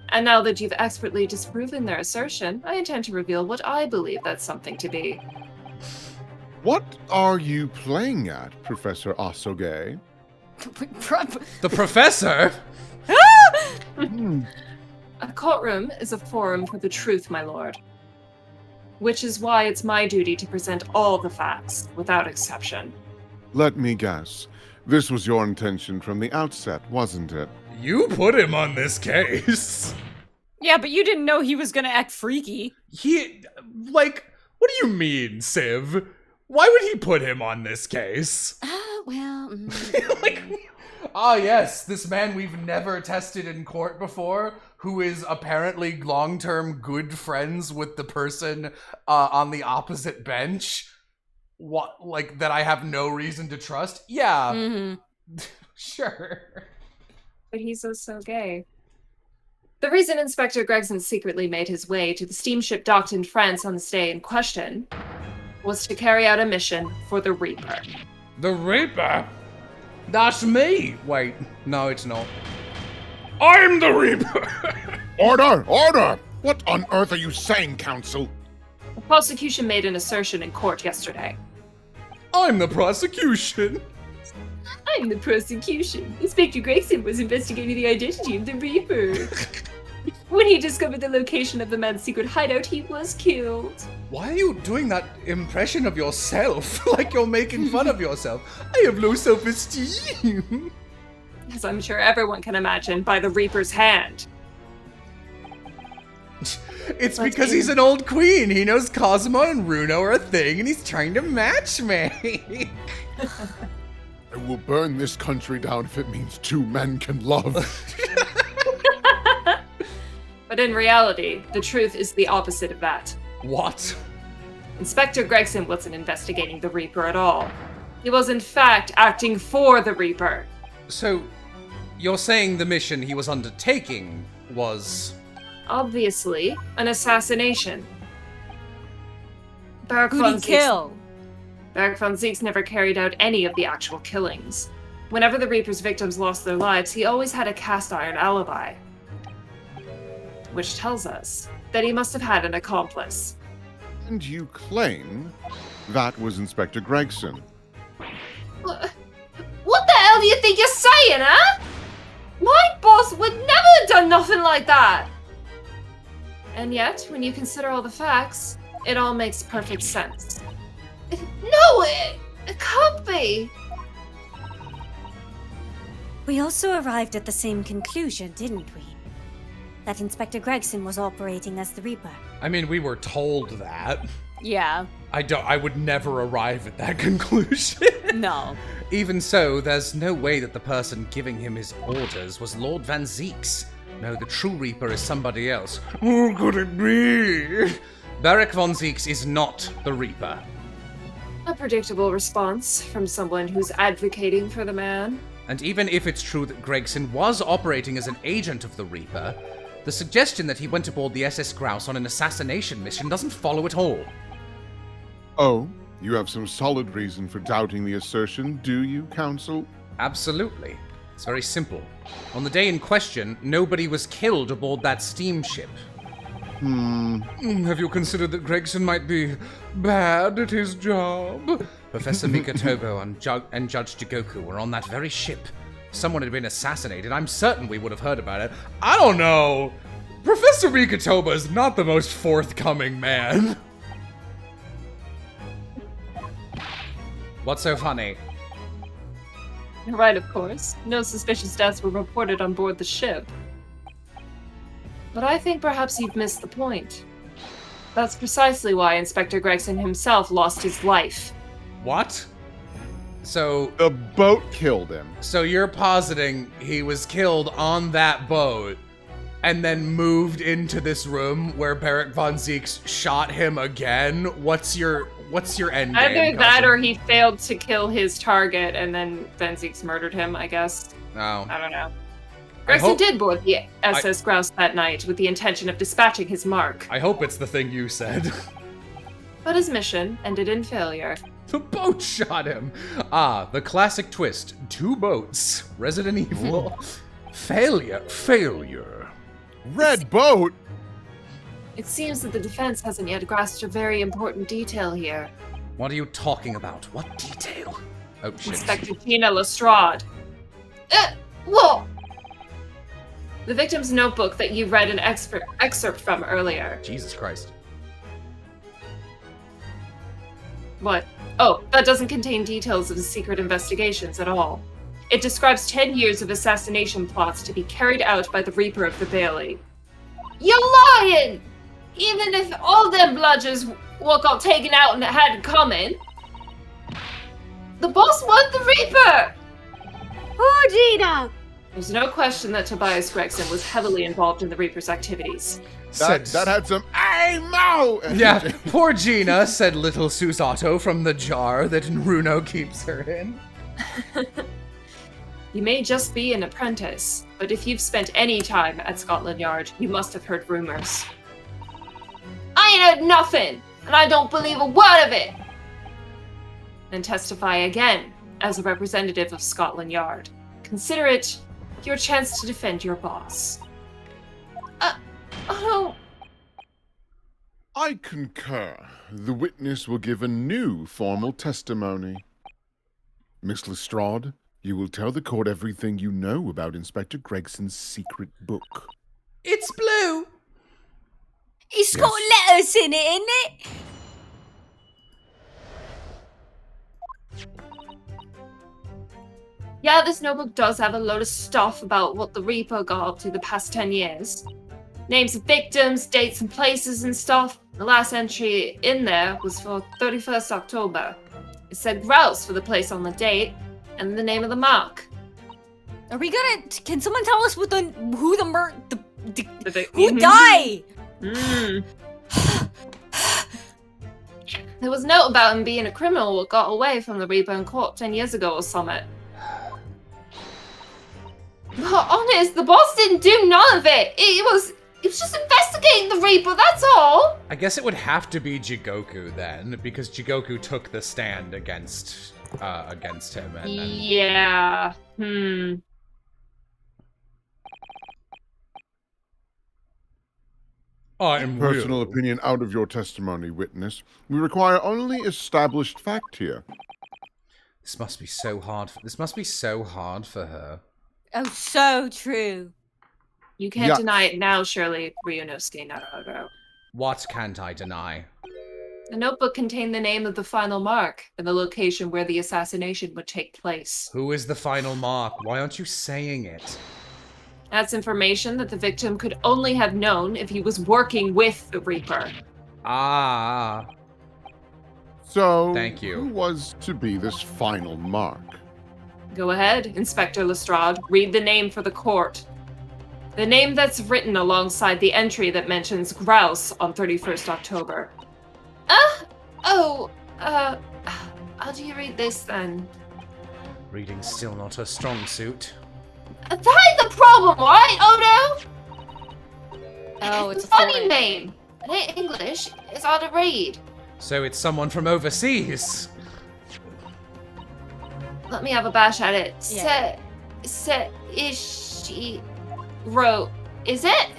C: And now that you've expertly disproven their assertion, I intend to reveal what I believe that something to be.
A: What are you playing at, Professor Asoge?
B: The professor?
C: A courtroom is a forum for the truth, my lord. Which is why it's my duty to present all the facts, without exception.
A: Let me guess. This was your intention from the outset, wasn't it?
B: You put him on this case.
G: Yeah, but you didn't know he was gonna act freaky.
B: What do you mean, Civ? Why would he put him on this case? Yes, this man we've never tested in court before, who is apparently long-term good friends with the person on the opposite bench. That I have no reason to trust? Yeah.
G: Mm-hmm.
B: Sure.
C: But he's so gay. The reason Inspector Gregson secretly made his way to the steamship docked in France on the day in question was to carry out a mission for the Reaper.
B: The Reaper? That's me! Wait, no, it's not.
F: I'm the Reaper!
K: Order! Order! What on earth are you saying, Counsel?
C: The prosecution made an assertion in court yesterday.
B: I'm the prosecution!
C: I'm the prosecution. Inspector Gregson was investigating the identity of the Reaper. When he discovered the location of the man's secret hideout, he was killed.
B: Why are you doing that impression of yourself? Like you're making fun of yourself. I have low self-esteem.
C: As I'm sure everyone can imagine, by the Reaper's hand.
B: It's because he's an old queen. He knows Cosmo and Runo are a thing, and he's trying to match me.
K: I will burn this country down if it means two men can love.
C: But in reality, the truth is the opposite of that.
B: What?
C: Inspector Gregson wasn't investigating the Reaper at all. He was in fact acting for the Reaper.
B: So, you're saying the mission he was undertaking was...
C: Obviously, an assassination. Barak
G: Who'd he kill?
C: Barak von Zieks never carried out any of the actual killings. Whenever the Reaper's victims lost their lives, he always had a cast-iron alibi. Which tells us that he must have had an accomplice.
A: And you claim that was Inspector Gregson.
C: What the hell do you think you're saying, huh? My boss would never have done nothing like that! And yet, when you consider all the facts, it all makes perfect sense. No, it can't be!
D: We also arrived at the same conclusion, didn't we? That Inspector Gregson was operating as the Reaper.
B: I mean, we were told that.
G: Yeah.
B: I would never arrive at that conclusion.
G: No.
B: Even so, there's no way that the person giving him his orders was Lord Van Zieks. No, the true Reaper is somebody else. Who could it be? Barak von Zieks is not the Reaper.
C: A predictable response from someone who's advocating for the man.
B: And even if it's true that Gregson was operating as an agent of the Reaper, the suggestion that he went aboard the SS Grouse on an assassination mission doesn't follow at all.
A: Oh, you have some solid reason for doubting the assertion, do you, Counsel?
B: Absolutely. It's very simple. On the day in question, nobody was killed aboard that steamship. Have you considered that Gregson might be bad at his job? Professor Mikotobo and Judge Jigoku were on that very ship. Someone had been assassinated. I'm certain we would have heard about it. I don't know. Professor Mikotobo is not the most forthcoming man. What's so funny?
C: You're right, of course. No suspicious deaths were reported on board the ship. But I think perhaps you've missed the point. That's precisely why Inspector Gregson himself lost his life.
B: What? So
A: The boat killed him.
B: So you're positing he was killed on that boat and then moved into this room where Barrack von Zieks shot him again? What's your end game?
C: Either that or he failed to kill his target and then Van Zieks murdered him, I guess.
B: Oh.
C: I don't know. Gregson did board the SS Grouse that night with the intention of dispatching his mark.
B: I hope it's the thing you said.
C: But his mission ended in failure.
B: The boat shot him. Ah, the classic twist. 2 boats. Resident Evil. Failure.
A: Red boat?
C: It seems that the defense hasn't yet grasped a very important detail here.
B: What are you talking about? What detail? Oh, shit.
C: Inspector Gina Lestrade. Whoa! The victim's notebook that you read an excerpt from earlier.
B: Jesus Christ.
C: What? Oh, that doesn't contain details of the secret investigations at all. It describes 10 years of assassination plots to be carried out by the Reaper of the Bailey. You're lying! Even if all them bludgers what got taken out and had it coming, the boss was the Reaper!
D: Oh, Gina!
C: There's no question that Tobias Gregson was heavily involved in the Reaper's activities.
A: That had some ammo!
B: Yeah, poor Gina, said little Susato from the jar that Runo keeps her in.
C: You may just be an apprentice, but if you've spent any time at Scotland Yard, you must have heard rumors. I ain't heard nothing, and I don't believe a word of it! Then testify again as a representative of Scotland Yard. Consider it your chance to defend your boss. Oh.
A: I concur. The witness will give a new formal testimony. Miss Lestrade, you will tell the court everything you know about Inspector Gregson's secret book.
E: It's blue.
D: It's got letters in it, innit?
C: Yeah, this notebook does have a load of stuff about what the Reaper got up to the past 10 years. Names of victims, dates and places and stuff. The last entry in there was for 31st October. It said grouse for the place on the date and the name of the mark.
D: Are we gonna... Can someone tell us who
C: Who
D: died?
C: There was a note about him being a criminal who got away from the Reaper in court 10 years ago or something. But honest, the boss didn't do none of it. It was just investigating the Reaper, that's all.
B: I guess it would have to be Jigoku then, because Jigoku took the stand against him. And
C: Yeah.
A: Personal opinion out of your testimony, witness. We require only established fact here.
B: This must be so hard. This must be so hard for her.
D: Oh, so true.
C: You can't deny it now, surely, Ryunosuke Naruto.
B: What can't I deny?
C: The notebook contained the name of the final mark and the location where the assassination would take place.
B: Who is the final mark? Why aren't you saying it?
C: That's information that the victim could only have known if he was working with the Reaper.
B: Ah.
A: So,
B: thank you.
A: Who was to be this final mark?
C: Go ahead, Inspector Lestrade. Read the name for the court. The name that's written alongside the entry that mentions grouse on 31st October. How do you read this then?
B: Reading's still not her strong suit.
C: That ain't the problem, right, Odo?
G: Oh, it's
C: a funny name. It ain't English. It's hard to read.
B: So it's someone from overseas.
C: Let me have a bash at it.
G: Yeah.
C: Seishiro. Is it?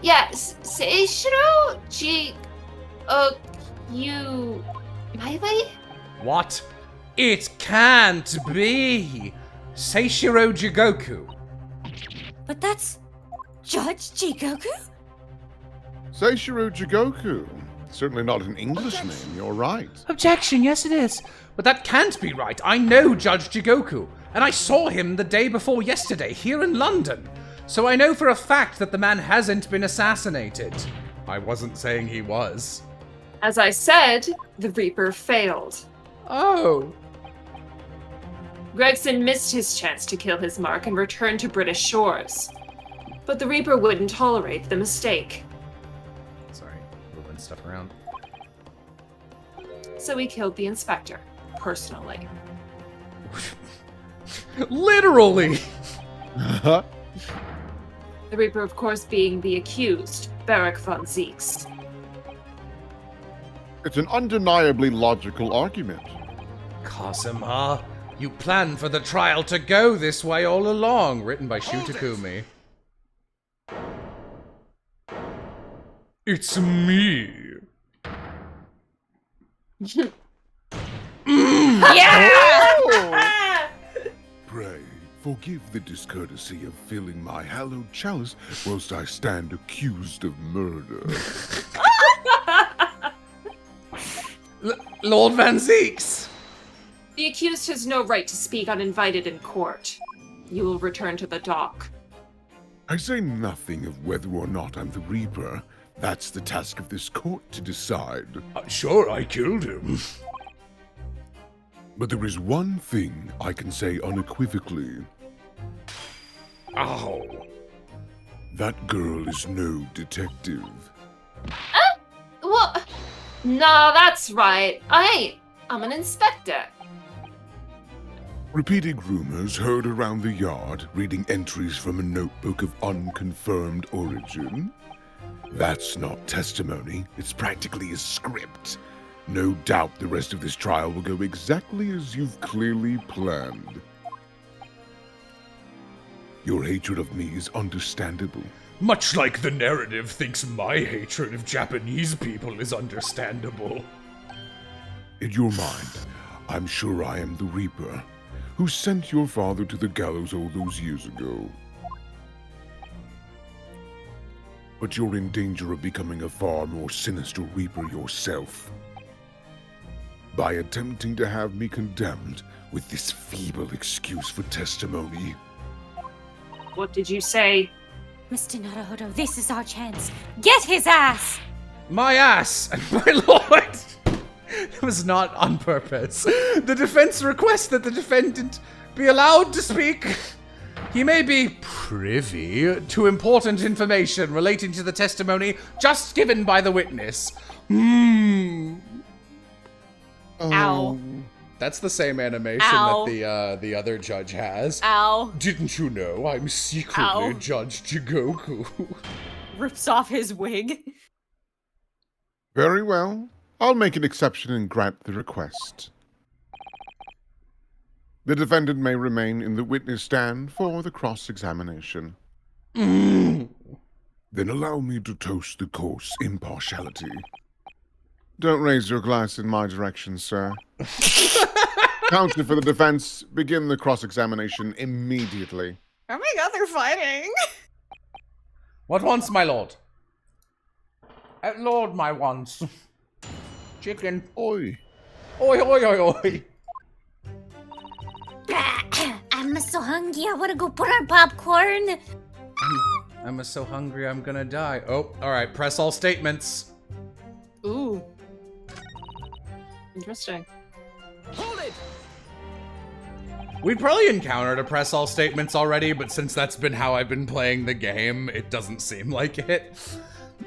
C: Yeah, Seishiro you maybe?
B: What? It can't be! Seishiro Jigoku.
D: But that's Judge Jigoku?
A: Seishiro Jigoku. Certainly not an English name, you're right.
B: Objection, yes it is. But that can't be right. I know Judge Jigoku, and I saw him the day before yesterday here in London. So I know for a fact that the man hasn't been assassinated. I wasn't saying he was.
C: As I said, the Reaper failed.
B: Oh.
C: Gregson missed his chance to kill his mark and return to British shores. But the Reaper wouldn't tolerate the mistake.
B: Sorry, moving stuff around.
C: So he killed the inspector, personally.
B: Literally!
C: The Reaper, of course, being the accused, Barak von Zeeks.
A: It's an undeniably logical argument.
B: Cosima, you planned for the trial to go this way all along. Written by Shu Takumi.
F: It's me.
C: Yeah!
K: Pray, forgive the discourtesy of filling my hallowed chalice whilst I stand accused of murder.
B: Lord Van Zeeks!
C: The accused has no right to speak uninvited in court. You will return to the dock.
K: I say nothing of whether or not I'm the Reaper. That's the task of this court to decide.
F: Sure, I killed him.
K: But there is one thing I can say unequivocally.
F: Ow.
K: That girl is no detective.
C: What? No, that's right. I'm an inspector.
K: Repeated rumors heard around the yard, reading entries from a notebook of unconfirmed origin. That's not testimony, it's practically a script. No doubt the rest of this trial will go exactly as you've clearly planned. Your hatred of me is understandable.
F: Much like the narrative thinks my hatred of Japanese people is understandable.
K: In your mind, I'm sure I am the Reaper, who sent your father to the gallows all those years ago. But you're in danger of becoming a far more sinister Reaper yourself. By attempting to have me condemned with this feeble excuse for testimony.
C: What did you say?
D: Mr. Naruhodo, this is our chance. Get his ass!
B: My ass! My lord! It was not on purpose. The defense requests that the defendant be allowed to speak. He may be privy to important information relating to the testimony just given by the witness.
G: Ow.
B: That's the same animation
G: Ow.
B: that the other judge has.
G: Ow.
B: Didn't you know I'm secretly
G: Ow.
B: Judge Jigoku?
G: Rips off his wig.
A: Very well. I'll make an exception and grant the request. The defendant may remain in the witness stand for the cross-examination.
K: Then allow me to toast the court's impartiality.
A: Don't raise your glass in my direction, sir. Counsel for the defense, begin the cross-examination immediately.
G: Oh my god, they're fighting.
B: What wants my lord? Lord, my wants. Chicken.
K: Oi.
B: Oi, oi, oi, oi.
D: I'm so hungry, I wanna go put on popcorn.
B: I'm so hungry I'm gonna die. Oh, alright, press all statements.
G: Ooh.
C: Interesting.
J: Hold it!
B: We've probably encountered a press all statements already, but since that's been how I've been playing the game, it doesn't seem like it.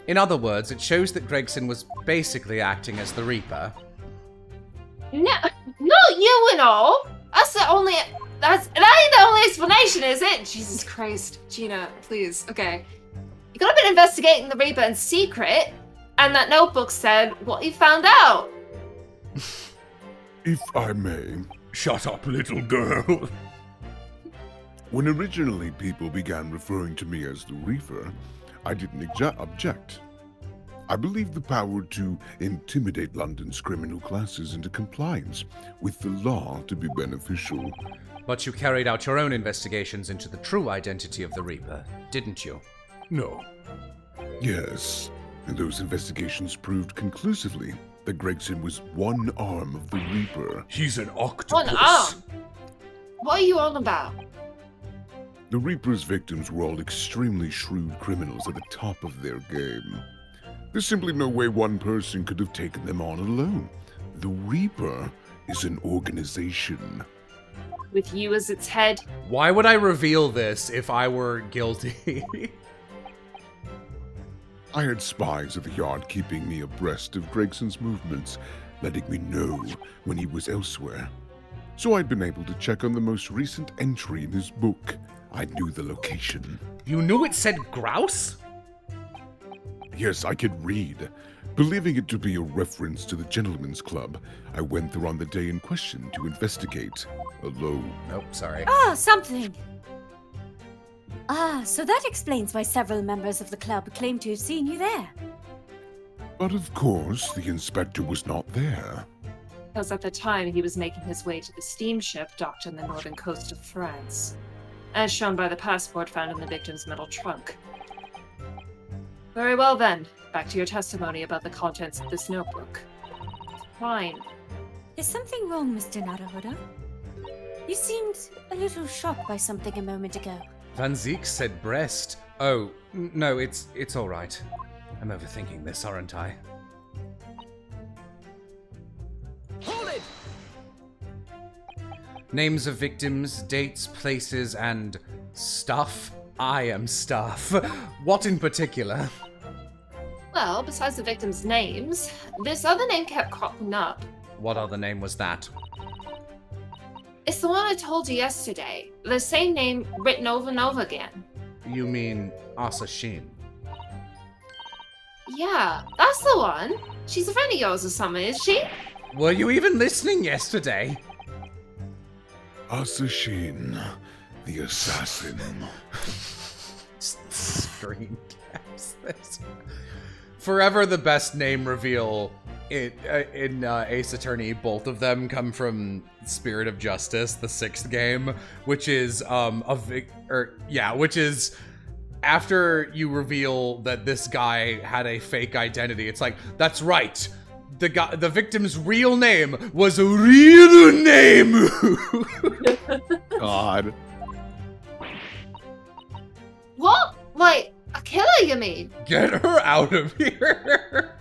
B: In other words, it shows that Gregson was basically acting as the Reaper.
C: No, not you and all. That ain't the only explanation, is it? Jesus Christ, Gina, please. Okay, you could have been investigating the Reaper in secret, and that notebook said what you found out.
K: If I may.
F: Shut up, little girl.
K: When originally people began referring to me as the Reaper, I didn't object. I believe the power to intimidate London's criminal classes into compliance with the law to be beneficial.
B: But you carried out your own investigations into the true identity of the Reaper, didn't you?
F: No.
K: Yes, and those investigations proved conclusively that Gregson was one arm of the Reaper.
F: He's an octopus.
C: One arm? What are you on about?
K: The Reaper's victims were all extremely shrewd criminals at the top of their game. There's simply no way one person could have taken them on alone. The Reaper is an organization.
C: With you as its head.
B: Why would I reveal this if I were guilty?
K: I had spies at the yard keeping me abreast of Gregson's movements, letting me know when he was elsewhere. So I'd been able to check on the most recent entry in his book. I knew the location.
B: You knew it said grouse?
K: Yes, I could read. Believing it to be a reference to the Gentlemen's Club, I went there on the day in question to investigate. Alone.
B: Nope, sorry.
D: Ah, something. Ah, so that explains why several members of the club claim to have seen you there.
K: But of course, the inspector was not there.
C: Because at the time he was making his way to the steamship docked on the northern coast of France, as shown by the passport found in the victim's metal trunk. Very well then, back to your testimony about the contents of this notebook. Fine.
D: Is something wrong, Mr. Naruhodo? You seemed a little shocked by something a moment ago.
B: Van Zeek said breast. Oh, no, it's all right. I'm overthinking this, aren't I?
J: Hold it!
B: Names of victims, dates, places, and stuff. I am stuff. What in particular?
C: Well, besides the victims' names, this other name kept cropping up.
B: What other name was that?
C: It's the one I told you yesterday. The same name written over and over again.
B: You mean Asashin?
C: Yeah, that's the one. She's a friend of yours or something, is she?
B: Were you even listening yesterday?
K: Asashin, the assassin.
B: Screen caps this. Forever the best name reveal in Ace Attorney. Both of them come from Spirit of Justice, the 6th game, which is which is after you reveal that this guy had a fake identity. It's like, that's right. The victim's real name was a real name.
A: God.
C: What? Like, a killer, you mean?
B: Get her out of here.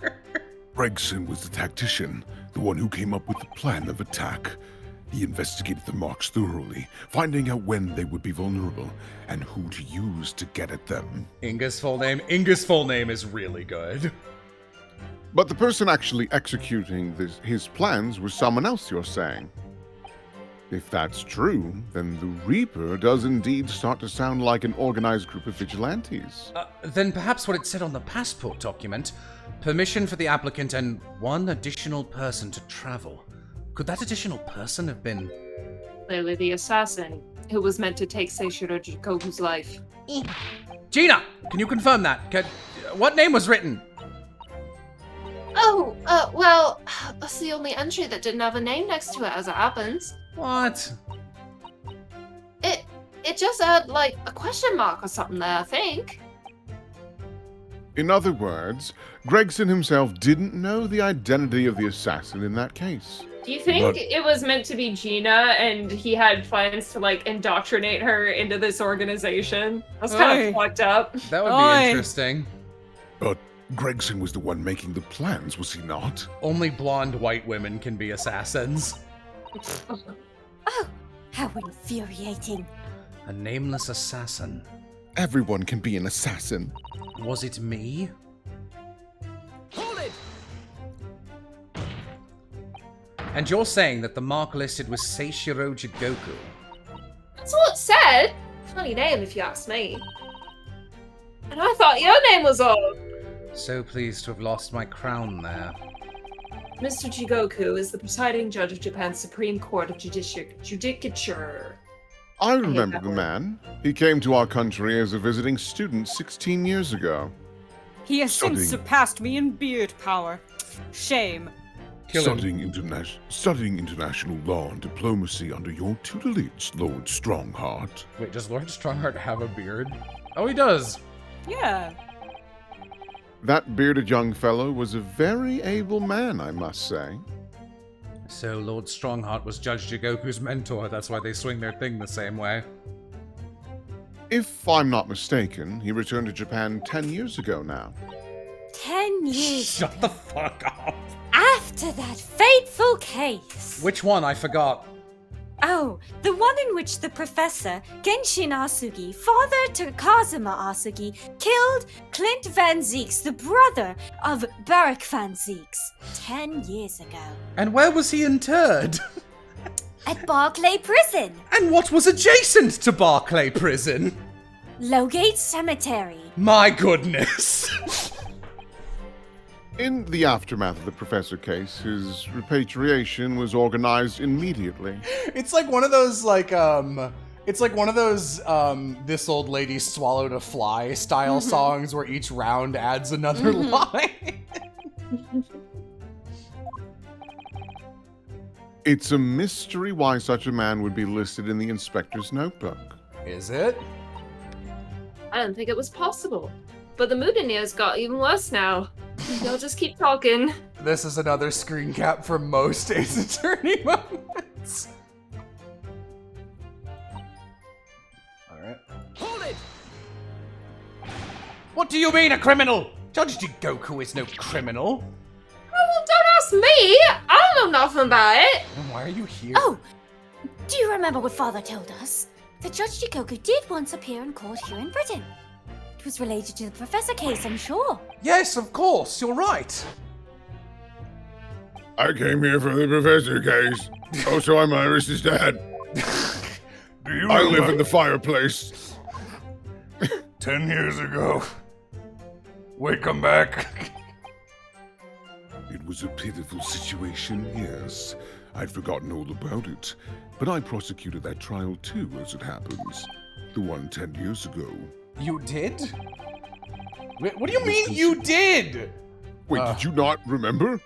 K: Gregson was the tactician, the one who came up with the plan of attack. He investigated the marks thoroughly, finding out when they would be vulnerable and who to use to get at them.
B: Inga's full name is really good.
A: But the person actually executing his plans was someone else, you're saying? If that's true, then the Reaper does indeed start to sound like an organized group of vigilantes.
B: Then perhaps what it said on the passport document, permission for the applicant and one additional person to travel. Could that additional person have been...
C: Clearly the assassin, who was meant to take Seishiro Jikoku's life.
B: Gina, can you confirm that? What name was written?
C: Oh, well, that's the only entry that didn't have a name next to it, as it happens.
B: What?
C: It just had, like, a question mark or something there, I think.
A: In other words, Gregson himself didn't know the identity of the assassin in that case.
C: Do you think it was meant to be Gina and he had plans to, like, indoctrinate her into this organization? That's kind of fucked up.
B: That would be interesting.
K: But Gregson was the one making the plans, was he not?
B: Only blonde white women can be assassins.
D: Oh, how infuriating.
B: A nameless assassin.
A: Everyone can be an assassin.
B: Was it me?
J: Hold it!
B: And you're saying that the mark listed was Seishiro Jigoku?
C: That's what it said. Funny name, if you ask me. And I thought your name was old.
B: So pleased to have lost my crown there.
C: Mr. Jigoku is the presiding judge of Japan's Supreme Court of Judicature.
A: I remember the man. He came to our country as a visiting student 16 years ago.
M: He has since surpassed me in beard power. Shame.
K: Studying international law and diplomacy under your tutelage, Lord Strongheart.
B: Wait, does Lord Strongheart have a beard? Oh, he does.
M: Yeah.
A: That bearded young fellow was a very able man, I must say.
B: So Lord Strongheart was Judge Jigoku's mentor, that's why they swing their thing the same way.
A: If I'm not mistaken, he returned to Japan 10 years ago now.
D: 10 years
N: Shut the fuck up.
D: after that fateful case.
N: Which one? I forgot.
D: Oh, the one in which the professor, Genshin Asugi, father to Kazuma Asugi, killed Clint Van Zieks, the brother of Barak Van Zieks, 10 years ago.
N: And where was he interred?
D: At Barclay Prison.
N: And what was adjacent to Barclay Prison?
D: Lowgate Cemetery.
N: My goodness.
A: In the aftermath of the professor case, his repatriation was organized immediately.
B: It's like one of those, This Old Lady Swallowed a Fly style songs where each round adds another line.
A: It's a mystery why such a man would be listed in the inspector's notebook.
B: Is it?
C: I didn't think it was possible. But the mood in here's got even worse now. Y'all just keep talking.
B: This is another screen cap for most Ace Attorney moments. Alright.
N: Hold it! What do you mean, a criminal? Judge Jigoku is no criminal.
C: Oh, well, don't ask me! I don't know nothing about it!
B: Then why are you here?
D: Oh, do you remember what Father told us? That Judge Jigoku did once appear in court here in Britain. It was related to the professor case, I'm sure.
B: Yes, of course, you're right.
K: I came here for the professor case. Also, I'm Iris's dad.
F: Do you
K: I live in the fireplace.
F: 10 years ago. We come back.
K: It was a pitiful situation, yes. I'd forgotten all about it. But I prosecuted that trial too, as it happens. The one 10 years ago.
B: You did? What do you mean you did?
K: Wait, did you not remember?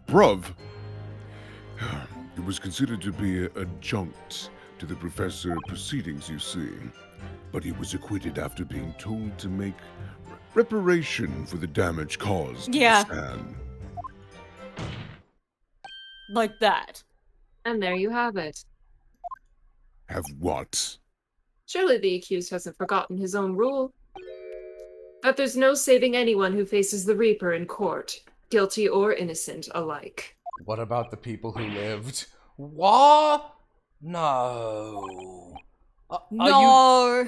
K: Bruv. It was considered to be an adjunct to the professor proceedings, you see. But he was acquitted after being told to make reparation for the damage caused.
M: Yeah.
K: Stan.
M: Like that.
C: And there you have it.
K: Have what?
C: Surely the accused hasn't forgotten his own rule. That there's no saving anyone who faces the Reaper in court, guilty or innocent alike.
B: What about the people who lived? What? No.
M: No.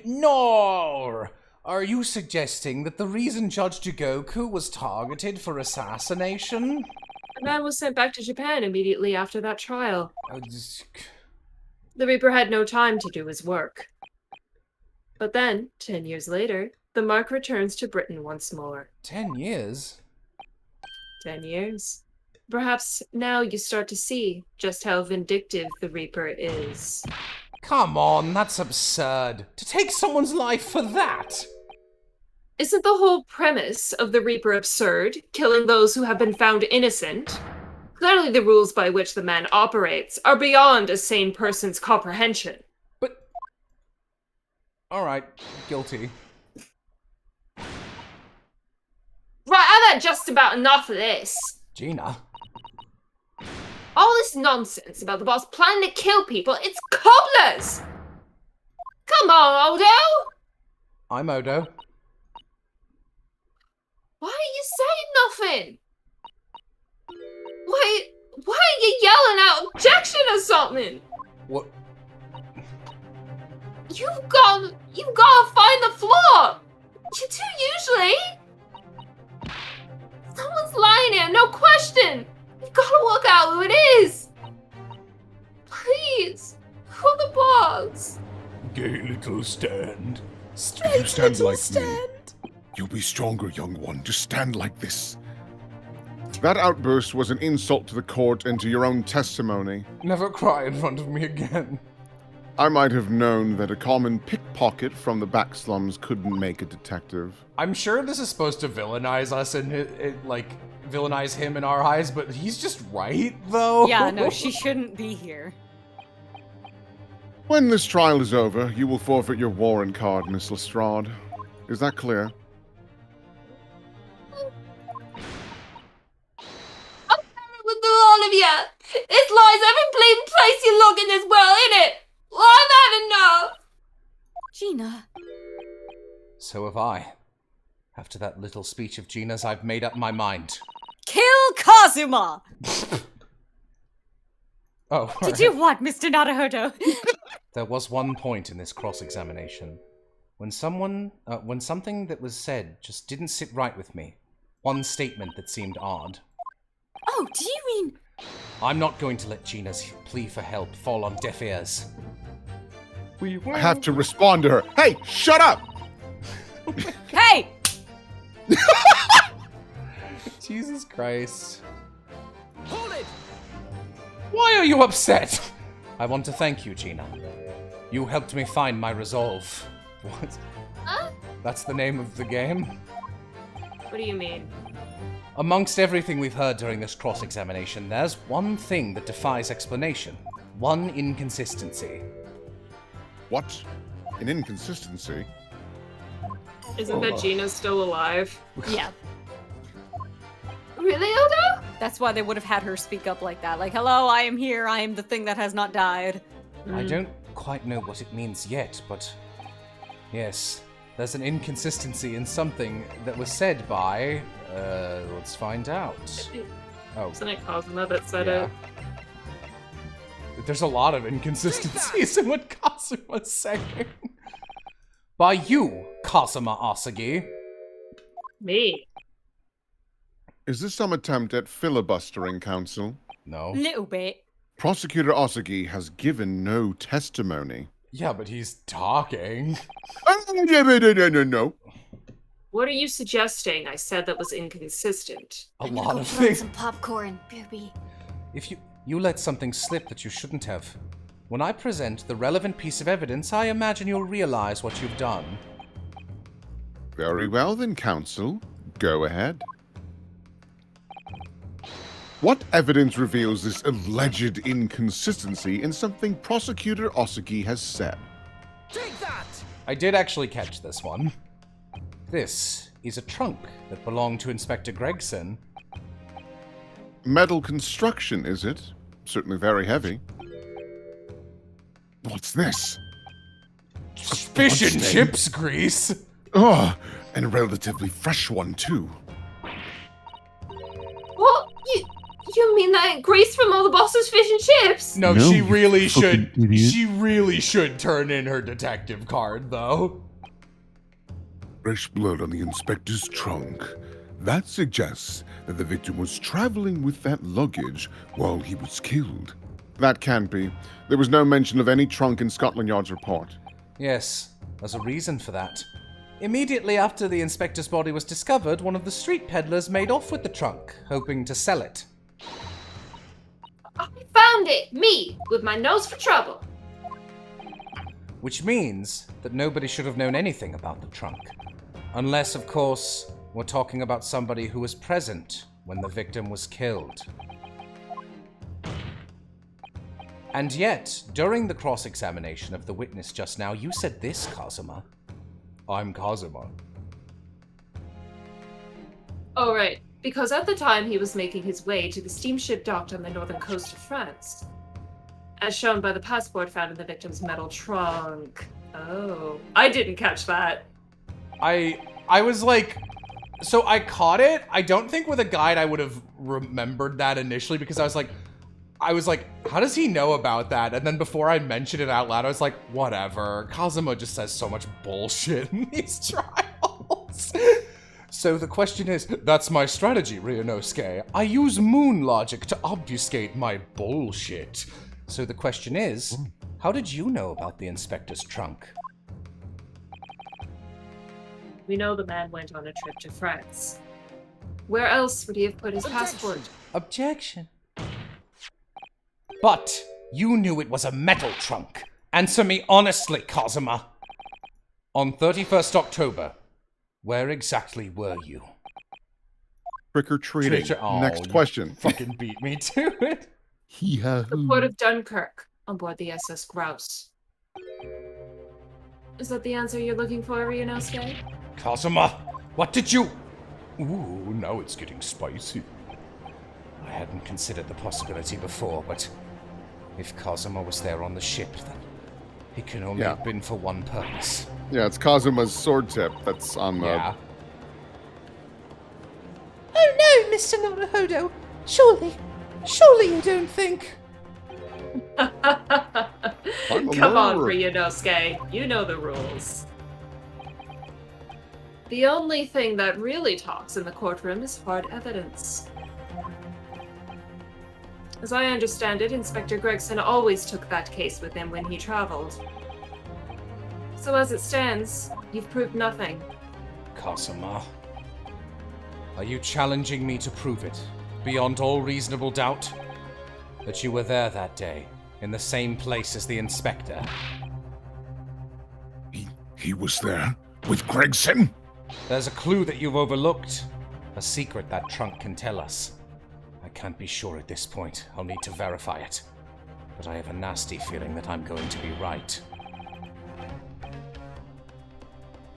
B: No. Are you suggesting that the reason Judge Jigoku was targeted for assassination?
C: The man was sent back to Japan immediately after that trial. The Reaper had no time to do his work. But then, 10 years later, the mark returns to Britain once more.
B: 10 years?
C: 10 years. Perhaps now you start to see just how vindictive the Reaper is.
B: Come on, that's absurd. To take someone's life for that!
C: Isn't the whole premise of the Reaper absurd, killing those who have been found innocent? Clearly the rules by which the man operates are beyond a sane person's comprehension.
B: But... Alright, guilty.
C: Right, I've had just about enough of this.
B: Gina?
C: All this nonsense about the boss planning to kill people, it's cobblers! Come on, Odo!
B: I'm Odo.
C: Why are you saying nothing? Why are you yelling out objection or something?
B: What?
C: You've got to find the flaw! You do usually! Someone's lying here, no question! You've got to work out who it is! Please, for the boss!
F: Gay little stand.
K: If you stand like me, you'll be stronger, young one. Just stand like this.
A: That outburst was an insult to the court and to your own testimony.
B: Never cry in front of me again.
A: I might have known that a common pickpocket from the back slums couldn't make a detective.
B: I'm sure this is supposed to villainize us and, villainize him in our eyes, but he's just right, though.
M: Yeah, no, she shouldn't be here.
A: When this trial is over, you will forfeit your warrant card, Miss Lestrade. Is that clear?
C: With all of you! It's lies every bleeding place you look in this world, innit? Well, I've had enough!
D: Gina.
B: So have I. After that little speech of Gina's, I've made up my mind.
M: Kill Kazuma!
B: Oh,
M: Did you what, Mr. Naruhodo?
B: There was one point in this cross-examination when something that was said just didn't sit right with me. One statement that seemed odd.
D: Oh, do you mean...
B: I'm not going to let Gina's plea for help fall on deaf ears.
A: I have to respond to her. Hey, shut up!
M: Hey!
B: Jesus Christ. Hold it! Why are you upset? I want to thank you, Gina. You helped me find my resolve. What?
C: Huh?
B: That's the name of the game?
C: What do you mean?
B: Amongst everything we've heard during this cross-examination, there's one thing that defies explanation. One inconsistency.
A: What? An inconsistency?
C: Isn't that Gina still alive?
M: Yeah.
C: Really, Odo?
M: That's why they would have had her speak up like that. Like, hello, I am here, I am the thing that has not died.
B: I don't quite know what it means yet, but... yes, there's an inconsistency in something that was said by... let's find out. Oh.
C: Isn't it Kazuma that said
B: Yeah.
C: it?
B: There's a lot of inconsistencies in what Kazuma's saying. By you, Kazuma Asagi.
C: Me?
A: Is this some attempt at filibustering, Counsel?
B: No.
M: Little bit.
A: Prosecutor Asagi has given no testimony.
B: Yeah, but he's talking.
A: No.
C: What are you suggesting I said that was inconsistent?
B: A
D: I'm
B: lot
D: gonna
B: of
D: go throw
B: things.
D: some popcorn, Booby.
B: If you let something slip that you shouldn't have. When I present the relevant piece of evidence, I imagine you'll realize what you've done.
A: Very well then, Counsel. Go ahead. What evidence reveals this alleged inconsistency in something Prosecutor Asagi has said?
N: Take that!
B: I did actually catch this one. This is a trunk that belonged to Inspector Gregson.
A: Metal construction, is it? Certainly very heavy. What's this?
B: Fish and chips grease.
A: Oh, and a relatively fresh one, too.
C: What? You mean that grease from all the boss's fish and chips?
B: No,
K: No,
B: she
K: you
B: really should.
K: fucking idiot.
B: She really should turn in her detective card, though.
K: Fresh blood on the inspector's trunk. That suggests that the victim was traveling with that luggage while he was killed.
A: That can't be. There was no mention of any trunk in Scotland Yard's report.
B: Yes, there's a reason for that. Immediately after the inspector's body was discovered, one of the street peddlers made off with the trunk, hoping to sell it.
C: I found it! Me! With my nose for trouble!
B: Which means that nobody should have known anything about the trunk. Unless, of course, we're talking about somebody who was present when the victim was killed. And yet, during the cross-examination of the witness just now, you said this, Kazuma. I'm Kazuma.
C: Oh, right. Because at the time he was making his way to the steamship docked on the northern coast of France. As shown by the passport found in the victim's metal trunk. Oh. I didn't catch that.
B: I was like... So I caught it. I don't think with a guide I would have remembered that initially because I was like, how does he know about that? And then before I mentioned it out loud, I was like, whatever. Kazuma just says so much bullshit in these trials. So the question is, that's my strategy, Ryunosuke. I use moon logic to obfuscate my bullshit. So the question is, how did you know about the inspector's trunk?
C: We know the man went on a trip to France. Where else would he have put his passport?
B: Objection. But you knew it was a metal trunk. Answer me honestly, Kazuma. On 31st October, where exactly were you?
A: Trick-or-treating.
B: Oh,
A: Next question.
B: Fucking beat me to it.
C: The port of Dunkirk, on board the SS Grouse. Is that the answer you're looking for, Ryunosuke?
B: Kazuma, what did you... Ooh, now it's getting spicy. I hadn't considered the possibility before, but if Kazuma was there on the ship, then it can only have been for one purpose.
A: Yeah, it's Kazuma's sword tip that's on the...
B: Yeah.
E: Mr. Naruhodo, surely you don't think...
C: Come on, Ryunosuke. You know the rules. The only thing that really talks in the courtroom is hard evidence. As I understand it, Inspector Gregson always took that case with him when he traveled. So as it stands, you've proved nothing.
N: Kasama, are you challenging me to prove it, beyond all reasonable doubt, that you were there that day, in the same place as the inspector?
K: He was there? With Gregson?
N: There's a clue that you've overlooked. A secret that trunk can tell us. I can't be sure at this point. I'll need to verify it. But I have a nasty feeling that I'm going to be right.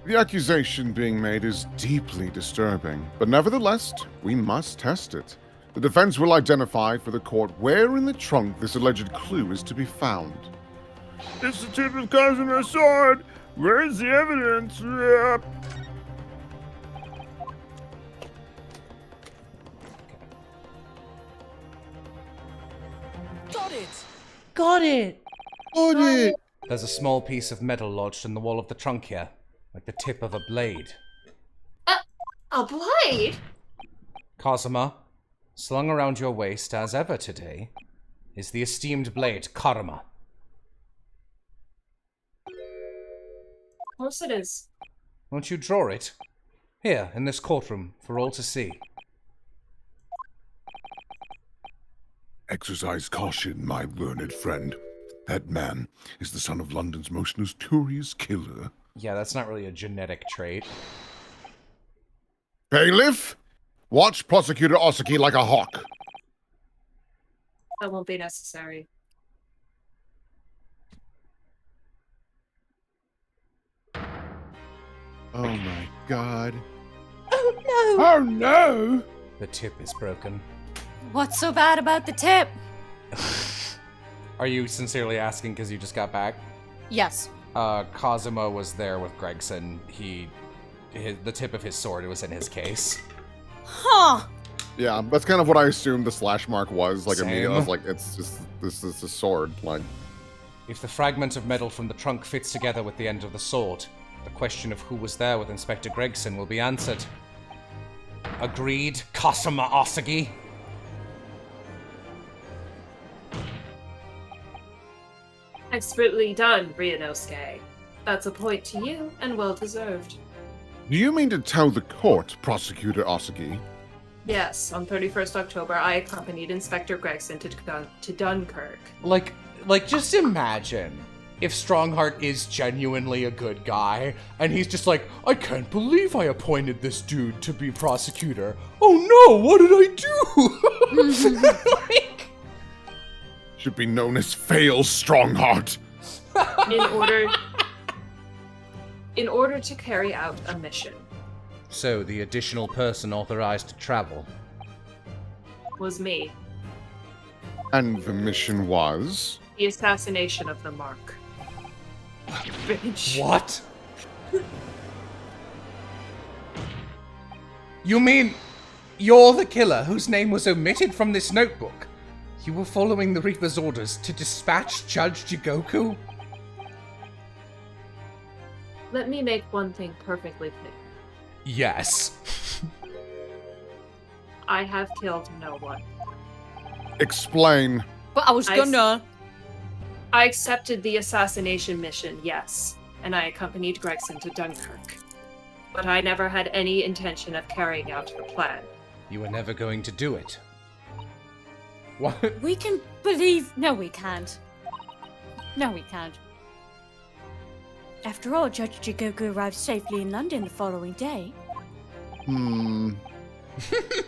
A: The accusation being made is deeply disturbing, but nevertheless, we must test it. The defense will identify for the court where in the trunk this alleged clue is to be found.
I: It's the tip of Kazuma's sword! Where's the evidence?
E: Got it!
N: There's a small piece of metal lodged in the wall of the trunk here, like the tip of a blade.
C: A blade?
N: Kazuma, slung around your waist as ever today, is the esteemed blade Karma.
C: Of course it is.
N: Won't you draw it? Here, in this courtroom, for all to see.
K: Exercise caution, my learned friend. That man is the son of London's most notorious killer.
N: Yeah, that's not really a genetic trait.
A: Bailiff, watch Prosecutor Osaki like a hawk.
C: That won't be necessary.
A: Oh my god.
E: Oh no!
A: Oh no!
N: The tip is broken.
D: What's so bad about the tip?
N: Are you sincerely asking because you just got back?
G: Yes.
N: Kazuma was there with Gregson. The tip of his sword was in his case.
D: Huh.
A: Yeah, that's kind of what I assumed the slash mark was. Like,
N: Same.
A: immediately, I was like, it's just, this is a sword. Like,
N: If the fragment of metal from the trunk fits together with the end of the sword, the question of who was there with Inspector Gregson will be answered. Agreed, Kazuma Asagi?
C: Expertly done, Ryunosuke. That's a point to you, and well deserved.
A: do you mean to tell the court, Prosecutor Osaki?
C: Yes, on 31st October, I accompanied Inspector Gregson to Dunkirk.
B: Like, just imagine if Strongheart is genuinely a good guy, and he's just like, I can't believe I appointed this dude to be prosecutor. Oh no, what did I do?
A: Should be known as Fail Strongheart.
C: In order to carry out a mission.
N: So, the additional person authorized to travel
C: Was me.
A: And the mission was?
C: The assassination of the Mark. Bitch.
N: What? You mean you're the killer whose name was omitted from this notebook? You were following the Reaper's orders to dispatch Judge Jigoku?
C: Let me make one thing perfectly clear.
N: Yes.
C: I have killed no one.
A: Explain.
G: But I was gonna.
C: I accepted the assassination mission, yes, and I accompanied Gregson to Dunkirk. But I never had any intention of carrying out the plan.
N: You were never going to do it. What?
D: We can believe... No, we can't.
G: No, we can't.
D: After all, Judge Jigoku arrived safely in London the following day.
C: On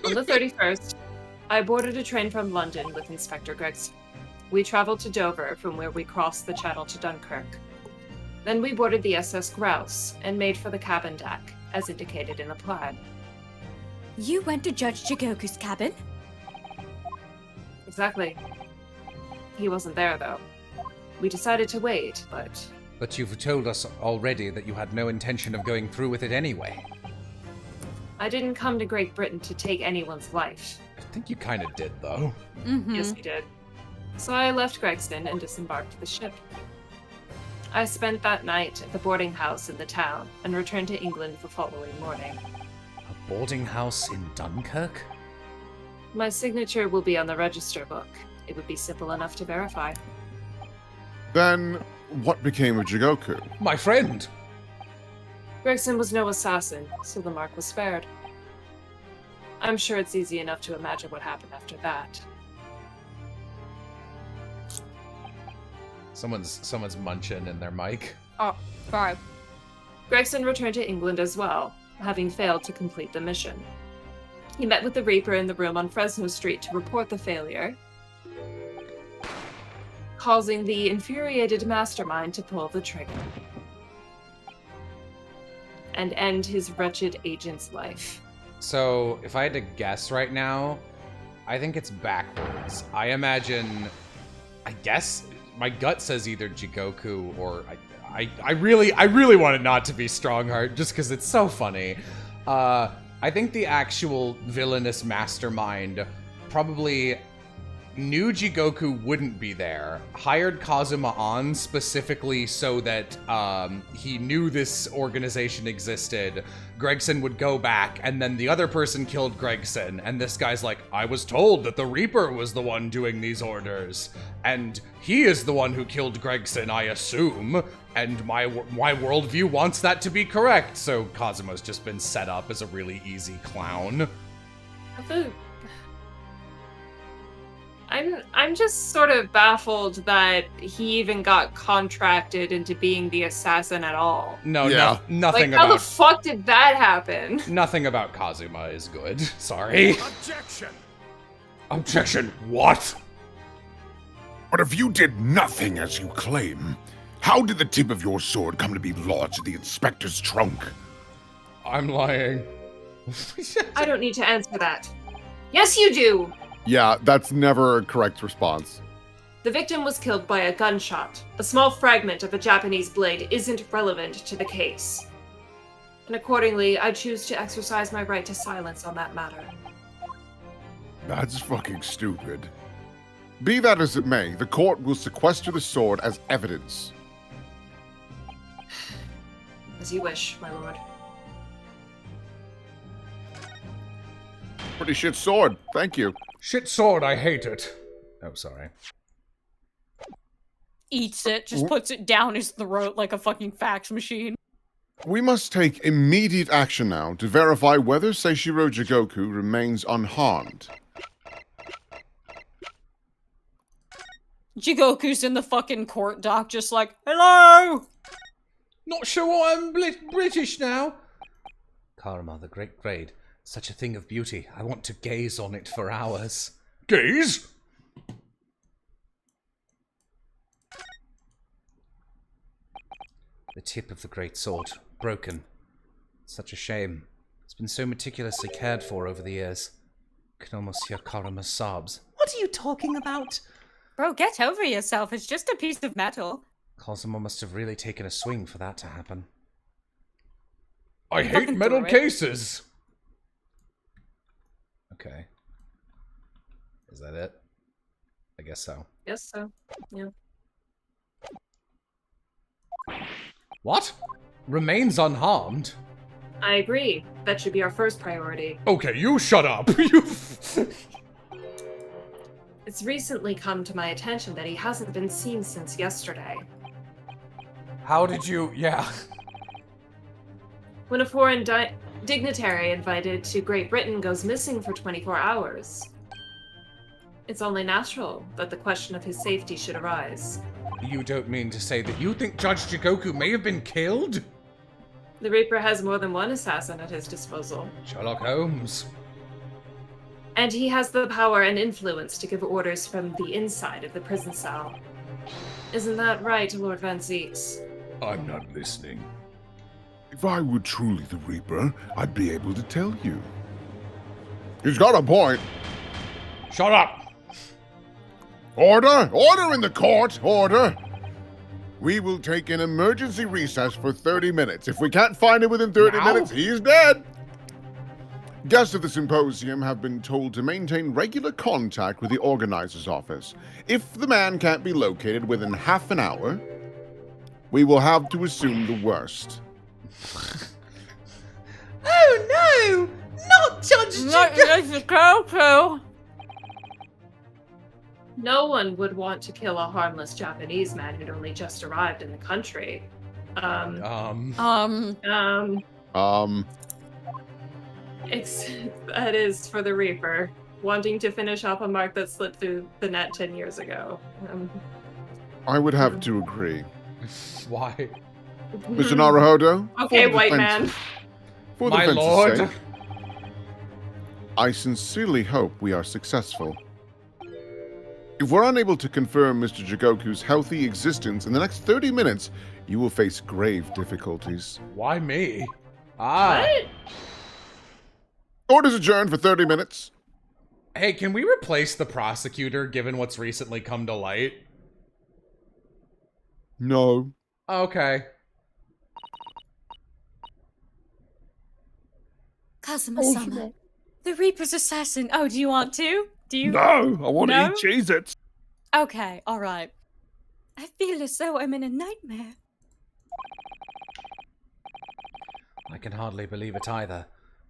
C: the 31st, I boarded a train from London with Inspector Gregson. We traveled to Dover, from where we crossed the Channel to Dunkirk. Then we boarded the SS Grouse and made for the cabin deck, as indicated in the plan.
D: You went to Judge Jigoku's cabin?
C: Exactly. He wasn't there, though. We decided to wait, but...
N: But you've told us already that you had no intention of going through with it anyway.
C: I didn't come to Great Britain to take anyone's life.
B: I think you kind of did, though.
C: Yes, we did. So I left Gregston and disembarked the ship. I spent that night at the boarding house in the town and returned to England the following morning.
N: A boarding house in Dunkirk?
C: My signature will be on the register book. It would be simple enough to verify.
A: Then, what became of Jigoku?
N: My friend!
C: Gregson was no assassin, so the mark was spared. I'm sure it's easy enough to imagine what happened after that.
B: Someone's munching in their mic.
M: Oh, sorry.
C: Gregson returned to England as well, having failed to complete the mission. He met with the Reaper in the room on Fresno Street to report the failure, causing the infuriated mastermind to pull the trigger and end his wretched agent's life.
B: So, if I had to guess right now, I think it's backwards. I guess my gut says either Jigoku or I really want it not to be Strongheart just because it's so funny. I think the actual villainous mastermind probably knew Jigoku wouldn't be there, hired Kazuma on specifically so that he knew this organization existed. Gregson would go back, and then the other person killed Gregson, and this guy's like, I was told that the Reaper was the one doing these orders, and he is the one who killed Gregson, I assume, and my worldview wants that to be correct, so Kazuma's just been set up as a really easy clown.
C: I'm just sort of baffled that he even got contracted into being the assassin at all.
B: No,
A: Yeah.
B: nothing
C: How the
B: about
C: fuck did that happen?
B: nothing about Kazuma is good. Sorry.
F: Objection!
B: Objection. What?
K: But if you did nothing as you claim, how did the tip of your sword come to be lodged in the inspector's trunk?
B: I'm lying.
C: I don't need to answer that. Yes, you do!
A: Yeah, that's never a correct response.
C: The victim was killed by a gunshot. A small fragment of a Japanese blade isn't relevant to the case. And accordingly, I choose to exercise my right to silence on that matter.
A: That's fucking stupid. Be that as it may, the court will sequester the sword as evidence.
C: As you wish, my lord.
A: Pretty shit sword, thank you.
N: Shit sword, I hate it. Oh, sorry.
M: Eats it, just puts it down his throat like a fucking fax machine.
A: We must take immediate action now to verify whether Seishiro Jigoku remains unharmed.
M: Jigoku's in the fucking court dock just like, hello!
N: Not sure why I'm British now. Karma, the great grade. Such a thing of beauty. I want to gaze on it for hours.
F: Gaze?
N: The tip of the great sword. Broken. Such a shame. It's been so meticulously cared for over the years. Can almost hear Karuma's sobs.
E: What are you talking about?
M: Bro, get over yourself. It's just a piece of metal.
N: Kazuma must have really taken a swing for that to happen.
F: I hate metal cases!
B: Okay. Is that it? I guess so.
C: Yes, so. Yeah.
B: What? Remains unharmed?
C: I agree. That should be our first priority.
F: Okay, you shut up!
C: It's recently come to my attention that he hasn't been seen since yesterday.
N: How did you... Yeah.
C: When a foreign dignitary invited to Great Britain goes missing for 24 hours, it's only natural that the question of his safety should arise.
N: You don't mean to say that you think Judge Jigoku may have been killed?
C: The Reaper has more than one assassin at his disposal.
N: Sherlock Holmes.
C: And he has the power and influence to give orders from the inside of the prison cell. Isn't that right, Lord Van Zeeks?
F: I'm not listening.
K: If I were truly the Reaper, I'd be able to tell you.
A: He's got a point.
F: Shut up!
A: Order! Order in the court! Order! We will take an emergency recess for 30 minutes. If we can't find him within 30 minutes, he's dead! Guests of the symposium have been told to maintain regular contact with the organizer's office. If the man can't be located within half an hour, we will have to assume the worst.
E: Oh no! Not Judge
C: Goku! No one would want to kill a harmless Japanese man who'd only just arrived in the country. That is for the Reaper, wanting to finish off a mark that slipped through the net 10 years ago.
A: I would have to agree.
B: Why?
A: Mr. Naruhodo?
C: Okay, white man.
A: For the
B: My
A: defense's
B: lord.
A: sake, I sincerely hope we are successful. If we're unable to confirm Mr. Jigoku's healthy existence in the next 30 minutes, you will face grave difficulties.
B: Why me? What?
A: Orders adjourned for 30 minutes.
B: Hey, can we replace the prosecutor given what's recently come to light?
A: No.
B: Okay.
D: Kazuma-sama, the Reaper's assassin. Oh, do you want to? Do you?
K: No, I want to
D: No?
K: eat Cheez-Its.
D: Okay, alright. I feel as though I'm in a nightmare.
N: I can hardly believe it either.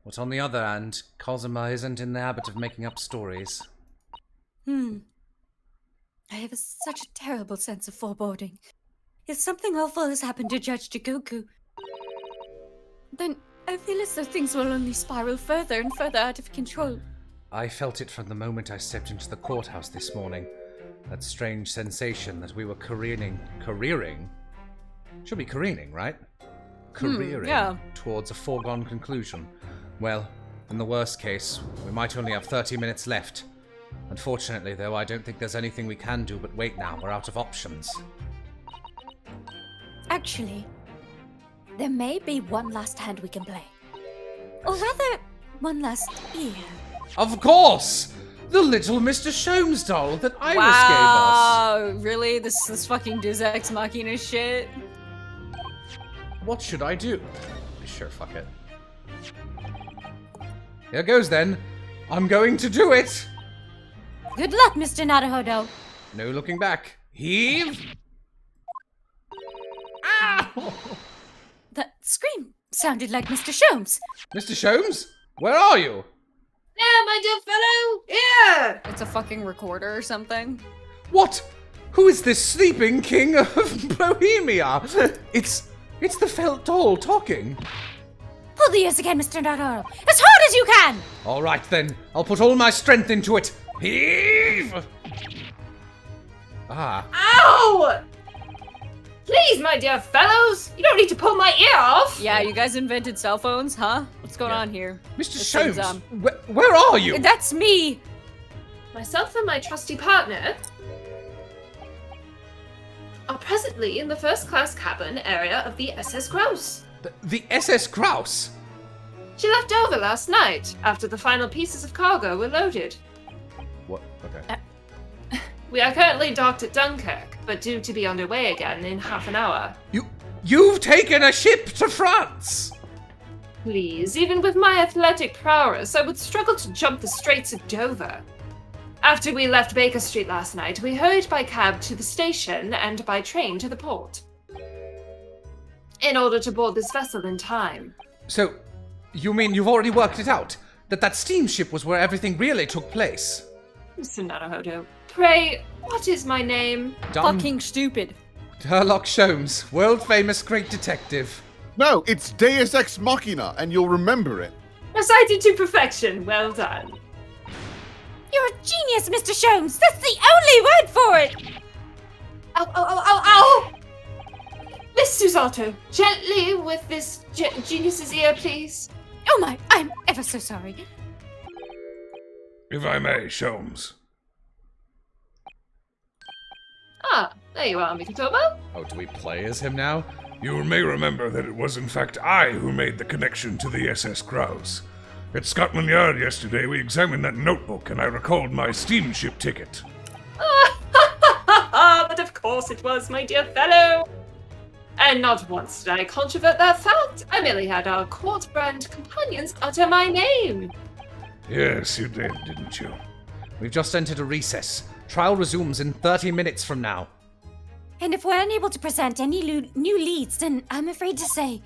N: But on the other hand, Kazuma isn't in the habit of making up stories.
D: I have such a terrible sense of foreboding. If something awful has happened to Judge Jigoku, then I feel as though things will only spiral further and further out of control.
N: I felt it from the moment I stepped into the courthouse this morning. That strange sensation that we were careering? Should be careening, right? Careering
G: yeah.
N: towards a foregone conclusion. Well, in the worst case, we might only have 30 minutes left. Unfortunately, though, I don't think there's anything we can do but wait now. We're out of options.
D: Actually, there may be one last hand we can play. Or rather, one last ear.
N: Of course! The little Mr. Sholmes doll that Iris
G: Wow, really? This fucking Deus Ex Machina shit?
N: gave us. What should I do? Sure, fuck it. Here goes then. I'm going to do it!
D: Good luck, Mr. Naruhodo.
N: No looking back. Heave! Ow!
D: That scream sounded like Mr. Sholmes.
N: Mr. Sholmes? Where are you?
C: Yeah, my dear fellow! Yeah!
G: It's a fucking recorder or something.
N: What? Who is this sleeping king of Bohemia? It's the felt doll talking.
D: Pull the ears again, Mr. Naruhodo. As hard as you can!
N: All right then. I'll put all my strength into it. Heave! Ah.
C: Ow! Please, my dear fellows, you don't need to pull my ear off!
G: Yeah, you guys invented cell phones, huh? What's going on here?
N: Mr.
G: This thing's,
N: Sholmes, where are you?
D: That's me!
C: Myself and my trusty partner are presently in the first-class cabin area of the SS Grouse.
N: The SS Grouse?
C: She left over last night, after the final pieces of cargo were loaded.
N: What? Okay.
C: We are currently docked at Dunkirk, but due to be underway again in half an hour.
N: You've taken a ship to France!
C: Please, even with my athletic prowess, I would struggle to jump the Straits of Dover. After we left Baker Street last night, we hurried by cab to the station and by train to the port, in order to board this vessel in time.
N: So, you mean you've already worked it out? That steamship was where everything really took place?
C: Mr. Naruhodo, pray, what is my name?
G: Fucking stupid.
N: Sherlock Sholmes, world-famous great detective.
A: No, it's Deus Ex Machina, and you'll remember it.
C: Recited to perfection, well done.
D: You're a genius, Mr. Sholmes. That's the only word for it.
C: Ow, ow, ow, ow, ow! Miss Susato, gently with this genius's ear, please.
D: Oh my, I'm ever so sorry.
F: If I may, Sholmes.
C: Ah, there you are, Mikotomo.
B: Oh, do we play as him now?
F: You may remember that it was in fact I who made the connection to the SS Grouse. At Scotland Yard yesterday, we examined that notebook and I recalled my steamship ticket.
C: But of course it was, my dear fellow. And not once did I controvert that fact. I merely had our court brand companions utter my name.
F: Yes, you did, didn't you?
N: We've just entered a recess. Trial resumes in 30 minutes from now.
D: And if we're unable to present any new leads, then I'm afraid to say...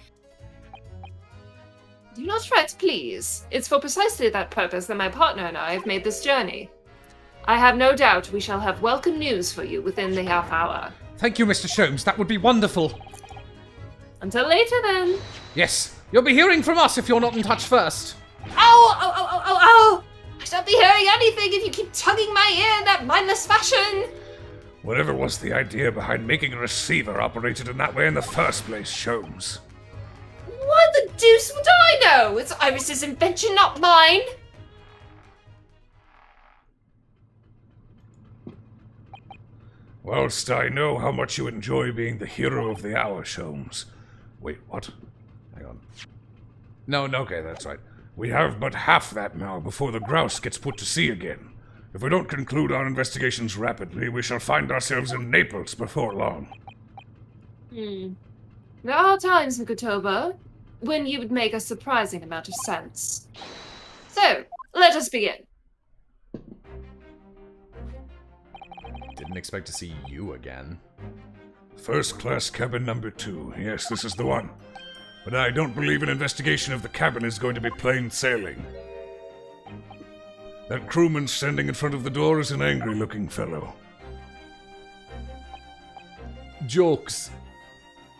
C: Do not fret, please. It's for precisely that purpose that my partner and I have made this journey. I have no doubt we shall have welcome news for you within the half hour.
N: Thank you, Mr. Sholmes. That would be wonderful.
C: Until later, then.
N: Yes, you'll be hearing from us if you're not in touch first.
C: Ow! Ow! Ow! Ow! Ow! Ow! I shan't be hearing anything if you keep tugging my ear in that mindless fashion.
F: Whatever was the idea behind making a receiver operated in that way in the first place, Sholmes?
C: What the deuce would I know? It's Iris's invention, not mine.
F: Whilst I know how much you enjoy being the hero of the hour, Sholmes. Wait, what? Hang on. No, okay, that's right. We have but half that now before the grouse gets put to sea again. If we don't conclude our investigations rapidly, we shall find ourselves in Naples before long.
C: There are times, Mikotoba, when you would make a surprising amount of sense. So, let us begin.
B: Didn't expect to see you again.
F: First class cabin number 2. Yes, this is the one. But I don't believe an investigation of the cabin is going to be plain sailing. That crewman standing in front of the door is an angry-looking fellow.
A: Jokes.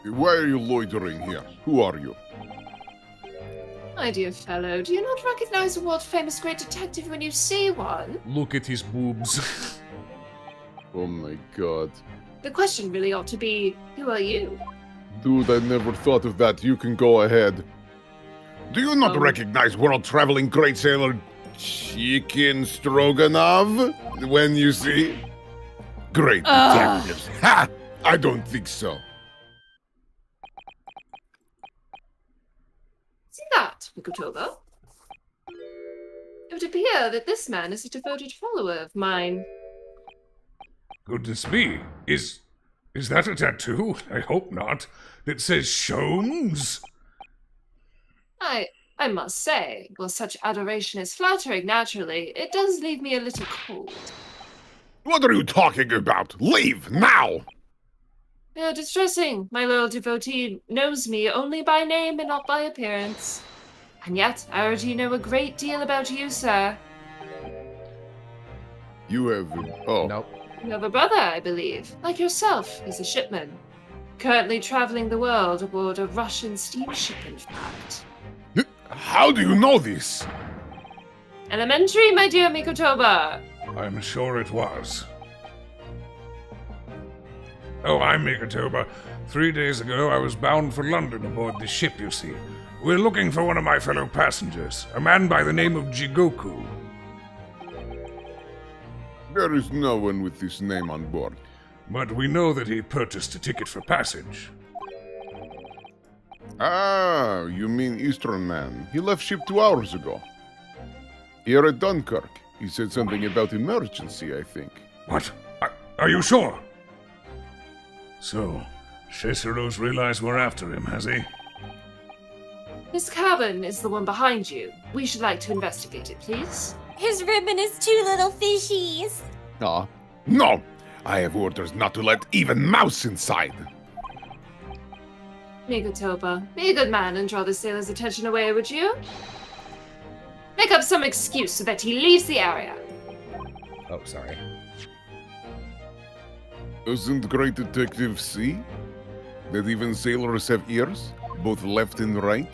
A: Why are you loitering here? Who are you?
C: My dear fellow, do you not recognize a world-famous great detective when you see one?
F: Look at his boobs.
A: Oh my god.
C: The question really ought to be, who are you?
A: Dude, I never thought of that. You can go ahead. Do you not recognize world-traveling great sailor Chicken Stroganoff when you see? Great detectives. Ha! I don't think so.
C: See that, Mikotoba? It would appear that this man is a devoted follower of mine.
F: Goodness me. Is that a tattoo? I hope not. That says Sholmes?
C: I must say, while such adoration is flattering naturally, it does leave me a little cold.
A: What are you talking about? Leave, now!
C: You're distressing. My loyal devotee knows me only by name and not by appearance. And yet, I already know a great deal about you, sir.
A: You have... oh.
B: Nope.
C: You have a brother, I believe. Like yourself, he's a shipman. Currently traveling the world aboard a Russian steamship, in fact.
A: How do you know this?
C: Elementary, my dear Mikotoba.
F: I'm sure it was. Oh, I'm Mikotoba. 3 days ago, I was bound for London aboard this ship, you see. We're looking for one of my fellow passengers, a man by the name of Jigoku.
A: There is no one with this name on board.
F: But we know that he purchased a ticket for passage.
A: Ah, you mean Eastern Man. He left ship 2 hours ago. Here at Dunkirk. He said something about emergency, I think.
F: What? Are you sure? So, Cesaro's realized we're after him, has he?
C: His cabin is the one behind you. We should like to investigate it, please.
D: His ribbon is 2 little fishies.
A: Ah, no! I have orders not to let even mouse inside.
C: Mikotoba, be a good man and draw the sailor's attention away, would you? Make up some excuse so that he leaves the area.
B: Oh, sorry.
A: Doesn't Great Detective see that even sailors have ears, both left and right?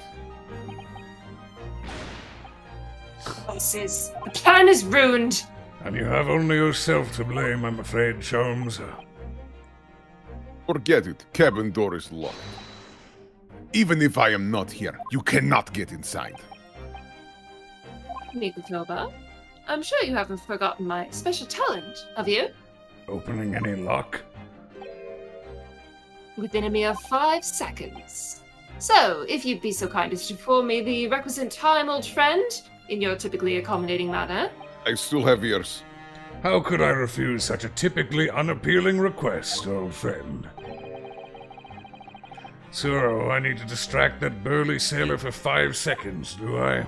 C: Bosses, the plan is ruined.
F: And you have only yourself to blame, I'm afraid, Sholmes.
A: Forget it. Cabin door is locked. Even if I am not here, you cannot get inside.
C: Mikotoba, I'm sure you haven't forgotten my special talent, have you?
F: Opening any lock?
C: Within a mere 5 seconds. So, if you'd be so kind as to inform me the requisite time, old friend, in your typically accommodating manner.
A: I still have ears.
F: How could I refuse such a typically unappealing request, old friend? So, I need to distract that burly sailor for 5 seconds, do I?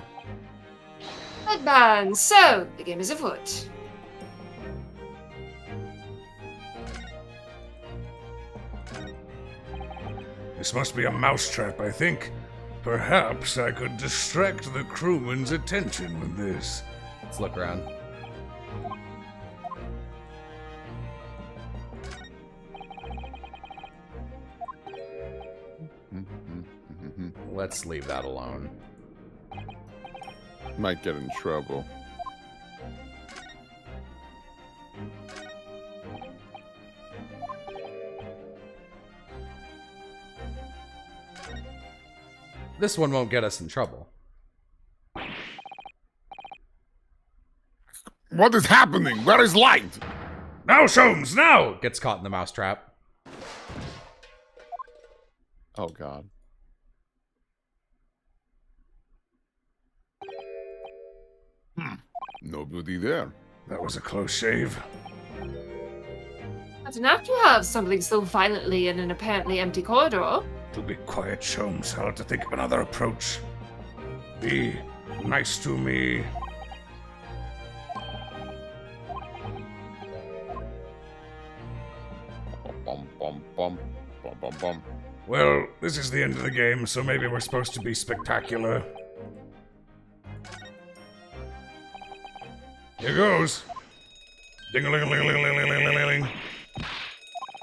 C: Right, man. So, the game is afoot.
F: This must be a mousetrap, I think. Perhaps I could distract the crewman's attention with this.
B: Let's look around. Let's leave that alone.
A: Might get in trouble.
B: This one won't get us in trouble.
K: What is happening? Where is light?
F: Now, Sholmes, now!
B: Gets caught in the mousetrap.
A: Oh, God.
K: Nobody there.
F: That was a close shave.
C: I didn't have to have something so violently in an apparently empty corridor.
F: Do be quiet, Sholmes. I'll have to think of another approach. Be nice to me.
A: Bum, bum, bum, bum, bum, bum.
F: Well, this is the end of the game, so maybe we're supposed to be spectacular. Here goes. Ding-a-ling-a-ling-a-ling-a-ling-a-ling-a-ling.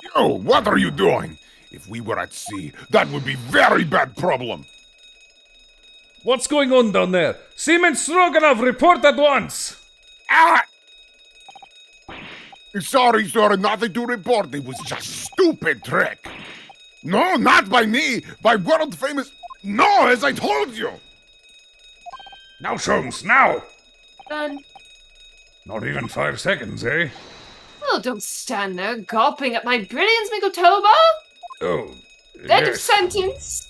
K: Yo, what are you doing? If we were at sea, that would be very bad problem.
N: What's going on down there? Seaman Stroganov, report at once!
K: Ah! Sorry, sir, nothing to report. It was just stupid trick. No, not by me. By world famous. No, as I told you.
F: Now, Sholmes, now!
C: Done.
F: Not even 5 seconds, eh?
C: Oh, don't stand there gawping at my brilliance, Mikotoba!
F: Oh,
C: End of
F: yes.
C: sentence!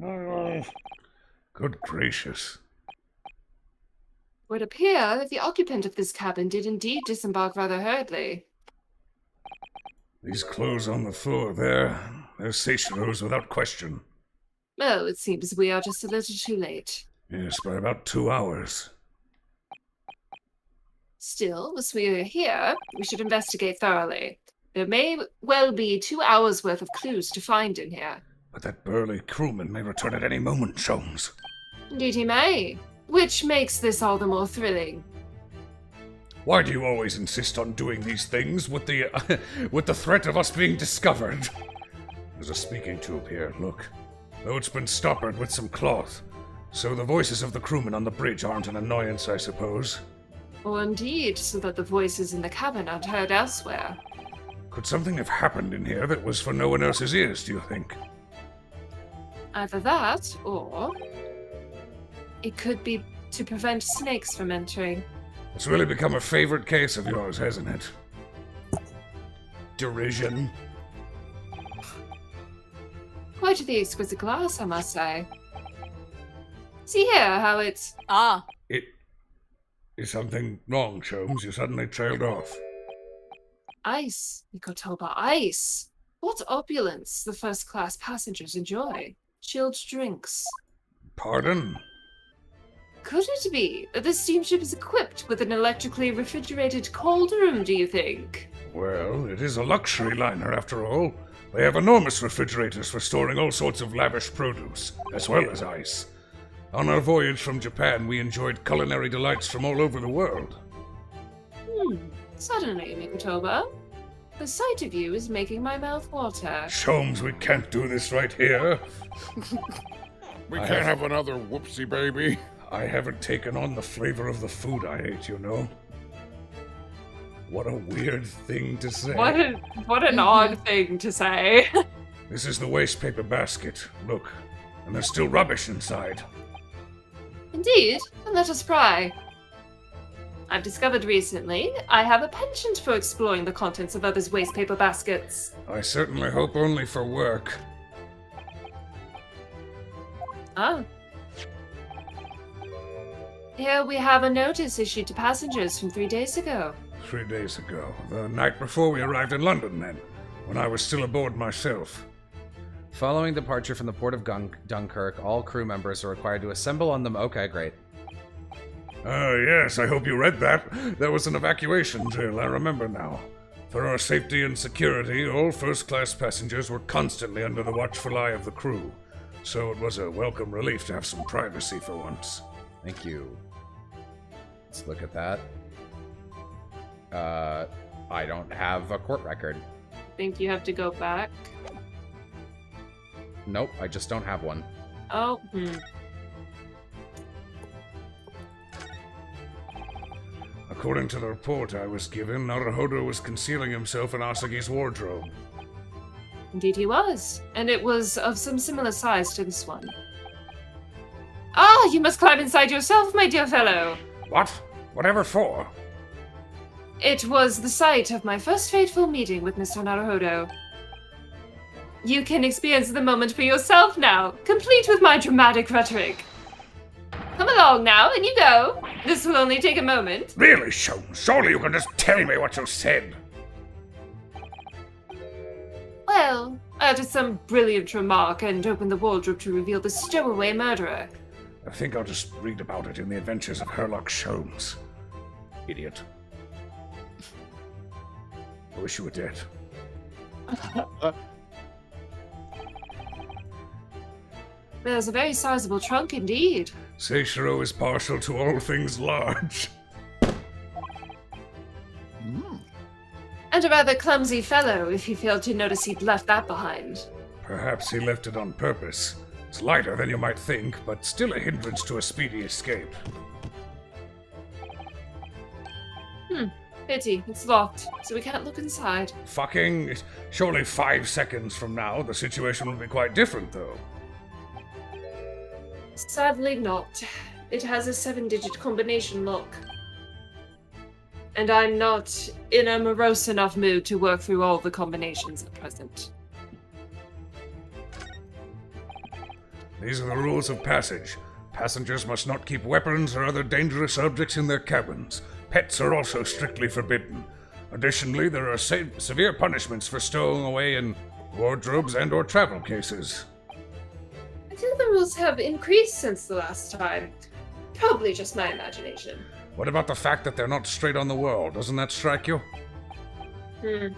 F: Oh, good gracious.
C: It would appear that the occupant of this cabin did indeed disembark rather hurriedly.
F: These clothes on the floor there, they're Seishiro's without question.
C: Oh, it seems we are just a little too late.
F: Yes, by about 2 hours.
C: Still, as we are here, we should investigate thoroughly. There may well be 2 hours worth of clues to find in here.
F: But that burly crewman may return at any moment, Sholmes.
C: Indeed he may, which makes this all the more thrilling.
F: Why do you always insist on doing these things with the with the threat of us being discovered? There's a speaking tube here, look. Though it's been stoppered with some cloth. So the voices of the crewmen on the bridge aren't an annoyance, I suppose.
C: Or indeed, so that the voices in the cabin aren't heard elsewhere.
F: Could something have happened in here that was for no one else's ears, do you think?
C: Either that, or it could be to prevent snakes from entering.
F: It's really become a favorite case of yours, hasn't it? Derision.
C: Quite the exquisite glass, I must say. See here how it's...
G: Ah.
F: Is something wrong, Sholmes? You suddenly trailed off.
C: Ice, Mikotoba, ice. What opulence the first-class passengers enjoy. Chilled drinks.
F: Pardon?
C: Could it be that this steamship is equipped with an electrically refrigerated cold room, do you think?
F: Well, it is a luxury liner after all. They have enormous refrigerators for storing all sorts of lavish produce, as well as ice. On our voyage from Japan, we enjoyed culinary delights from all over the world.
C: Suddenly, Mikotoba, the sight of you is making my mouth water.
F: Sholmes, we can't do this right here.
K: We can't have another whoopsie baby.
F: I haven't taken on the flavor of the food I ate, you know. What a weird thing to say.
C: What an odd thing to say.
F: This is the waste paper basket. Look, and there's still rubbish inside.
C: Indeed, then let us pry. I've discovered recently I have a penchant for exploring the contents of others' waste paper baskets.
F: I certainly hope only for work.
C: Ah. Here we have a notice issued to passengers from 3 days ago.
F: 3 days ago. The night before we arrived in London, then, when I was still aboard myself.
B: Following departure from the port of Dunkirk, all crew members are required to assemble on them. Okay, great.
F: Yes, I hope you read that. There was an evacuation drill, I remember now. For our safety and security, all first-class passengers were constantly under the watchful eye of the crew. So it was a welcome relief to have some privacy for once.
B: Thank you. Let's look at that. I don't have a court record.
C: Think you have to go back?
B: Nope, I just don't have one.
C: Oh,
F: According to the report I was given, Naruhodo was concealing himself in Asagi's wardrobe.
C: Indeed he was. And it was of some similar size to this one. Ah, you must climb inside yourself, my dear fellow.
F: What? Whatever for?
C: It was the site of my first fateful meeting with Mr. Naruhodo. You can experience the moment for yourself now, complete with my dramatic rhetoric. Come along now, and you go. This will only take a moment.
F: Really, Sholmes? Surely you can just tell me what you said.
C: Well, I uttered some brilliant remark and opened the wardrobe to reveal the stowaway murderer.
F: I think I'll just read about it in the Adventures of Sherlock Sholmes. Idiot. I wish you were dead.
C: There's a very sizable trunk indeed.
F: Seishiro is partial to all things large.
C: And a rather clumsy fellow if he failed to notice he'd left that behind.
F: Perhaps he left it on purpose. It's lighter than you might think, but still a hindrance to a speedy escape.
C: Pity, it's locked, so we can't look inside.
F: Fucking... Surely 5 seconds from now, the situation will be quite different, though.
C: Sadly not. It has a 7-digit combination lock. And I'm not in a morose enough mood to work through all the combinations at present.
F: These are the rules of passage. Passengers must not keep weapons or other dangerous objects in their cabins. Pets are also strictly forbidden. Additionally, there are severe punishments for stowing away in wardrobes and/or travel cases.
C: I feel the rules have increased since the last time. Probably just my imagination.
F: What about the fact that they're not straight on the wall? Doesn't that strike you?
C: You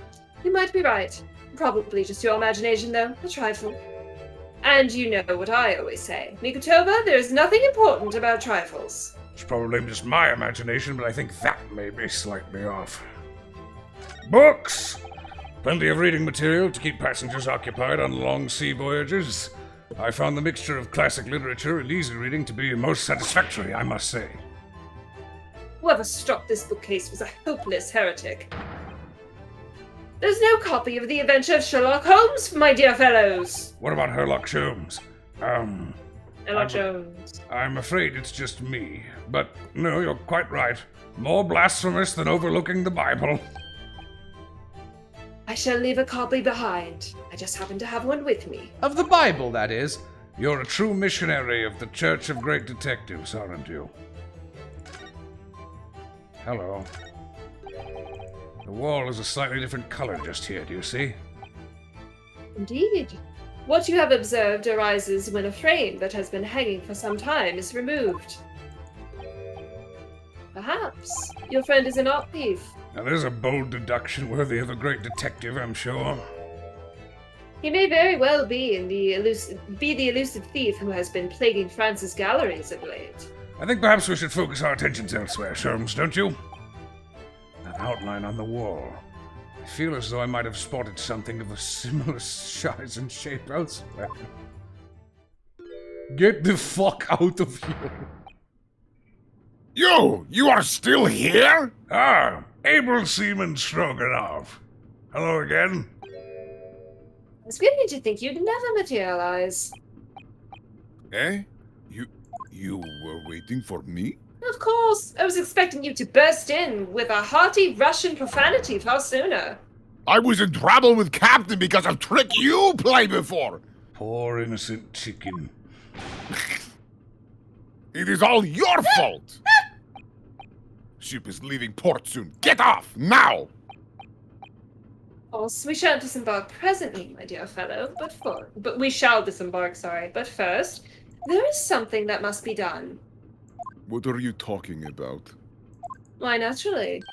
C: might be right. Probably just your imagination, though. A trifle. And you know what I always say. Mikotoba, there's nothing important about trifles.
F: It's probably just my imagination, but I think that may be slightly off. Books! Plenty of reading material to keep passengers occupied on long sea voyages. I found the mixture of classic literature and easy reading to be most satisfactory, I must say.
C: Whoever stopped this bookcase was a hopeless heretic. There's no copy of The Adventure of Sherlock Holmes, my dear fellows!
F: What about Sherlock Holmes?
C: Sherlock Holmes.
F: I'm afraid it's just me. But no, you're quite right. More blasphemous than overlooking the Bible.
C: I shall leave a copy behind. I just happen to have one with me.
B: Of the Bible, that is.
F: You're a true missionary of the Church of Great Detectives, aren't you? Hello. The wall is a slightly different color just here, do you see?
C: Indeed. What you have observed arises when a frame that has been hanging for some time is removed. Perhaps your friend is an art thief.
F: Now there's a bold deduction worthy of a great detective, I'm sure.
C: He may very well be the elusive thief who has been plaguing France's galleries of late.
F: I think perhaps we should focus our attentions elsewhere, Sherms, don't you? That outline on the wall. I feel as though I might have spotted something of a similar size and shape elsewhere. Get the fuck out of here.
K: You are still here?
F: Ah, Abel Seaman Stroganoff. Hello again.
C: I was beginning to think you'd never materialize.
K: Eh? You were waiting for me?
C: Of course. I was expecting you to burst in with a hearty Russian profanity far sooner.
K: I was in trouble with Captain because of trick you played before.
F: Poor innocent chicken.
K: It is all your fault. ship is leaving port soon. Get off, now!
C: We shan't disembark presently, my dear fellow, but we shall disembark, sorry. But first, there is something that must be done.
K: What are you talking about?
C: Why, naturally.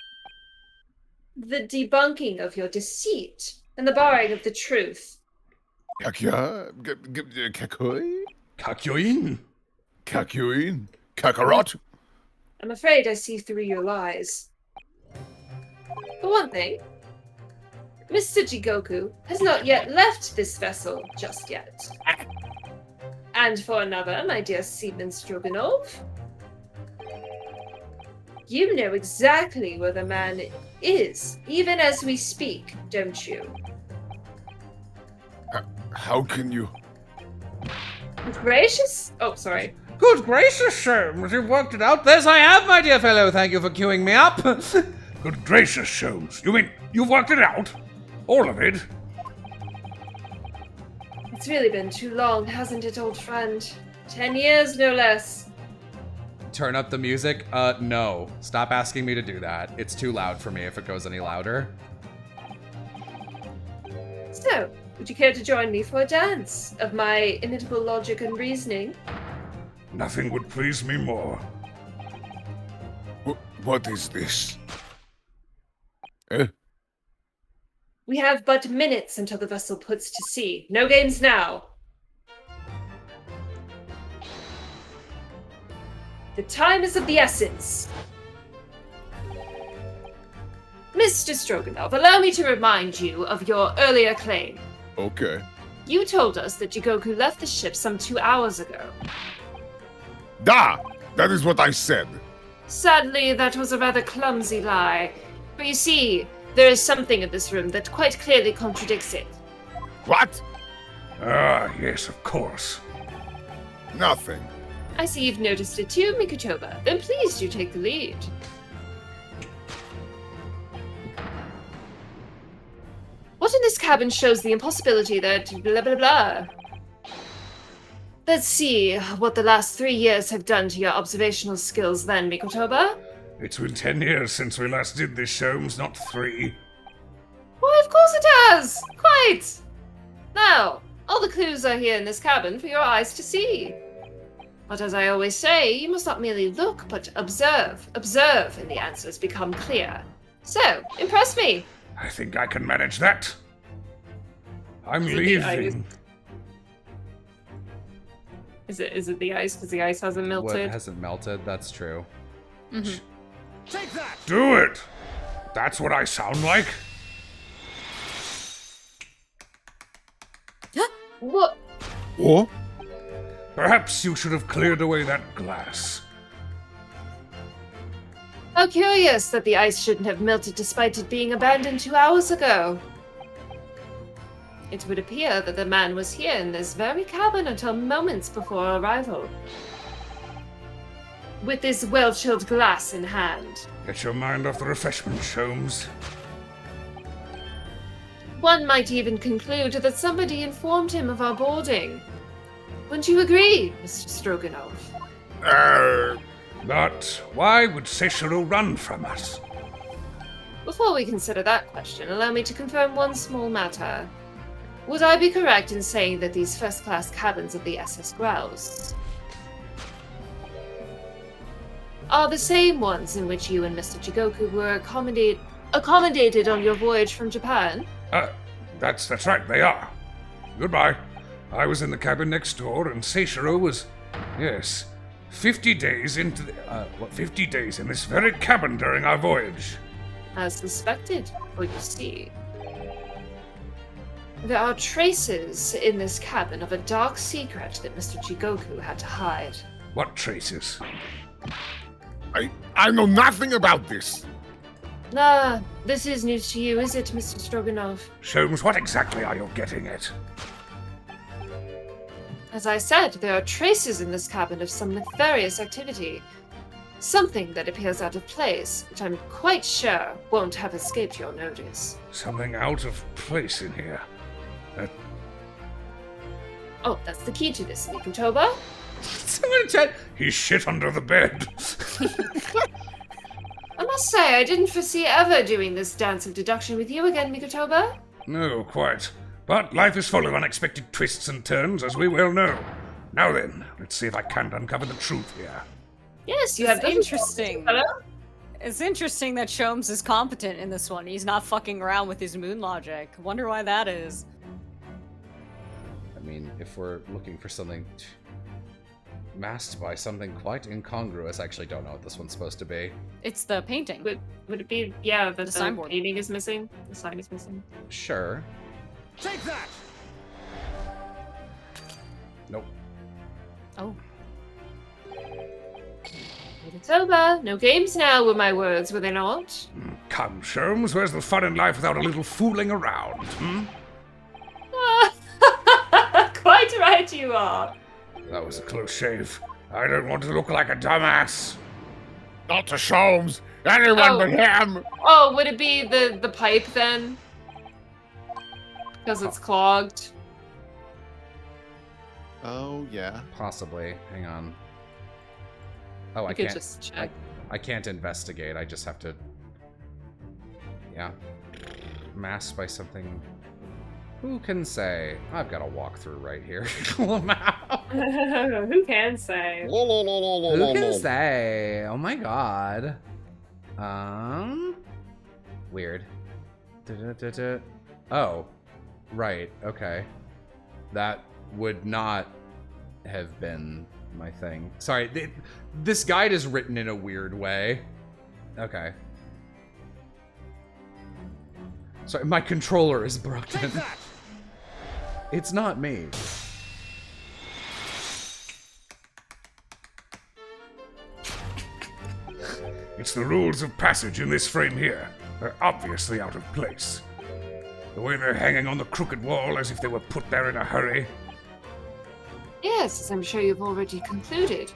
C: The debunking of your deceit, and the barring of the truth.
K: Kakya? Kakoi?
F: Kakyoin?
K: Kakyoin? Kakarot?
C: I'm afraid I see through your lies. For one thing, Mr. Jigoku has not yet left this vessel just yet. And for another, my dear Seaman Stroganov, you know exactly where the man is, even as we speak, don't you?
K: How can you...
C: Gracious? Oh, sorry.
N: Good gracious, Sholmes, you've worked it out. This I have, my dear fellow. Thank you for queuing me up.
F: Good gracious, Sholmes. You mean you've worked it out? All of it?
C: It's really been too long, hasn't it, old friend? 10 years, no less.
B: Turn up the music? No. Stop asking me to do that. It's too loud for me if it goes any louder.
C: So, would you care to join me for a dance of my inimitable logic and reasoning?
F: Nothing would please me more.
K: What is this? Eh?
C: We have but minutes until the vessel puts to sea. No games now. The time is of the essence. Mr. Stroganov, allow me to remind you of your earlier claim.
K: Okay.
C: You told us that Jigoku left the ship some 2 hours ago.
K: Da! That is what I said.
C: Sadly, that was a rather clumsy lie. But you see, there is something in this room that quite clearly contradicts it.
K: What?
F: Ah, yes, of course.
K: Nothing.
C: I see you've noticed it too, Mikotoba. Then please do take the lead. What in this cabin shows the impossibility that blah blah blah? Let's see what the last 3 years have done to your observational skills then, Mikotoba.
F: It's been 10 years since we last did this, Sholmes, not 3.
C: Why, of course it has! Quite! Now, all the clues are here in this cabin for your eyes to see. But as I always say, you must not merely look, but observe. Observe, and the answers become clear. So, impress me.
F: I think I can manage that. I'm leaving.
C: Is it the ice? Because the ice hasn't melted.
B: What hasn't melted? That's true.
C: Mm-hmm.
F: Take that! Do it! That's what I sound like.
C: What?
K: What?
F: Perhaps you should have cleared away that glass.
C: How curious that the ice shouldn't have melted despite it being abandoned 2 hours ago. It would appear that the man was here in this very cabin until moments before arrival. With this well-chilled glass in hand.
F: Get your mind off the refreshment, Sholmes.
C: One might even conclude that somebody informed him of our boarding. Wouldn't you agree, Mr. Stroganov?
F: But why would Seishiro run from us?
C: Before we consider that question, allow me to confirm one small matter. Would I be correct in saying that these first-class cabins of the SS Grouse are the same ones in which you and Mr. Jigoku were accommodated on your voyage from Japan?
F: That's right, they are. Goodbye. I was in the cabin next door, and Seishiro was, yes, 50 days into the, 50 days in this very cabin during our voyage.
C: As suspected, for you see. There are traces in this cabin of a dark secret that Mr. Jigoku had to hide.
F: What traces?
K: I know nothing about this.
C: This is news to you, is it, Mr. Stroganov?
F: Sholmes, what exactly are you getting at?
C: As I said, there are traces in this cabin of some nefarious activity. Something that appears out of place, which I'm quite sure won't have escaped your notice.
F: Something out of place in here.
C: Oh, that's the key to this, Mikotoba.
F: Someone said he shit under the bed.
C: Am must say, I didn't foresee ever doing this dance of deduction with you again, Mikotoba.
F: No, quite. But life is full of unexpected twists and turns, as we well know. Now then, let's see if I can't uncover the truth here.
C: Yes, you have
G: interesting.
C: Hello?
G: It's interesting that Sholmes is competent in this one. He's not fucking around with his moon logic. Wonder why that is.
B: I mean, if we're looking for something masked by something quite incongruous, I actually don't know what this one's supposed to be.
G: It's the painting.
C: Would it be, yeah, that the
G: signboard.
C: painting is missing? The sign is missing?
B: Sure.
N: Take that!
B: Nope.
G: Oh.
C: Mikotoba, no games now were my words, were they not?
F: Come, Sholmes, where's the fun in life without a little fooling around, hmm?
C: Quite right you are.
F: That was a close shave. I don't want to look like a dumbass.
A: Not to Sholmes! Anyone but him!
C: Oh, would it be the pipe then? Because it's clogged.
A: Oh, yeah.
B: Possibly. Hang on. Oh,
C: You
B: I
C: could
B: can't.
C: just check.
B: I can't investigate. I just have to. Yeah. Masked by something. Who can say? I've got a walkthrough right here.
C: Who can say?
B: Who can say? Oh my god. Weird. Da-da-da-da. Oh. Right. Okay. That would not have been my thing. Sorry. This guide is written in a weird way. Okay. Sorry, my controller is broken. It's not me.
F: It's the rules of passage in this frame here. They're obviously out of place. The way they're hanging on the crooked wall as if they were put there in a hurry.
C: Yes, as I'm sure you've already concluded.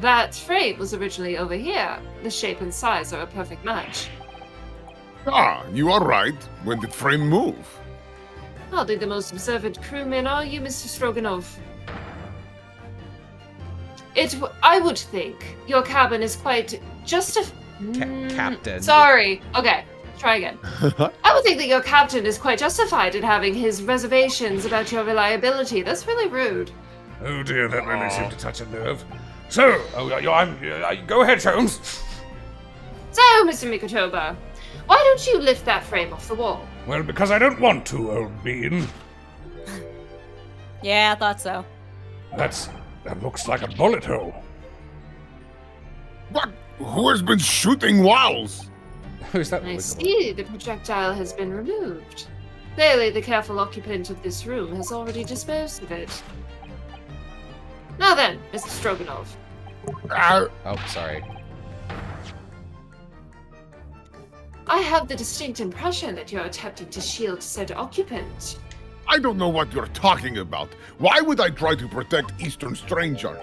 C: That frame was originally over here. The shape and size are a perfect match.
A: Ah, you are right. When did frame move?
C: Hardly the most observant crewman, are you, Mr. Stroganoff? I would think your cabin is quite
B: Captain.
C: Sorry. Okay, try again. I would think that your captain is quite justified in having his reservations about your reliability. That's really rude.
F: Oh dear, that really seemed to touch a nerve. So, go ahead, Sholmes.
C: So, Mr. Mikotoba, why don't you lift that frame off the wall?
F: Well, because I don't want to, old bean.
G: Yeah, I thought so.
F: That looks like a bullet hole.
A: What? Who has been shooting walls?
B: Who's that?
C: I see the projectile has been removed. Clearly, the careful occupant of this room has already disposed of it. Now then, Mr. Stroganoff.
B: Oh, sorry.
C: I have the distinct impression that you're attempting to shield said occupant.
A: I don't know what you're talking about. Why would I try to protect Eastern Stranger?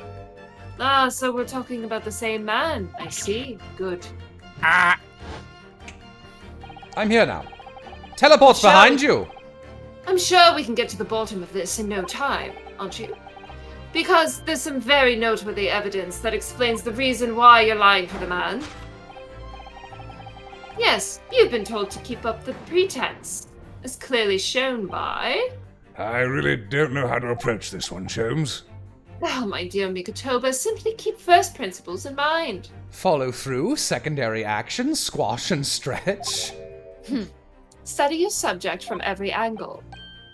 C: Ah, so we're talking about the same man. I see. Good.
B: I'm here now. Teleport's behind you.
C: I'm sure we can get to the bottom of this in no time, aren't you? Because there's some very noteworthy evidence that explains the reason why you're lying for the man. Yes, you've been told to keep up the pretense, as clearly shown by...
F: I really don't know how to approach this one, Sholmes.
C: Oh, my dear Mikotoba, simply keep first principles in mind.
B: Follow through, secondary action, squash and stretch.
C: Study your subject from every angle,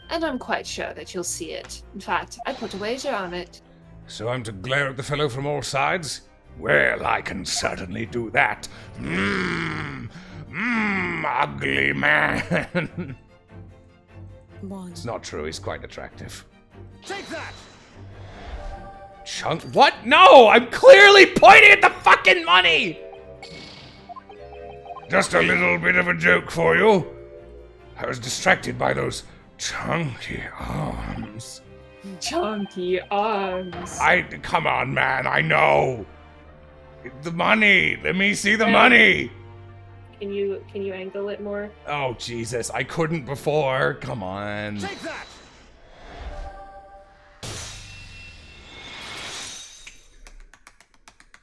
C: and I'm quite sure that you'll see it. In fact, I put a wager on it.
F: So I'm to glare at the fellow from all sides? Well, I can certainly do that. Ugly man. It's not true, he's quite attractive.
N: Take that!
B: Chunk? What? No! I'm clearly pointing at the fucking money!
F: Just a little bit of a joke for you. I was distracted by those chunky arms.
C: Chunky arms.
F: Come on, man, I know. The money. Let me see the money.
C: Can you angle it more?
B: Oh, Jesus. I couldn't before. Come on.
N: Take that!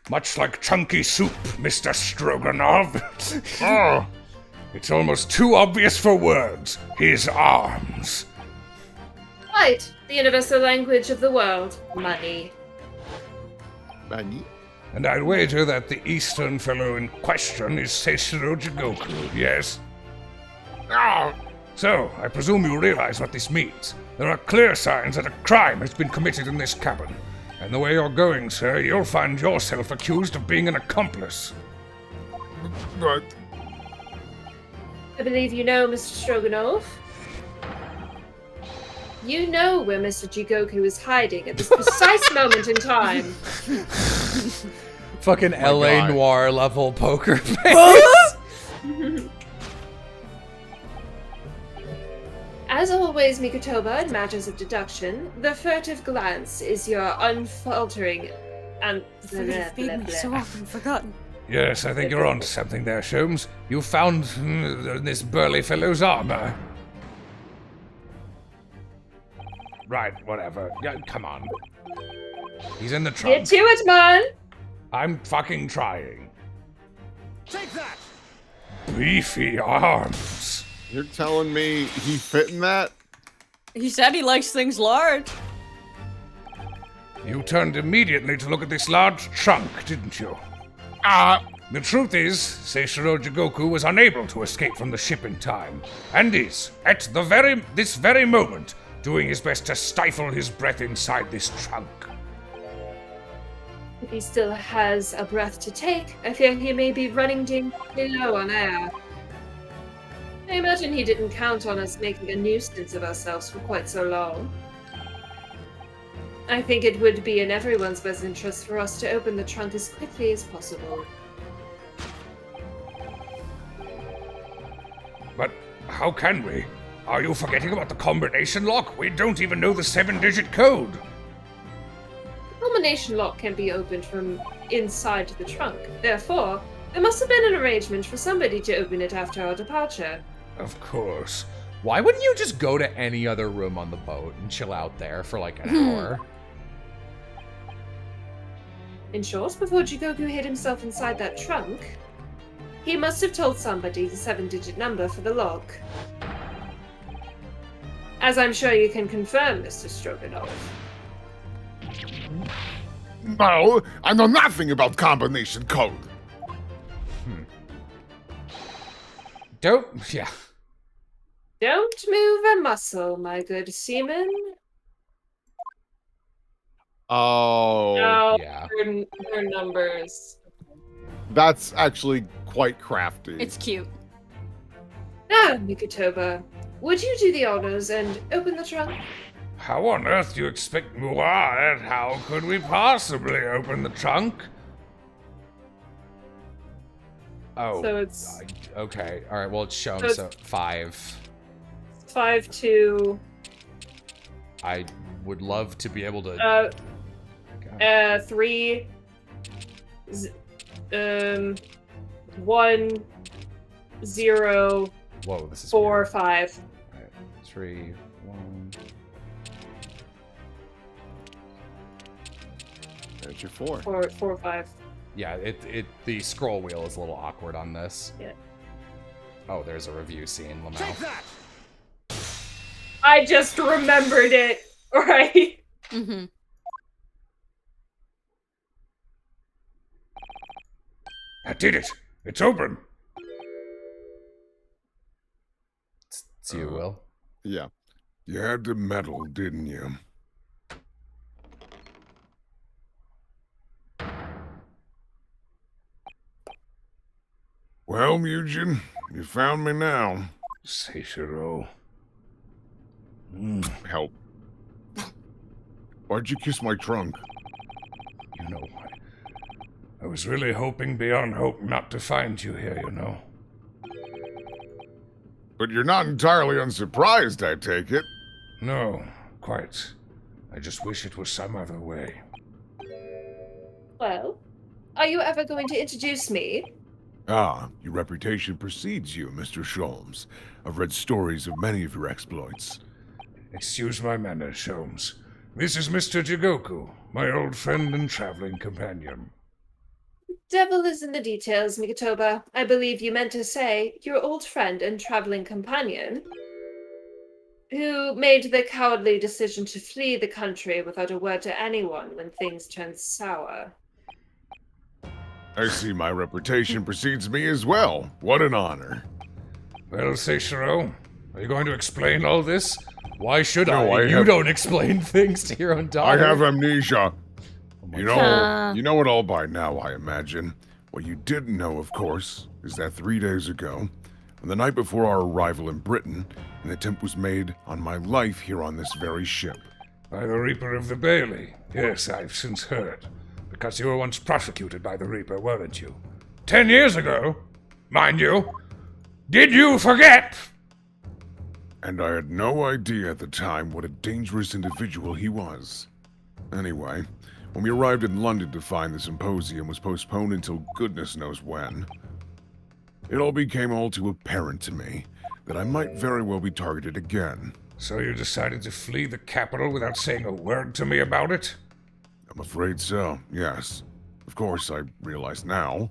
F: Much like chunky soup, Mr. Stroganoff. Oh, it's almost too obvious for words. His arms.
O: Right, the universal language of the world. Money.
A: Money?
F: And I'd wager that the eastern fellow in question is Seishiro Jigoku, yes? Ah! So, I presume you realize what this means. There are clear signs that a crime has been committed in this cabin. And the way you're going, sir, you'll find yourself accused of being an accomplice.
A: But...
O: I believe you know, Mr. Stroganoff. You know where Mr. Jigoku is hiding at this precise moment in time.
B: Fucking LA Noire level poker face.
O: As always, Mikotoba, in matters of deduction, the furtive glance is your unfaltering and
M: so often forgotten.
F: Yes, I think you're onto something there, Sholmes. You found this burly fellow's armor. Right, whatever. Yeah, come on. He's in the trunk.
O: Get to it, man!
F: I'm fucking trying.
K: Take that!
F: Beefy arms.
A: You're telling me he fit in that?
M: He said he likes things large.
F: You turned immediately to look at this large trunk, didn't you? The truth is, Seishiro Jigoku was unable to escape from the ship in time, and is, at this very moment, doing his best to stifle his breath inside this trunk.
O: If he still has a breath to take, I fear he may be running dangerously low on air. I imagine he didn't count on us making a nuisance of ourselves for quite so long. I think it would be in everyone's best interest for us to open the trunk as quickly as possible.
F: But how can we? Are you forgetting about the combination lock? We don't even know the 7-digit code.
O: The combination lock can be opened from inside the trunk. Therefore, there must have been an arrangement for somebody to open it after our departure.
F: Of course.
B: Why wouldn't you just go to any other room on the boat and chill out there for like an hour?
O: In short, before Jigoku hid himself inside that trunk, he must have told somebody the 7-digit number for the lock. As I'm sure you can confirm, Mr. Stroganoff.
A: No, I know nothing about combination code.
B: Yeah.
O: Don't move a muscle, my good seaman.
A: Oh.
O: No,
B: yeah.
O: they're numbers.
A: That's actually quite crafty.
M: It's cute.
O: Now, Mikotoba, would you do the honors and open the trunk?
F: How on earth do you expect and how could we possibly open the trunk?
B: Oh.
O: So it's...
B: Okay. All right. Well, it's shown.
O: So
B: So,
O: it's-
B: 5.
O: 5 to...
B: I would love to be able to.
O: 3... 1... 0...
B: Whoa, this is
O: 4,
B: weird.
O: 5.
B: All right, 3, 1.
A: There's your 4.
O: 4, 5.
B: Yeah, the scroll wheel is a little awkward on this.
O: Yeah.
B: Oh, there's a review scene, Lamau.
O: I just remembered it, right?
M: Mm-hmm.
F: I did it. It's open.
B: It's you, Will.
A: Yeah.
K: You had to meddle, didn't you? Well, Mugen, you found me now.
F: Seishiro.
A: Help. Why'd you kiss my trunk?
F: You know what? I was really hoping beyond hope not to find you here, you know.
A: But you're not entirely unsurprised, I take it.
F: No, quite. I just wish it was some other way.
O: Well, are you ever going to introduce me?
K: Ah, your reputation precedes you, Mr. Sholmes. I've read stories of many of your exploits.
F: Excuse my manners, Sholmes. This is Mr. Jigoku, my old friend and traveling companion.
O: Devil is in the details, Mikitoba. I believe you meant to say your old friend and traveling companion, who made the cowardly decision to flee the country without a word to anyone when things turned sour.
A: I see my reputation precedes me as well. What an honor.
F: Well, Seishiro, are you going to explain all this?
B: Why should
A: No,
B: I?
A: I
B: You
A: have-
B: don't explain things to your own
A: I
B: daughter.
A: have amnesia. You know,
D: God.
A: you know it all by now, I imagine. What you didn't know, of course, is that 3 days ago, on the night before our arrival in Britain, an attempt was made on my life here on this very ship.
F: By the Reaper of the Bailey. Yes, I've since heard. Because you were once prosecuted by the Reaper, weren't you? 10 years ago, mind you. Did you forget?
A: And I had no idea at the time what a dangerous individual he was. Anyway, when we arrived in London to find the symposium was postponed until goodness knows when, it all became all too apparent to me that I might very well be targeted again.
F: So you decided to flee the capital without saying a word to me about it?
A: I'm afraid so, yes. Of course, I realize now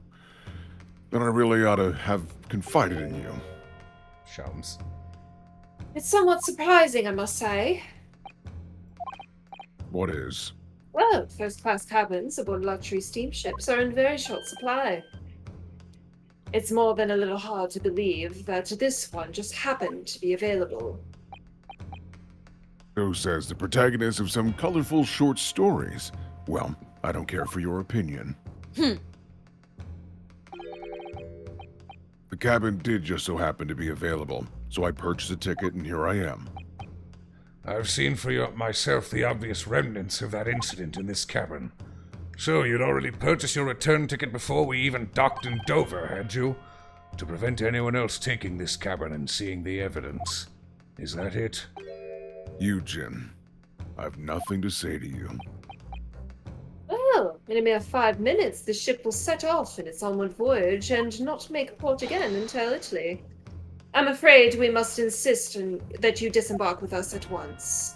A: that I really ought to have confided in you.
B: Shomes.
O: It's somewhat surprising, I must say.
A: What is?
O: Well, first-class cabins aboard luxury steamships are in very short supply. It's more than a little hard to believe that this one just happened to be available.
A: So says the protagonist of some colorful short stories. Well, I don't care for your opinion. The cabin did just so happen to be available, so I purchased a ticket and here I am.
F: I've seen for myself the obvious remnants of that incident in this cabin. So you'd already purchased your return ticket before we even docked in Dover, had you? To prevent anyone else taking this cabin and seeing the evidence. Is that it?
A: Eugen, I have nothing to say to you.
O: Well, in a mere 5 minutes, the ship will set off in its onward voyage and not make port again until Italy. I'm afraid we must insist that you disembark with us at once.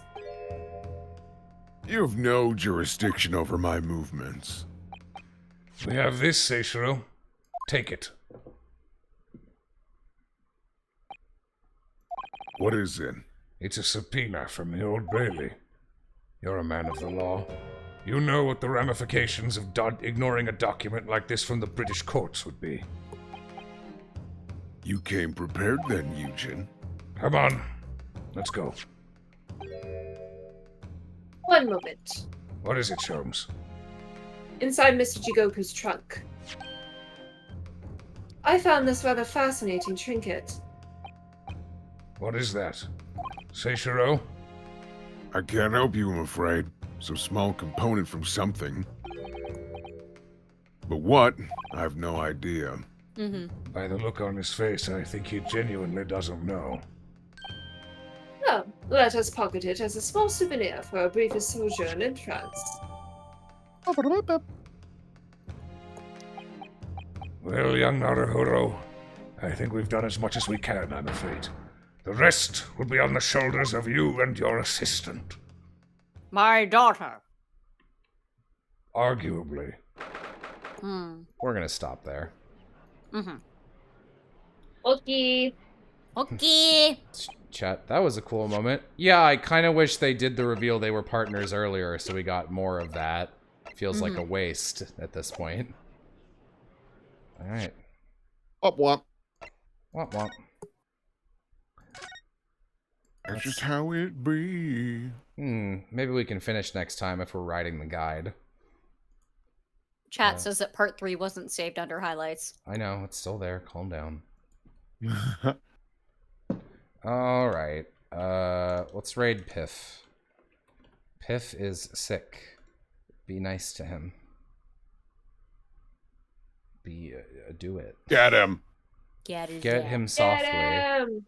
A: You have no jurisdiction over my movements.
F: We have this, Seishiro. Take it.
A: What is it?
F: It's a subpoena from the Old Bailey. You're a man of the law. You know what the ramifications of ignoring a document like this from the British courts would be.
A: You came prepared then, Eugen.
F: Come on. Let's go.
O: One moment.
F: What is it, Sholmes?
O: Inside Mr. Jigoku's trunk, I found this rather fascinating trinket.
F: What is that? Seishiro?
A: I can't help you, I'm afraid. It's a small component from something. But what? I have no idea.
F: By the look on his face, I think he genuinely doesn't know.
O: Well, let us pocket it as a small souvenir for our briefest sojourn in France.
F: Well, young Naruhiro, I think we've done as much as we can, I'm afraid. The rest will be on the shoulders of you and your assistant.
M: My daughter.
F: Arguably.
B: We're gonna stop there.
O: Okay.
D: Okay.
B: Chat, that was a cool moment. Yeah, I kind of wish they did the reveal they were partners earlier, so we got more of that. Feels like a waste at this point. Alright.
A: Womp womp.
B: Womp womp.
A: That's just how it be.
B: Maybe we can finish next time if we're writing the guide.
G: Chat says that part 3 wasn't saved under highlights.
B: I know, it's still there. Calm down. Alright. Let's raid Piff. Piff is sick. Be nice to him. Do it.
A: Get him.
D: Get
B: Get him softly.
O: Get him!